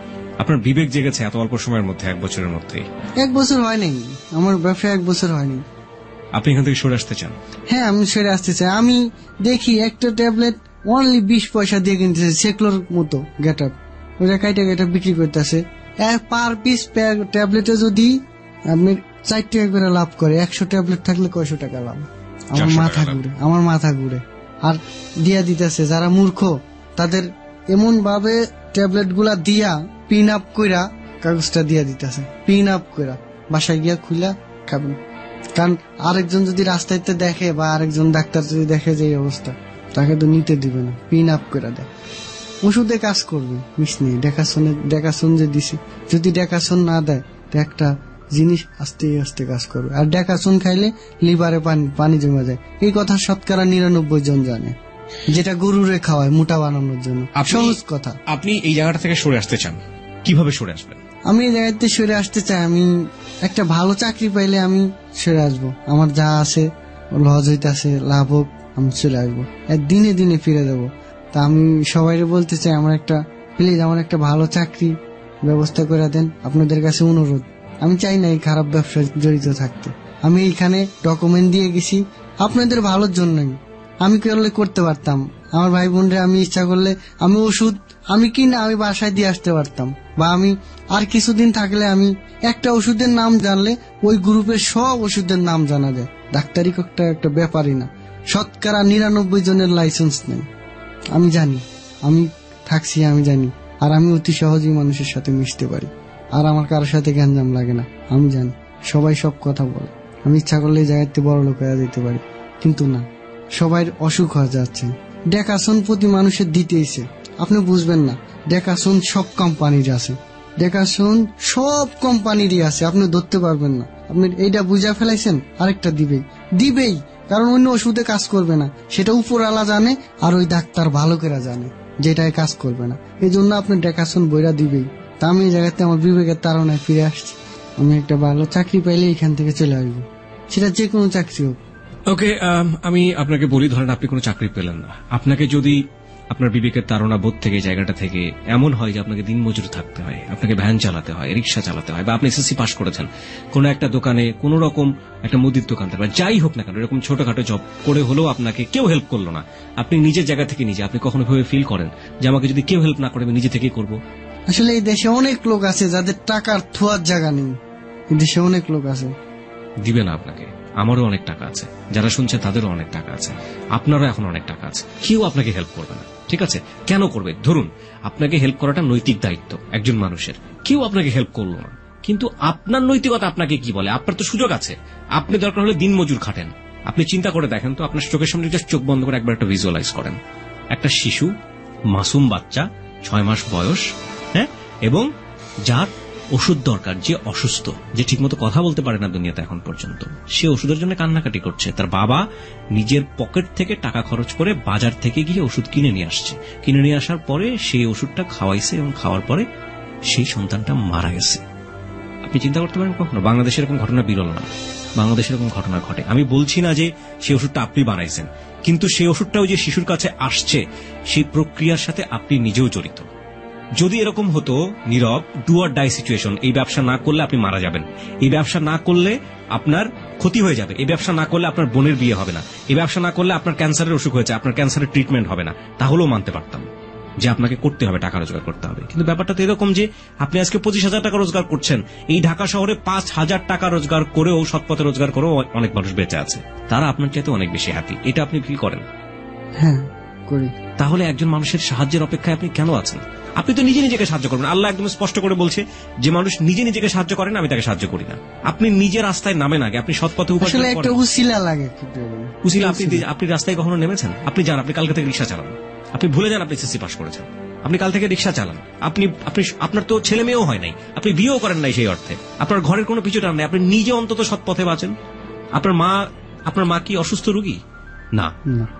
আপনার বিবেক জেগেছে এত অল্প সময়ের মধ্যে, 1 বছরের মধ্যেই। 1 বছর হয়নি আমার ব্যবসা, 1 বছর হয়নি। আপনি এখান থেকে সরে আসতে চান? হ্যাঁ, আমি সরে আসতে চাই। আমি দেখি একটা ট্যাবলেট অনলি 20 পয়সা দিয়ে কিনতেছে, সেকলোর মতো গেটআপ, ওটা কাইটা বিক্রি করতেছে। পার পিস ট্যাবলেটে যদি আপনি 4 টাকা করে লাভ করে, 100 ট্যাবলেট থাকলে কয়শো টাকা লাভ? আমার মাথা ঘুরে। আর দিয়া দিতেছে যারা মূর্খ, তাদের এমন ভাবে ট্যাবলেট গুলা দিয়া পিন আপ কইরা কাগজটা দিয়া দিতেছে, পিন আপ কইরা বাসায় গিয়া খুলা খাবেন। কারণ আরেকজন যদি রাস্তাতে দেখে বা আরেকজন ডাক্তার যদি দেখে যে এই অবস্থা, তাকে তো নিতে দিবে না, পিন আপ করে দেয়। ওষুধে কাজ করবে, মিস নেই। ডেকাসন যে দিছে, যদি ডেকাসন না দেয় তো একটা জিনিস আস্তে আস্তে কাজ করবে। আর ডেকাসন খাইলে লিভারে পানি জমে যায়, এই কথা 99% জন জানে, যেটা গরুরে খাওয়ায় মোটা বানানোর জন্য। সহজ কথা। আপনি এই জায়গাটা থেকে সরে আসতে চান, কিভাবে সরে আসবেন? আমি এই জায়গাতে সরে আসতে চাই, আমি একটা ভালো চাকরি পাইলে আমি সরে আসবো। আমার যা আছে লজ হইতেছে, লাভ হোক, আমি চলে আসবো, দিনে দিনে ফিরে দেবো। তা আমি সবাই বলতে চাই, আমার একটা প্লিজ আমার একটা ভালো চাকরি ব্যবস্থা করে দেন, আপনাদের কাছে অনুরোধ। আমি চাই না এই খারাপ ব্যবসায় জড়িত থাকতে। আমি এইখানে ডকুমেন্ট দিয়ে গেছি আপনাদের ভালোর জন্যই, আমি করলে করতে পারতাম। আমার ভাই বোনরে আমি ইচ্ছা করলে আমি ওষুধ আমি কিনা আমি বাসায় দিয়ে আসতে পারতাম, বা আমি আর কিছুদিন থাকলে আমি একটা ওষুধের নাম জানলে ওই গ্রুপের সব ওষুধের নাম জানা যায়। ডাক্তারি একটা ব্যাপারই না। 99% জনের লাইসেন্স নেই। আমি জানি, আমি থাকছি, আমি জানি। আর আমি অতি সহজেই মানুষের সাথে মিশতে পারি, আর আমার কারোর সাথে গ্যাঞ্জাম লাগে না। আমি জানি সবাই সব কথা বলে, আমি ইচ্ছা করলে এই জায়গাতে বড় লোক হয়ে যেতে পারি, কিন্তু না, সবাই অসুখ হয়ে যাচ্ছে। দেখাশোন প্রতি মানুষের দিতেইছে, আপনি বুঝবেন না। দেখাশোন সব কোম্পানির আছে, দেখাশোন সব কোম্পানিরই আছে, আপনি ধরতে পারবেন না। আপনি এইটা বুঝা ফেলাইছেন, আরেকটা দিবেই, কারণ অন্য ওষুধে কাজ করবে না, সেটা উপরওয়ালা জানে, আর ওই ডাক্তার ভালো করে জানে যেটাই কাজ করবে না। এই জন্য আপনি দেখাশোন বইরা দিবেই। তা আমি এই জায়গাতে আমার বিবেকের তাড়নায় ফিরে আসছি। আমি একটা ভালো চাকরি পাইলে এখান থেকে চলে আসবো, সেটা যে কোনো চাকরি হোক। ওকে, আমি আপনাকে বলি, ধরেন আপনি কোনো চাকরি পেলেন না, আপনাকে যদি আপনার বিবেকের তাড়না বোধ থেকে জায়গাটা থেকে এমন হয় যে আপনাকে দিনমজুর থাকতে হয়, আপনাকে ভ্যান চালাতে হয়, রিক্সা চালাতে হয়, বা আপনি এসএসসি পাস করেছেন, কোন একটা দোকানে কোন রকম একটা মুদির দোকান বা যাই হোক না কেন, এরকম ছোটখাটো জব করে হলেও আপনাকে কেউ হেল্প করলো না, আপনি নিজের জায়গা থেকে নিজে আপনি কখনো ভাবে ফিল করেন যে আমাকে যদি কেউ হেল্প না করে আমি নিজে থেকেই করবো? আসলে এই দেশে অনেক লোক আছে যাদের টাকার থোয়ার জায়গা নেই। এই দেশে অনেক লোক আছে। দিবে না আপনাকে। আমারও অনেক টাকা আছে, যারা শুনছে তাদেরও অনেক টাকা আছে, আপনারও এখন অনেক টাকা আছে, কেউ আপনাকে হেল্প করবে না। ঠিক আছে, কেন করবে? ধরুন আপনাকে হেল্প করাটা নৈতিক দায়িত্ব একজন মানুষের, কেউ আপনাকে হেল্প করলো না, কিন্তু আপনার নৈতিকতা আপনাকে কি বলে? আপনার তো সুযোগ আছে, আপনি দরকার হলে দিনমজুর খাটেন। আপনি চিন্তা করে দেখেন তো, আপনার চোখের সামনে জাস্ট চোখ বন্ধ করে একবার একটা ভিজুয়ালাইজ করেন, একটা শিশু, মাসুম বাচ্চা, 6 মাস বয়স, হ্যাঁ, এবং যার ওষুধ দরকার, যে অসুস্থ, যে ঠিকমতো কথা বলতে পারে না দুনিয়াতে এখন পর্যন্ত, সে ওষুধের জন্য কান্নাকাটি করছে। তার বাবা নিজের পকেট থেকে টাকা খরচ করে বাজার থেকে গিয়ে ওষুধ কিনে নিয়ে আসছে, কিনে নিয়ে আসার পরে সেই ওষুধটা খাওয়াইছে এবং খাওয়ার পরে সেই সন্তানটা মারা গেছে। আপনি চিন্তা করতে পারেন কখনো? বাংলাদেশে এরকম ঘটনা বিরল না, বাংলাদেশে এরকম ঘটনা ঘটে। আমি বলছি না যে সেই ওষুধটা আপনি বানাইছেন, কিন্তু সেই ওষুধটাও যে শিশুর কাছে আসছে সেই প্রক্রিয়ার সাথে আপনি নিজেও জড়িত। যদি এরকম হতো নীরব, ডু অর ডাই সিচুয়েশন, এই ব্যবসা না করলে আপনি মারা যাবেন, এই ব্যবসা না করলে আপনার ক্ষতি হয়ে যাবে, এই ব্যবসা না করলে আপনার বোনের বিয়ে হবে না, এই ব্যবসা না করলে আপনার ক্যান্সারের অসুখ হয়েছে, আপনার ক্যান্সারের ট্রিটমেন্ট হবে না, তাহলেও মানতে পারতাম যে আপনাকে করতে হবে, টাকা রোজগার করতে হবে। কিন্তু ব্যাপারটা তো এরকম যে আপনি আজকে 25,000 টাকা রোজগার করছেন, এই ঢাকা শহরে 5,000 টাকা রোজগার করেও, সৎপথে রোজগার করেও অনেক মানুষ বেঁচে আছে, তারা আপনার চাইতে অনেক বেশি হ্যাপি। এটা আপনি ফিল করেন? হ্যাঁ করি। তাহলে একজন মানুষের সাহায্যের অপেক্ষায় আপনি কেন আছেন? আপনি তো নিজে নিজেকে সাহায্য করবেন। আল্লাহ একদম স্পষ্ট করে বলছে যে মানুষ নিজে নিজেকে সাহায্য করেন, আমি তাকে সাহায্য করি না। আপনি নিজের রাস্তায় নামেন আগে, আপনি সৎপথে উপার্জন করেন। একটা উসিলা লাগে। উসিলা আপনি রাস্তায় কখনো নেমেছেন? আপনি যান, আপনি কালকে থেকে রিক্সা চালান, আপনি ভুলে যান আপনি এসএসসি পাস করেছেন, আপনি কাল থেকে রিক্সা চালান, আপনি আপনার তো ছেলে মেয়েও হয় নাই, আপনি বিয়েও করেন নাই, সেই অর্থে আপনার ঘরের কোনো পিছু টান নাই, আপনি নিজে অন্তত সৎপথে বাঁচেন। আপনার মা কি অসুস্থ রোগী? না।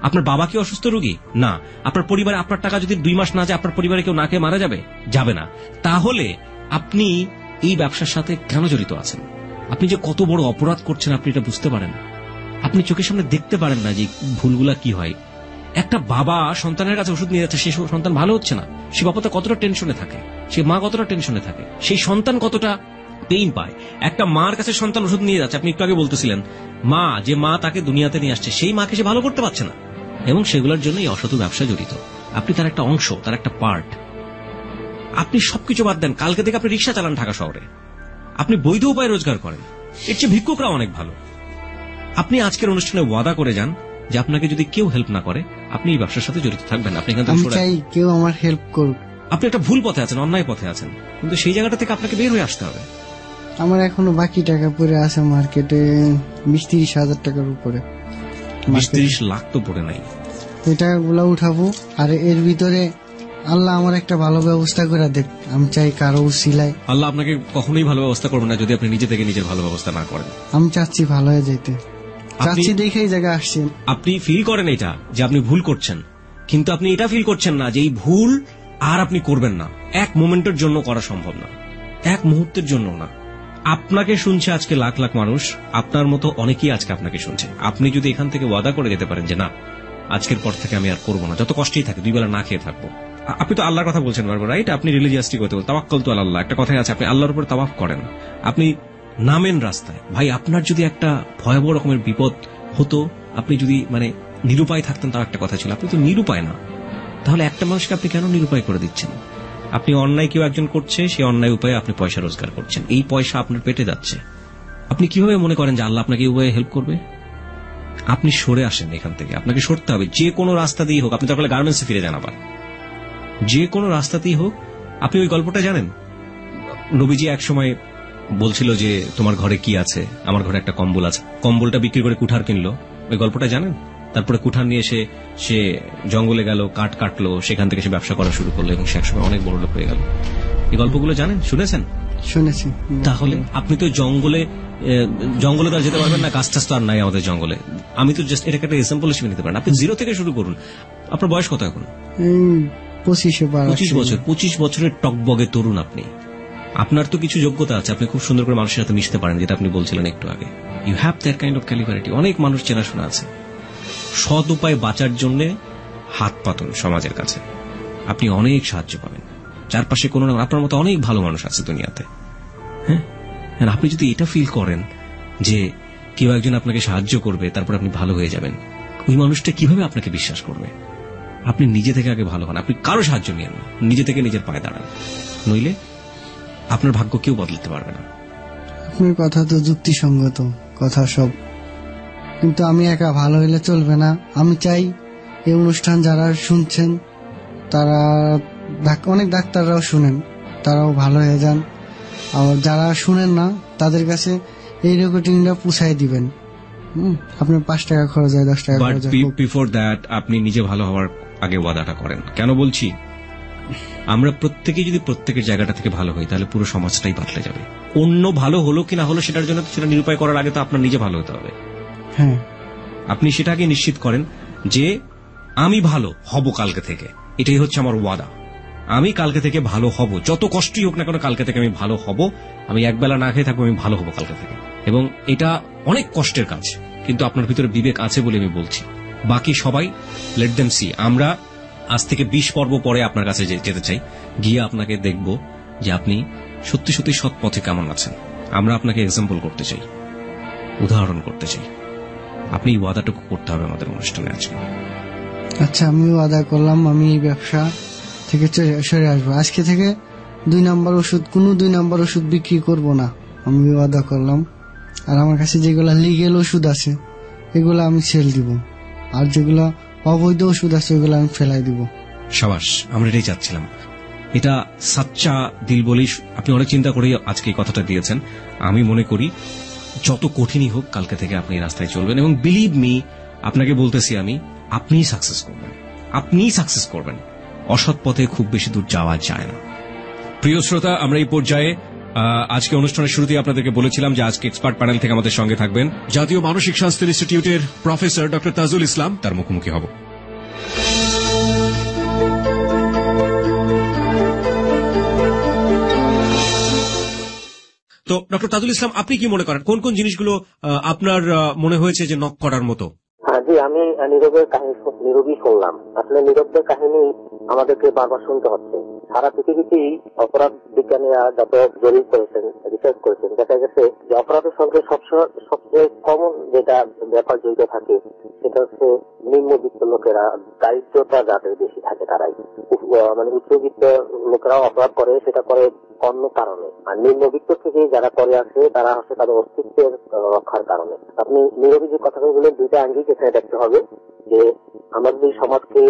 আপনার বাবা কি অসুস্থ রোগী? না। আপনার পরিবারে আপনার টাকা যদি 2 মাস না যায়, আপনার পরিবারে কেউ না খেয়ে মারা যাবে? যাবে না। তাহলে আপনি এই ব্যবসার সাথে কেন জড়িত আছেন? আপনি যে কত বড় অপরাধ করছেন আপনি এটা বুঝতে পারেন? আপনি চোখের সামনে দেখতে পারেন না যে ভুলগুলা কি হয়। একটা বাবা সন্তানের কাছে ওষুধ নিয়ে যাচ্ছে, সেই সন্তান ভালো হচ্ছে না, সে বাবা কতটা টেনশনে থাকে, সে মা কতটা টেনশনে থাকে, সেই সন্তান কতটা পেইন পায়। একটা মার কাছে সন্তান ওষুধ নিয়ে যাচ্ছে, আপনি একটু আগে বলতেছিলেন, যে মা তাকে দুনিয়াতে নিয়ে আসছে, সেই মাকে সে ভালো করতে পারছে না, এবং সেগুলোর জন্য এই অসৎ ব্যবসা জড়িত। আপনি তার একটা অংশ, তার একটা পার্ট। আপনি সবকিছু বাদ দেন, কালকে থেকে আপনি রিক্সা চালান ঢাকা শহরে, আপনি বৈধ উপায়ে রোজগার করেন, এর চেয়ে ভিক্ষুকরা অনেক ভালো। আপনি আজকের অনুষ্ঠানে ওয়াদা করে যান যে আপনাকে যদি কেউ হেল্প না করে আপনি এই ব্যবসার সাথে জড়িত থাকবেন। আপনি কেউ আমার হেল্প করুক। আপনি একটা ভুল পথে আছেন, অন্যায় পথে আছেন, কিন্তু সেই জায়গাটা থেকে আপনাকে বের হয়ে আসতে হবে। আমার এখনো বাকি টাকা পড়ে আছে মার্কেটে 20-30 হাজার টাকার উপরে। 20-30 লাখ তো পড়ে নাই, এই টাকাগুলো উঠাবো। আর এর ভিতরে আল্লাহ আমার একটা ভালো ব্যবস্থা করে দেখ। আমি চাই কারো উসিলায়। আল্লাহ আপনাকে কখনোই ভালো ব্যবস্থা করবেন না যদি আপনি নিজে থেকে নিজের ভালো ব্যবস্থা না করেন। আমি চাচ্ছি ভালো হয়ে যেতে, চাচ্ছি দেখেই জায়গা আসছেন। আপনি ফিল করেন এটা যে আপনি ভুল করছেন, কিন্তু আপনি এটা ফিল করছেন না যে এই ভুল আর আপনি করবেন না। এক মোমেন্টের জন্য করা সম্ভব না, এক মুহূর্তের জন্য না। আপনাকে শুনছে আজকে লাখ লাখ মানুষ, আপনার মতো অনেকেই আজকে আপনাকে শুনছে। আপনি যদি এখান থেকে ওয়াদা করে যেতে পারেন যে না, আজকের পর থেকে আমি আর করবো না, যত কষ্টেই থাকে 2 বেলা না খেয়ে থাকবো। আপনি তো আল্লাহর কথা বলছেন বারবার, রাইট? আপনি রিলিজিয়াসটি করতে বলেন, তাওয়াক্কুল তু আলাল্লাহ, একটা কথাই আছে, আপনি আল্লাহর উপর তাওয়াক্কুল করেন, আপনি নামেন রাস্তায়। ভাই, আপনার যদি একটা ভয়াবহ রকমের বিপদ হতো, আপনি যদি নিরুপায় থাকতেন তার একটা কথা ছিল, আপনি তো নিরুপায় না, তাহলে একটা মানুষকে আপনি কেন নিরুপায় করে দিচ্ছেন? আপনি অন্যায় কেউ একজন করছে, সেই অন্যায় উপায়ে আপনি পয়সা রোজগার করছেন, এই পয়সা আপনার পেটে যাচ্ছে, আপনি কিভাবে মনে করেন যে আল্লাহ আপনাকে এই উপায়ে হেল্প করবে? আপনি সরে আসেন এখান থেকে, আপনাকে সরতে হবে যে কোনো রাস্তা দিয়ে হোক। আপনি তাহলে গার্মেন্টসে ফিরে যান, আবার যে কোনো রাস্তাতেই হোক। আপনি ওই গল্পটা জানেন, নবীজি এক সময় বলছিল যে তোমার ঘরে কি আছে, আমার ঘরে একটা কম্বল আছে, কম্বলটা বিক্রি করে কুঠার কিনলো, ওই গল্পটা জানেন? তারপরে কুঠার নিয়ে সে জঙ্গলে গেল, কাঠ কাটলো, সেখান থেকে সে ব্যবসা করা শুরু করলো এবং সে একসময় অনেক বড় লোক হয়ে গেল। এই গল্পগুলো জানেন, শুনেছেন? শুনেছি। তাহলে আপনি তো জঙ্গলে তো আর যেতে পারবেন না, গাছ টাছ তো আর নাই আমাদের জঙ্গলে। আমি তো জাস্ট এটাকে একটা এক্সাম্পল হিসেবে নিতে পারেন। আপনি জিরো থেকে শুরু করুন। আপনার বয়স কত এখন? 25 বছর। 25 বছরের টকবগে তরুণ আপনি। আপনার তো কিছু যোগ্যতা আছে, আপনি খুব সুন্দর করে মানুষের সাথে মিশতে পারেন, যেটা আপনি বলছিলেন একটু আগে। You have that kind of caliberity. অনেক মানুষ চেনাশোনা আছে। সৎ উপায় বাঁচার জন্য হাত পাতুন সমাজের কাছে, আপনি অনেক সাহায্য পাবেন। চারপাশে কোনো না আপনার মতো অনেক ভালো মানুষ আছে দুনিয়াতে। হ্যাঁ, আপনি যদি এটা ফিল করেন যে কেউ একজন আপনাকে সাহায্য করবে, তারপর আপনি ভালো হয়ে যাবেন, ওই মানুষটা কিভাবে আপনাকে বিশ্বাস করবে? আপনি নিজে থেকে আগে ভালো হন, আপনি কারো সাহায্য নিয়েন না, নিজে থেকে নিজের পায়ে দাঁড়ান, নইলে আপনার ভাগ্য কেউ বদলাতে পারবে না। আপনার কথা তো যুক্তিসঙ্গত কথা সব, কিন্তু আমি একা ভালো হইলে চলবে না। আমি চাই এই অনুষ্ঠান যারা শুনছেন, তারা অনেক ডাক্তাররাও শুনেন, তারাও ভালো হয়ে যান। আর যারা শুনেন না তাদের কাছে এই রেকর্ডিংটা পুষাই দিবেন। আপনার 5 টাকা খরচ হয়, 10 টাকা খরচ হয়। বিফোর দ্যাট আপনি নিজে ভালো হওয়ার আগে ওয়াদাটা করেন। কেন বলছি? আমরা প্রত্যেকে যদি প্রত্যেকের জায়গাটা থেকে ভালো হই, তাহলে পুরো সমাজটাই পাল্টে যাবে। অন্য ভালো হলো কি না হলো সেটার জন্য সেটা নিরুপায় করার আগে তো আপনার নিজে ভালো হতে হবে। হ্যাঁ, আপনি সেটাকে নিশ্চিত করেন যে আমি ভালো হব কালকে থেকে, এটাই হচ্ছে আমার ওয়াদা। আমি কালকে থেকে ভালো হব, যত কষ্টই হোক না কেন, কালকে থেকে আমি ভালো হব। আমি একবেলা না খেয়ে থাকবো, আমি ভালো হব কালকে থেকে। এবং এটা অনেক কষ্টের কাজ, কিন্তু আপনার ভিতরে বিবেক আছে বলে আমি বলছি। বাকি সবাই লেট দেম সি। আমরা আজ থেকে 20 পর্ব পরে আপনার কাছে যেতে চাই, গিয়ে আপনাকে দেখব যে আপনি সত্যি সত্যি সৎ পথে কেমন আছেন। আমরা আপনাকে এক্সাম্পল করতে চাই, উদাহরণ করতে চাই। আপনি ওয়াদাটুকু করতে হবে আমাদের অনুষ্ঠানে আজকে। আচ্ছা, আমিও ওয়াদা করলাম আমি এই ব্যবসা থেকে সরে আসবো। আজকে থেকে 2 নম্বর ওষুধ, কোনো 2 নম্বর ওষুধ বিক্রি করব না, আমি ওয়াদা করলাম। আর আমার কাছে যেগুলা লিগেল ওষুধ আছে এগুলো আমি সেল দিব, আর যেগুলো অবৈধ ওষুধ আছে ওগুলো আমি ফেলাই দিব। সাবাস, আমরা এটাই চাচ্ছিলাম। এটা সাচ্চা দিল বলেই আপনি অনেক চিন্তা করেই আজকে এই কথাটা দিয়েছেন। আমি মনে করি যত কঠিনই হোক, কালকে থেকে আপনি এই রাস্তায় চলবেন, এবং বিলিভ মি, আপনাকে বলতেছি আমি, আপনিই সাকসেস করবেন, আপনিই সাকসেস করবেন। অসৎ পথে খুব বেশি দূর যাওয়া যায় না। প্রিয় শ্রোতা, আমরা এই পর্যায়ে আজকে অনুষ্ঠানের শুরুতেই আপনাদেরকে বলেছিলাম যে আজকে এক্সপার্ট প্যানেল থেকে আমাদের সঙ্গে থাকবেন জাতীয় মানসিক স্বাস্থ্য ইনস্টিটিউটের প্রফেসর ডক্টর তাজুল ইসলাম। তার মুখোমুখি হব। তো ডক্টর তাজুল ইসলাম, আপনি কি মনে করেন কোন কোন জিনিসগুলো আপনার মনে হয়েছে যে নক করার মতো? হ্যাঁ জি, আমি নীরবের নীরবই শুনলাম। আসলে নীরবের কাহিনী আমাদেরকে বারবার শুনতে হচ্ছে। সারা পৃথিবীতেই অপরাধ বিজ্ঞানীরা যত জরিপ করেছেন, রিসার্চ করেছেন, দেখা গেছে যে অপরাধের সঙ্গে সবচেয়ে কমন যেটা ব্যাপার জড়িত থাকে সেটা হচ্ছে নিম্নবিত্ত লোকেরা, দারিদ্রতা যাদের বেশি থাকে তারাই। মানে উচ্চবিত্ত লোকেরাও অপরাধ করে, সেটা করে অন্য কারণে। আর নিম্নবিত্ত থেকে যারা করে আসে তারা হচ্ছে তাদের অস্তিত্বের রক্ষার কারণে। আপনি নীরবী যে কথাগুলো বললেন, 2টা আঙ্গিক এখানে দেখতে হবে যে আমরা যদি সমাজকে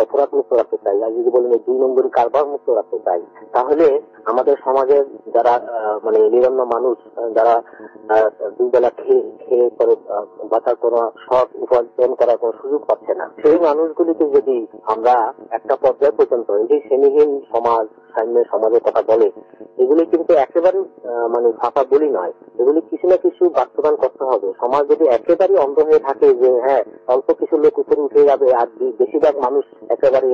অপরাধ মুক্ত রাখতে চাই, আর যদি বলেন 2 নম্বরী কারবার মুক্ত রাখতে চাই, তাহলে আমাদের সমাজের যারা মানে নিরন্ন মানুষ, যারা 2 বেলা খেয়ে করে বাঁচার কোনো সৎ উপার্জন করার কোনো সুযোগ পাচ্ছে না, সেই মানুষগুলিকে যদি আমরা একটা পর্যায় পর্যন্ত, এই যে শ্রেণীহীন সমাজ, সাম্যের সমাজের কথা বলে, এগুলি কিন্তু একেবারে মানে ফাঁকা বলি নয়, এগুলি কিছু না কিছু বাস্তবায়ন করতে হবে। সমাজ যদি একেবারে অন্ধ হয়ে থাকে যে হ্যাঁ অল্প কিছু লোক উপরে উঠে যাবে আর বেশিরভাগ মানুষ একেবারে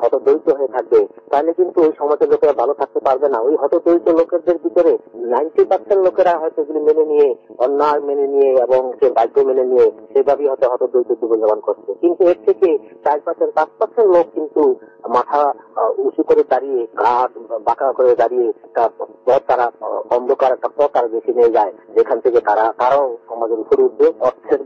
হতদরিদ্র হয়ে থাকবে, তাহলে কিন্তু ওই সমাজের লোকেরা ভালো থাকতে পারবে না। ওই হতদরিদ্র লোকেদের ভিতরে 90% লোকেরা হয়তো এগুলি মেনে নিয়ে, অন্যায় মেনে নিয়ে এবং সে বাধ্য মেনে নিয়ে সেভাবেই হয়তো হতদরিদ্র জীবনযাপন করছে। কিন্তু এর থেকে 4%-5% লোক কিন্তু মাথা উঁচু করে দাঁড়িয়ে, ঘাট বাঁকা করে দাঁড়িয়ে একটা পথ তারা, অন্ধকার একটা পথ তারা বেছে নিয়ে যায়, যেখান থেকে তারাও সমাজের উপরে উঠবে, অর্থের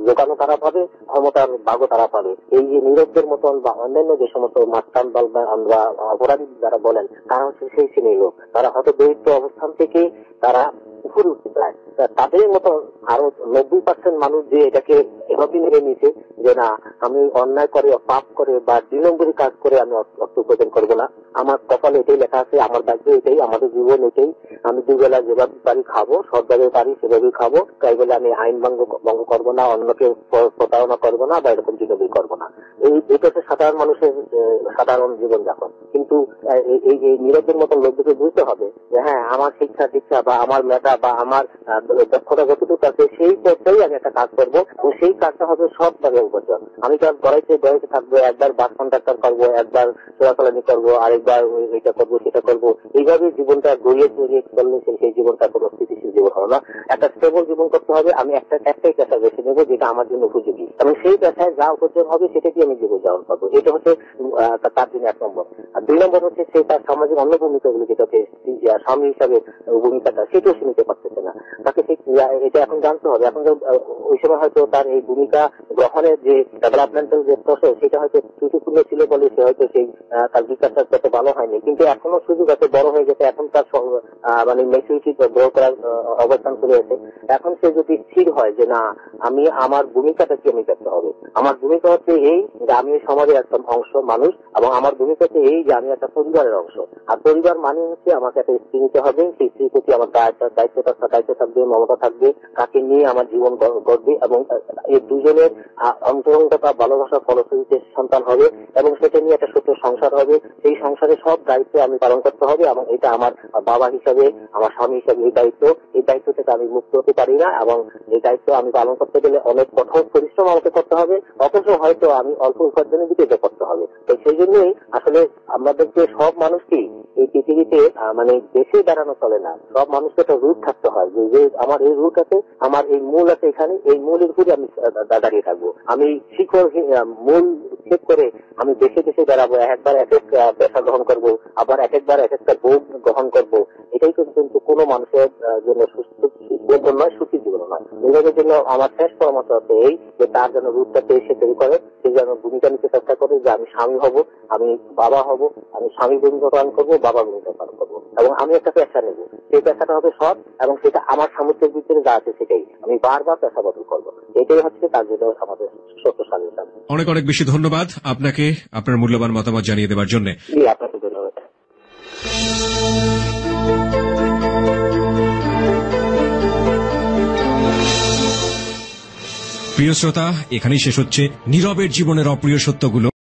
যোগানও তারা পাবে, ক্ষমতার ভাগও তারা পাবে। এই যে নীরবদের মতন বা অন্যান্য যে সমস্ত মাস্তান বা আমরা অপরাধী যারা বলেন, তারা হচ্ছে সেই শ্রেণীর লোক। তারা হয়তো দরিদ্র অবস্থান থেকে তারা উপরে উঠতে চায়। তাদের মতো আরো 90% মানুষ যে এটাকে এভাবে মেনে নিয়েছে যে না, আমি অন্যায় করে, পাপ করে বা 2 নম্বরী কাজ করে আমি অর্থ উপার্জন করবো না, আমার কপালে এটাই লেখা আছে, আমার দায়িত্ব এটাই, আমাদের জীবন এটাই, আমি 2 বেলা যেভাবে পারি খাবো, সৎভাবে পারি সেভাবেই খাবো, তাই বলে আমি আইন ভঙ্গ করবো না, অন্যকে প্রতারণা করবো না বা এরকম জীবনই করবো না। এটা হচ্ছে সাধারণ মানুষের সাধারণ জীবনযাপন। কিন্তু এই নীরবের মতন লোকদেরকে বুঝতে হবে যে হ্যাঁ, আমার শিক্ষা দীক্ষা বা আমার মেধা বা আমার দক্ষতা যতটুকু আছে সেই পর্যায়ে আমি একটা কাজ করবো, ও সেই কাজটা হবে সৎভাবে উপার্জন। আমি তো গড়াইতে থাকবো, একবার বাস কন্ট্রাক্টর করবো, একবার চোরাচালানি করবো, আরেকবার এটা করবো সেটা করবো, এইভাবে জীবনটা গড়িয়ে চললে সেই জীবনটা কোনো স্থিতিশীল জীবন হবে না। একটা স্টেবল জীবন করতে হবে। আমি একটাই পেশা বেছে নেবো যেটা আমার জন্য উপযোগী, এবং সেই পেশায় যা উপার্জন হবে সেটা দিয়ে আমি জীবন যাপন করবো। এটা হচ্ছে তার জন্য 1 নম্বর। আর 2 নম্বর হচ্ছে সে তার সামাজিক অন্য ভূমিকাগুলো, যেটা স্বামী হিসাবে ভূমিকাটা, সেটাও সে নিতে পারতেছে না। তাকে এটা এখন জানতে হবে। এখন ওই সময় হয়তো তার এই ভূমিকা গ্রহণের যে ডেভেলপমেন্টাল যে প্রসেস, সেটা হয়তো ত্রুটিপূর্ণ ছিল বলে সে হয়তো সেই তার বিকাশটা তত ভালো হয়নি। কিন্তু এখনো সুযোগ আছে, বড় হয়ে গেছে, এখন তার মানে ম্যাচুরিটি গ্রো করার অবস্থান চলে এসে। এখন সে যদি স্থির হয় যে না, আমি আমার ভূমিকাটা কি আমি করতে হবে, আমার ভূমিকা হচ্ছে এই যে আমি সমাজের একটা অংশ মানুষ, এবং আমার ভূমিকা হচ্ছে এই যে আমি একটা পরিবারের অংশ। আর পরিবার মানে হচ্ছে আমাকে একটা স্ত্রী নিতে হবে, সেই স্ত্রীর প্রতি আমার দায়িত্ব থাকবে, মমতা থাকবে, তাকে নিয়ে আমার জীবন গড়বে, এবং এই দুজনের অন্তরঙ্গতা ভালোবাসার ফলশ্রুতিতে সন্তান হবে, এবং সেটা নিয়ে একটা সুস্থ সংসার হবে। সেই সংসারে সব দায়িত্ব আমি পালন করতে হবে, এবং এটা আমার বাবা হিসাবে, আমার স্বামী হিসাবে এই দায়িত্ব থেকে আমি মুক্ত হতে পারি না, এবং এই দায়িত্ব আমি পালন করতে গেলে অনেক কঠোর পরিশ্রম আমাকে করতে হবে, অথচ হয়তো আমি অল্প উপার্জনের দিকে এটা করতে হবে। তো সেই জন্যই আসলে আমাদেরকে সব মানুষকেই এই পৃথিবীতে মানে দেশে দাঁড়ানো চলে না, সব মানুষকে একটা রুট থাকতে হয় যে আমার এই রুট আছে, আমার এই মূল আছে এখানে, এই মূলের উপরে আমি দাঁড়িয়ে থাকবো। আমি শিকড় মূল ছেদ করে আমি দেশে বেড়াবো, একবার এক এক পেশা গ্রহণ করবো, আবার একবার এক একটা ভোগ গ্রহণ করবো। এটাই কিন্তু কোনো মানুষের জন্য সুস্থ জীবন নয়, সুখী জীবন নয়। নিজেদের জন্য আমার শেষ পরামর্শ হচ্ছে এই যে তার যেন রূপটা সে তৈরি করে, সে যেন ভূমিকা নিতে চেষ্টা করে যে আমি স্বামী হব, আমি বাবা হব, আমি স্বামী ভূমিকা পালন করবো, বাবা ভূমিকা পালন করবো, এবং আমি একটা পেশা নেব। সেই পেশাটা হবে সৎ, এবং সেটা আমার সামর্থ্যের ভিতরে যা আছে সেটাই আমি বারবার পেশা বদল করবো। এটাই হচ্ছে তার জন্য আমাদের সত্য স্বাধীনতা। অনেক অনেক বেশি ধন্যবাদ আপনাকে আপনার মূল্যবান মতামত জানিয়ে দেওয়ার জন্য। আপনাকে ধন্যবাদ। প্রিয় শ্রোতা, এখানেই শেষ হচ্ছে নীরবের জীবনের অপ্রিয় সত্যগুলো।